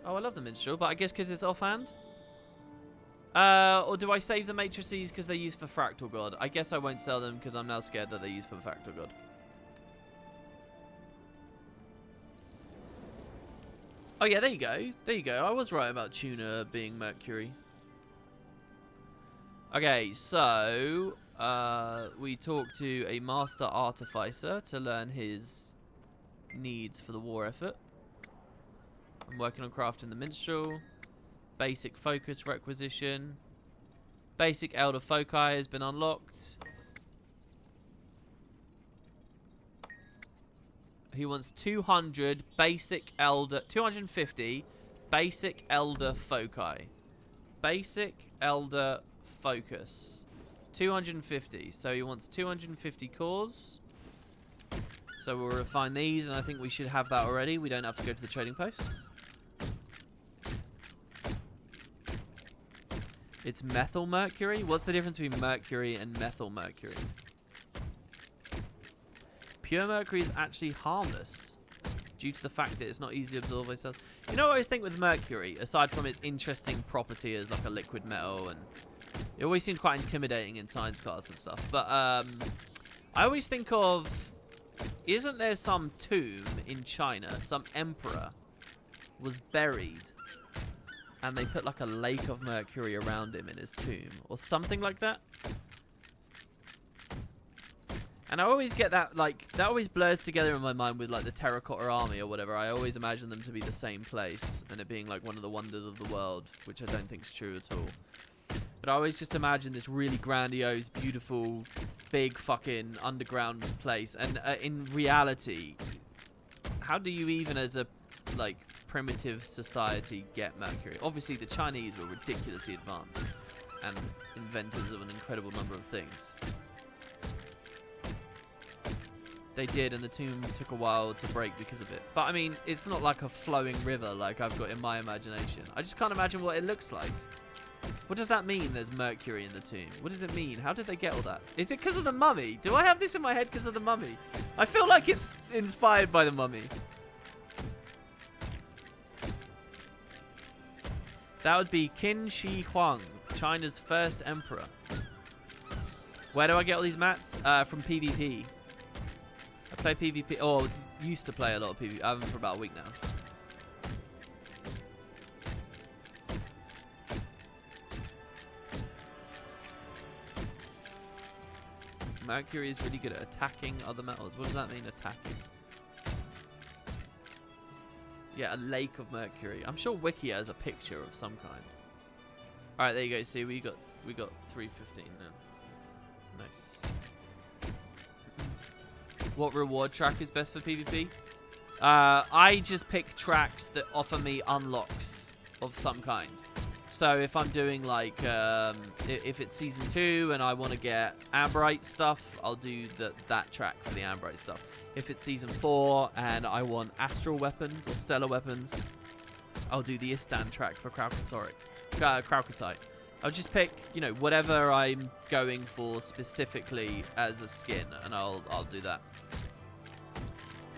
Oh, I love the minstrel, but I guess because it's offhand. Or do I save the matrices because they're used for Fractal God? I guess I won't sell them because I'm now scared that they're used for Fractal God. Oh, yeah, there you go. There you go. I was right about tuna being mercury. Okay, so we talked to a master artificer to learn his needs for the war effort. I'm working on crafting the minstrel. Basic focus requisition. Basic elder foci has been unlocked. He wants 200 basic elder, 250 basic elder foci. Basic elder focus. 250. So he wants 250 cores. So we'll refine these, and I think we should have that already. We don't have to go to the trading post. It's methyl mercury? What's the difference between mercury and methyl mercury? Pure mercury is actually harmless due to the fact that it's not easily absorbed by cells. You know what I always think with mercury, aside from its interesting property as like a liquid metal, and it always seemed quite intimidating in science class and stuff, but I always think of, isn't there some tomb in China, some emperor was buried and they put like a lake of mercury around him in his tomb or something like that? And I always get that, like, that always blurs together in my mind with like the Terracotta Army or whatever. I always imagine them to be the same place and it being like one of the wonders of the world, which I don't think is true at all. But I always just imagine this really grandiose, beautiful, big fucking underground place. And in reality, how do you even as a, like, primitive society get mercury? Obviously, the Chinese were ridiculously advanced and inventors of an incredible number of things. They did, and the tomb took a while to break because of it. But, I mean, it's not like a flowing river like I've got in my imagination. I just can't imagine what it looks like. What does that mean, there's mercury in the tomb? What does it mean? How did they get all that? Is it because of the mummy? Do I have this in my head because of the mummy? I feel like it's inspired by the mummy. That would be Qin Shi Huang, China's first emperor. Where do I get all these mats? From PvP. I play PvP, or used to play a lot of PvP. I haven't for about a week now. Mercury is really good at attacking other metals. What does that mean, attacking? Yeah, a lake of mercury. I'm sure Wiki has a picture of some kind. All right, there you go. See, we got 315 now. Nice. What reward track is best for PvP? I just pick tracks that offer me unlocks of some kind. So if I'm doing like, if it's season 2 and I want to get Amberite stuff, I'll do that track for the Amberite stuff. If it's season 4 and I want astral weapons or stellar weapons, I'll do the Istan track for Kralkatite. I'll just pick, you know, whatever I'm going for specifically as a skin, and I'll do that.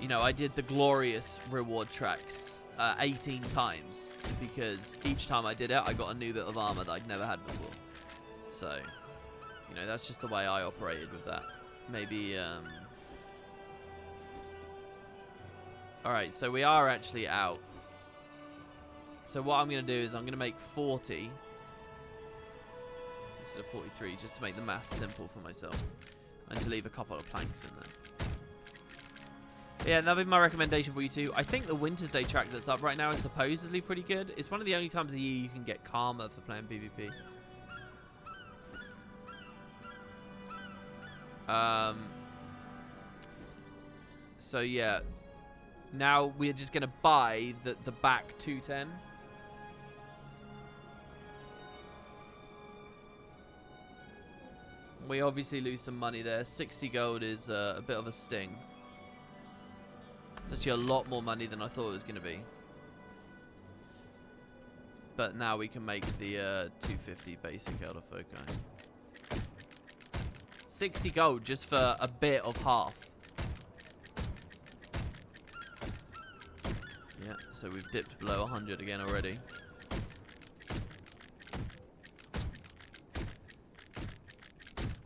You know, I did the glorious reward tracks 18 times because each time I did it, I got a new bit of armor that I'd never had before. So, you know, that's just the way I operated with that. Maybe, Alright, so we are actually out. So what I'm going to do is I'm going to make 40 instead of 43, just to make the math simple for myself. And to leave a couple of planks in there. Yeah, that'll be my recommendation for you too. I think the Winter's Day track that's up right now is supposedly pretty good. It's one of the only times of the year you can get karma for playing PvP. So yeah, now we're just gonna buy the back 210. We obviously lose some money there. 60 gold is a bit of a sting. It's actually a lot more money than I thought it was going to be. But now we can make the 250 basic out of Fokai. 60 gold just for a bit of half. Yeah, so we've dipped below 100 again already.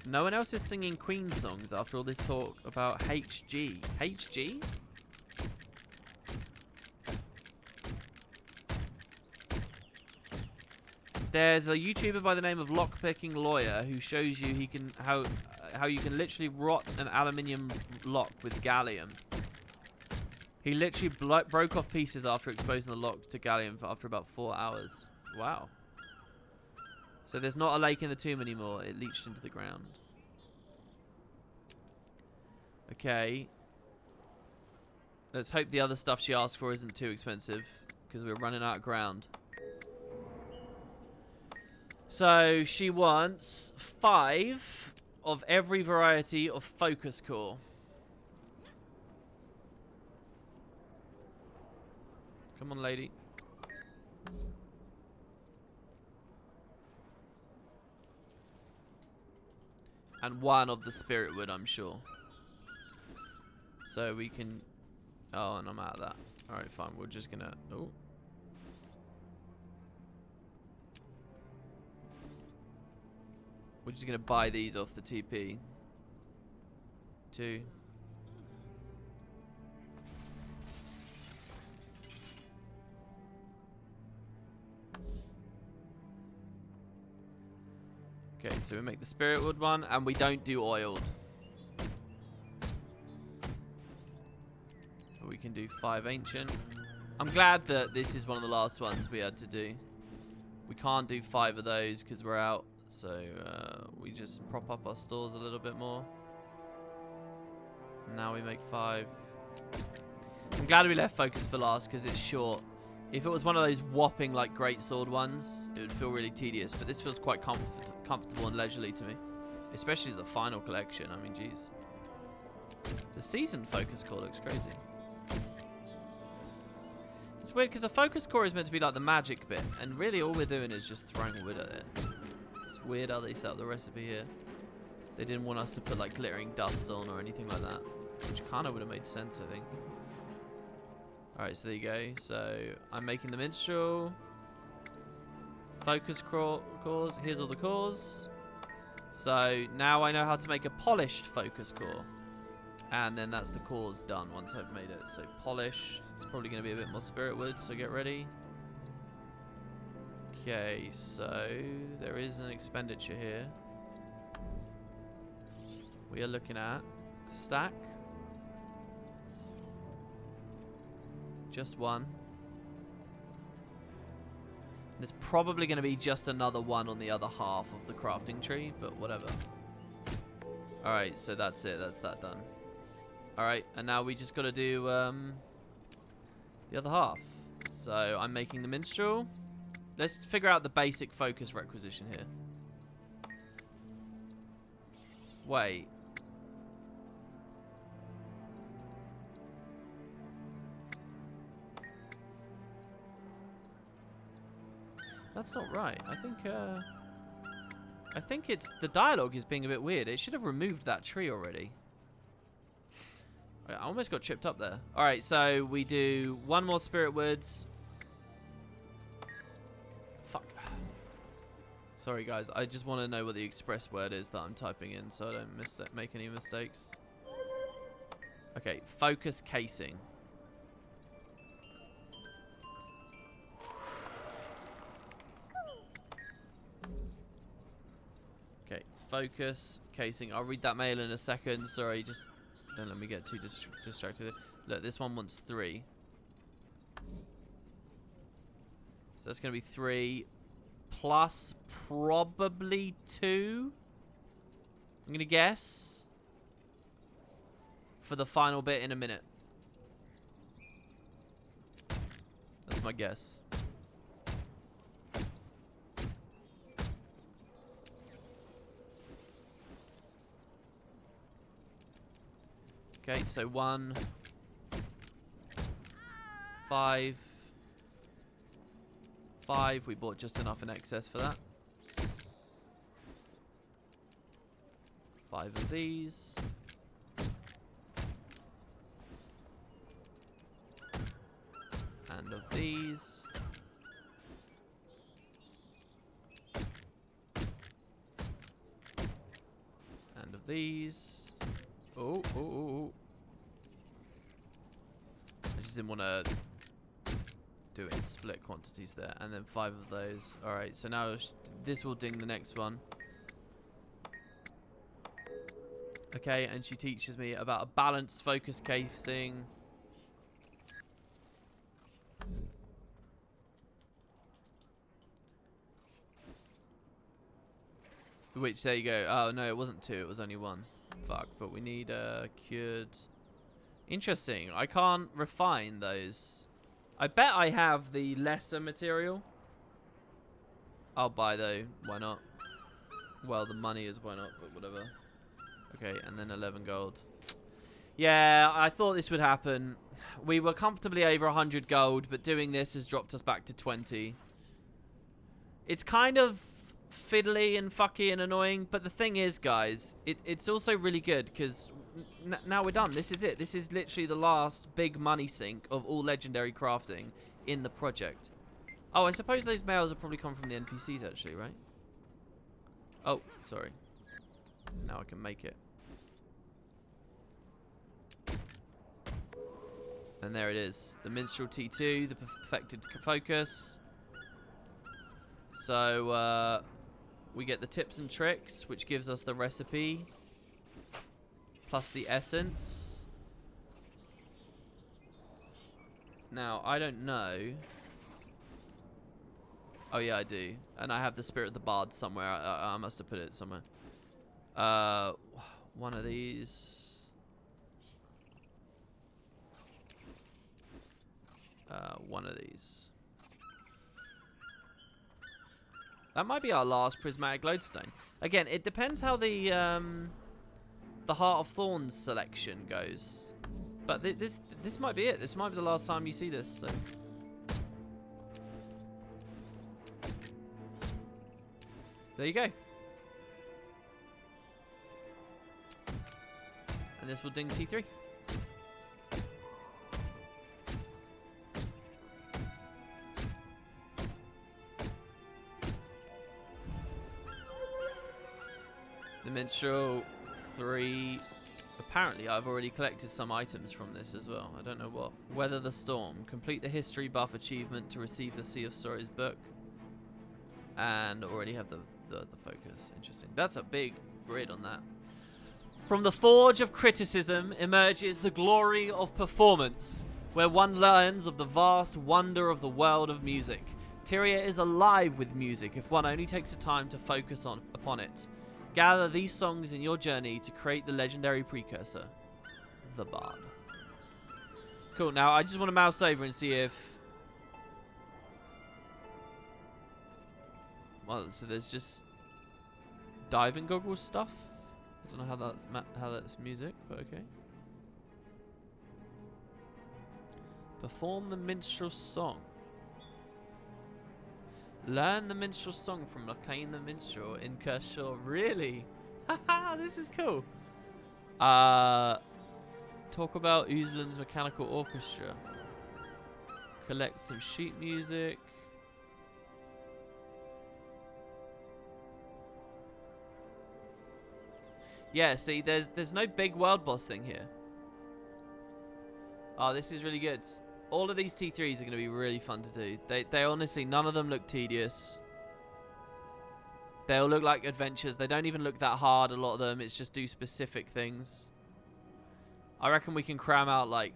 No one else is singing Queen songs after all this talk about HG. HG? There's a YouTuber by the name of Lockpicking Lawyer who shows you how you can literally rot an aluminium lock with gallium. He literally broke off pieces after exposing the lock to gallium after about 4 hours. Wow. So there's not a lake in the tomb anymore. It leached into the ground. Okay. Let's hope the other stuff she asked for isn't too expensive, because we're running out of ground. So she wants 5 of every variety of focus core. Come on, lady. And 1 of the spirit wood, I'm sure. So we can... Oh, and I'm out of that. Alright, fine. We're just gonna... Oh. We're just gonna buy these off the TP. 2. Okay, so we make the spirit wood one, and we don't do oiled. But we can do 5 ancient. I'm glad that this is one of the last ones we had to do. We can't do 5 of those because we're out. So we just prop up our stores a little bit more. And now we make 5. I'm glad we left focus for last because it's short. If it was one of those whopping like great sword ones, it would feel really tedious. But this feels quite comfortable and leisurely to me, especially as a final collection. I mean, jeez. The seasoned focus core looks crazy. It's weird because a focus core is meant to be like the magic bit, and really all we're doing is just throwing wood at it. It's weird how they set up the recipe here. They didn't want us to put like glittering dust on or anything like that, which kind of would have made sense, I think. Alright, so there you go. So I'm making the minstrel. Focus cores. Here's all the cores. So now I know how to make a polished focus core. And then that's the cores done once I've made it. So polished. It's probably going to be a bit more spirit wood, so get ready. Okay, so there is an expenditure here. We are looking at stack. Just 1. There's probably going to be just another 1 on the other half of the crafting tree, but whatever. Alright, so that's it. That's that done. Alright, and now we just got to do the other half. So I'm making the minstrel. Let's figure out the basic focus requisition here. Wait. That's not right. I think it's the dialogue is being a bit weird. It should have removed that tree already. I almost got tripped up there. All right, so we do 1 more spirit woods. Fuck. Sorry guys, I just want to know what the express word is that I'm typing in so I don't make any mistakes. Okay, focus casing. Focus casing. I'll read that mail in a second. Sorry, just don't let me get too distracted. Look, this one wants 3. So that's going to be 3 plus probably 2. I'm going to guess for the final bit in a minute. That's my guess. Okay, so 1, 5, 5. We bought just enough in excess for that. 5 of these. And of these. And of these. Oh. I just didn't want to do it in split quantities there. And then 5 of those. Alright, so now this will ding the next one. Okay, and she teaches me about a balanced focus casing. Which, there you go. Oh, no, it wasn't 2. It was only 1. Fuck, but we need cured. Interesting. I can't refine those. I bet I have the lesser material. I'll buy though. Why not? Well, the money is why not, but whatever. Okay, and then 11 gold. Yeah, I thought this would happen. We were comfortably over 100 gold, but doing this has dropped us back to 20. It's kind of fiddly and fucky and annoying, but the thing is, guys, it's also really good because now we're done. This is it. This is literally the last big money sink of all legendary crafting in the project. Oh, I suppose those males have probably come from the NPCs actually, right? Oh, sorry. Now I can make it. And there it is. The minstrel T2, the perfected focus. So, we get the tips and tricks, which gives us the recipe. Plus the essence. Now, I don't know. Oh, yeah, I do. And I have the spirit of the bard somewhere. I must have put it somewhere. One of these. One of these. That might be our last prismatic lodestone. Again, it depends how the Heart of Thorns selection goes. But this might be it. This might be the last time you see this. So. There you go. And this will ding T3. The Minstrel 3. Apparently, I've already collected some items from this as well. I don't know what. Weather the Storm. Complete the history buff achievement to receive the Sea of Stories book. And already have the focus. Interesting. That's a big grid on that. From the forge of criticism emerges the glory of performance, where one learns of the vast wonder of the world of music. Tyria is alive with music if one only takes the time to focus upon it. Gather these songs in your journey to create the legendary precursor, the Bard. Cool, now I just want to mouse over and see if... Well, so there's just diving goggles stuff. I don't know how that's music, but okay. Perform the minstrel song. Learn the minstrel song from Lachlan the Minstrel in Kershaw. Really? Haha, this is cool. Talk about Oozland's mechanical orchestra. Collect some sheet music. Yeah, see, there's no big world boss thing here. Oh, this is really good. All of these T3s are going to be really fun to do. They honestly, none of them look tedious. They all look like adventures. They don't even look that hard, a lot of them. It's just do specific things. I reckon we can cram out, like,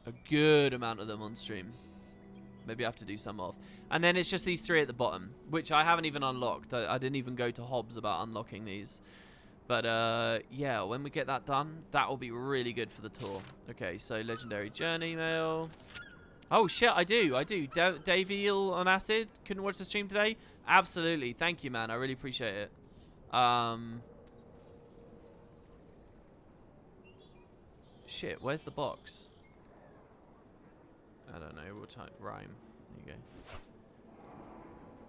a good amount of them on stream. Maybe I have to do some off. And then it's just these 3 at the bottom, which I haven't even unlocked. I didn't even go to Hobbs about unlocking these. But, yeah, when we get that done, that will be really good for the tour. Okay, so Legendary Journey Mail. Oh, shit, I do. Dave Eel on Acid. Couldn't watch the stream today? Absolutely. Thank you, man. I really appreciate it. Shit, where's the box? I don't know. We'll type rhyme. There you go.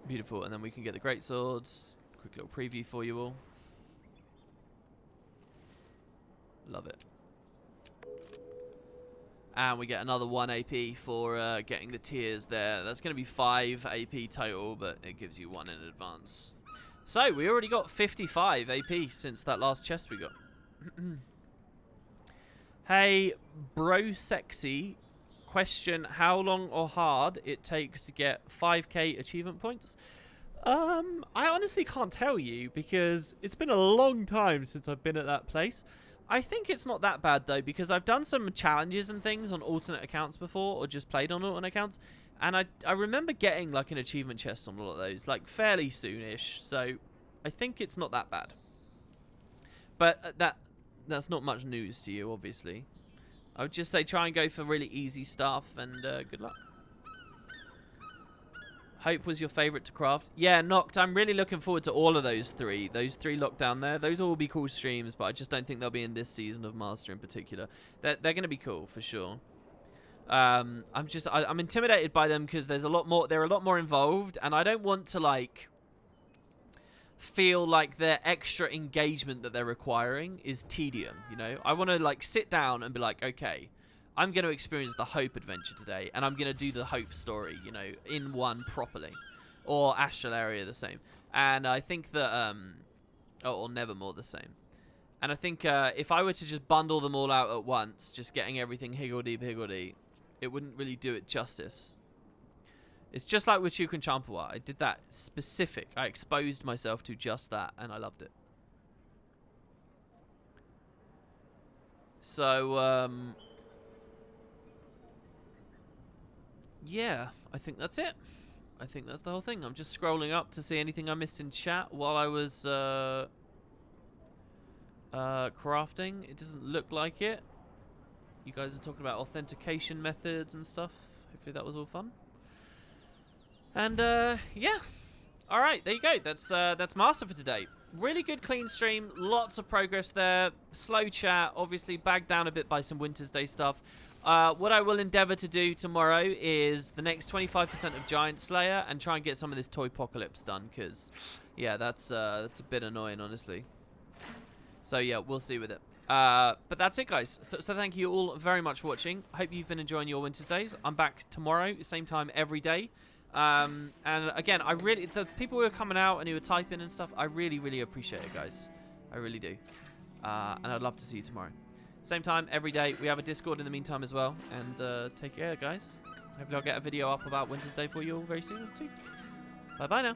Beautiful. And then we can get the great swords. Quick little preview for you all. Love it. And we get another 1 AP for getting the tiers there. That's going to be 5 AP total, but it gives you 1 in advance. So, we already got 55 AP since that last chest we got. Hey, bro sexy. Question, how long or hard it takes to get 5k achievement points? I honestly can't tell you because it's been a long time since I've been at that place. I think it's not that bad though, because I've done some challenges and things on alternate accounts before, or just played on alternate accounts, and I remember getting like an achievement chest on all of those, like fairly soonish. So I think it's not that bad. But that's not much news to you, obviously. I would just say try and go for really easy stuff, and good luck. Hope was your favourite to craft. Yeah, Noct, I'm really looking forward to all of those 3. Those 3 locked down there. Those all will be cool streams, but I just don't think they'll be in this season of Master in particular. They're going to be cool, for sure. I'm intimidated by them because there's a lot more. They're a lot more involved, and I don't want to like feel like their extra engagement that they're requiring is tedium. You know, I want to like sit down and be like, okay, I'm going to experience the Hope adventure today, and I'm going to do the Hope story, you know, in one properly, or Astral Area the same. And I think that or Nevermore the same. And I think if I were to just bundle them all out at once, just getting everything higgledy-piggledy, it wouldn't really do it justice. It's just like with Shuk and Champawat. I did that specific. I exposed myself to just that, and I loved it. So, yeah, I think that's it. I think that's the whole thing. I'm just scrolling up to see anything I missed in chat while I was crafting. It doesn't look like it. You guys are talking about authentication methods and stuff. Hopefully that was all fun. And yeah, all right, there you go. That's Master for today. Really good, clean stream. Lots of progress there. Slow chat, obviously bagged down a bit by some Winter's Day stuff. What I will endeavour to do tomorrow is the next 25% of Giant Slayer and try and get some of this Toypocalypse done, because yeah, that's a bit annoying, honestly. So yeah, we'll see with it. But that's it, guys. So thank you all very much for watching. Hope you've been enjoying your Winter's Days. I'm back tomorrow, same time every day. And again, the people who are coming out and who are typing and stuff, I really appreciate it, guys. I really do. And I'd love to see you tomorrow. Same time every day. We have a Discord in the meantime as well. And take care, guys. Hopefully I'll get a video up about Winter's Day for you all very soon too. Bye bye now.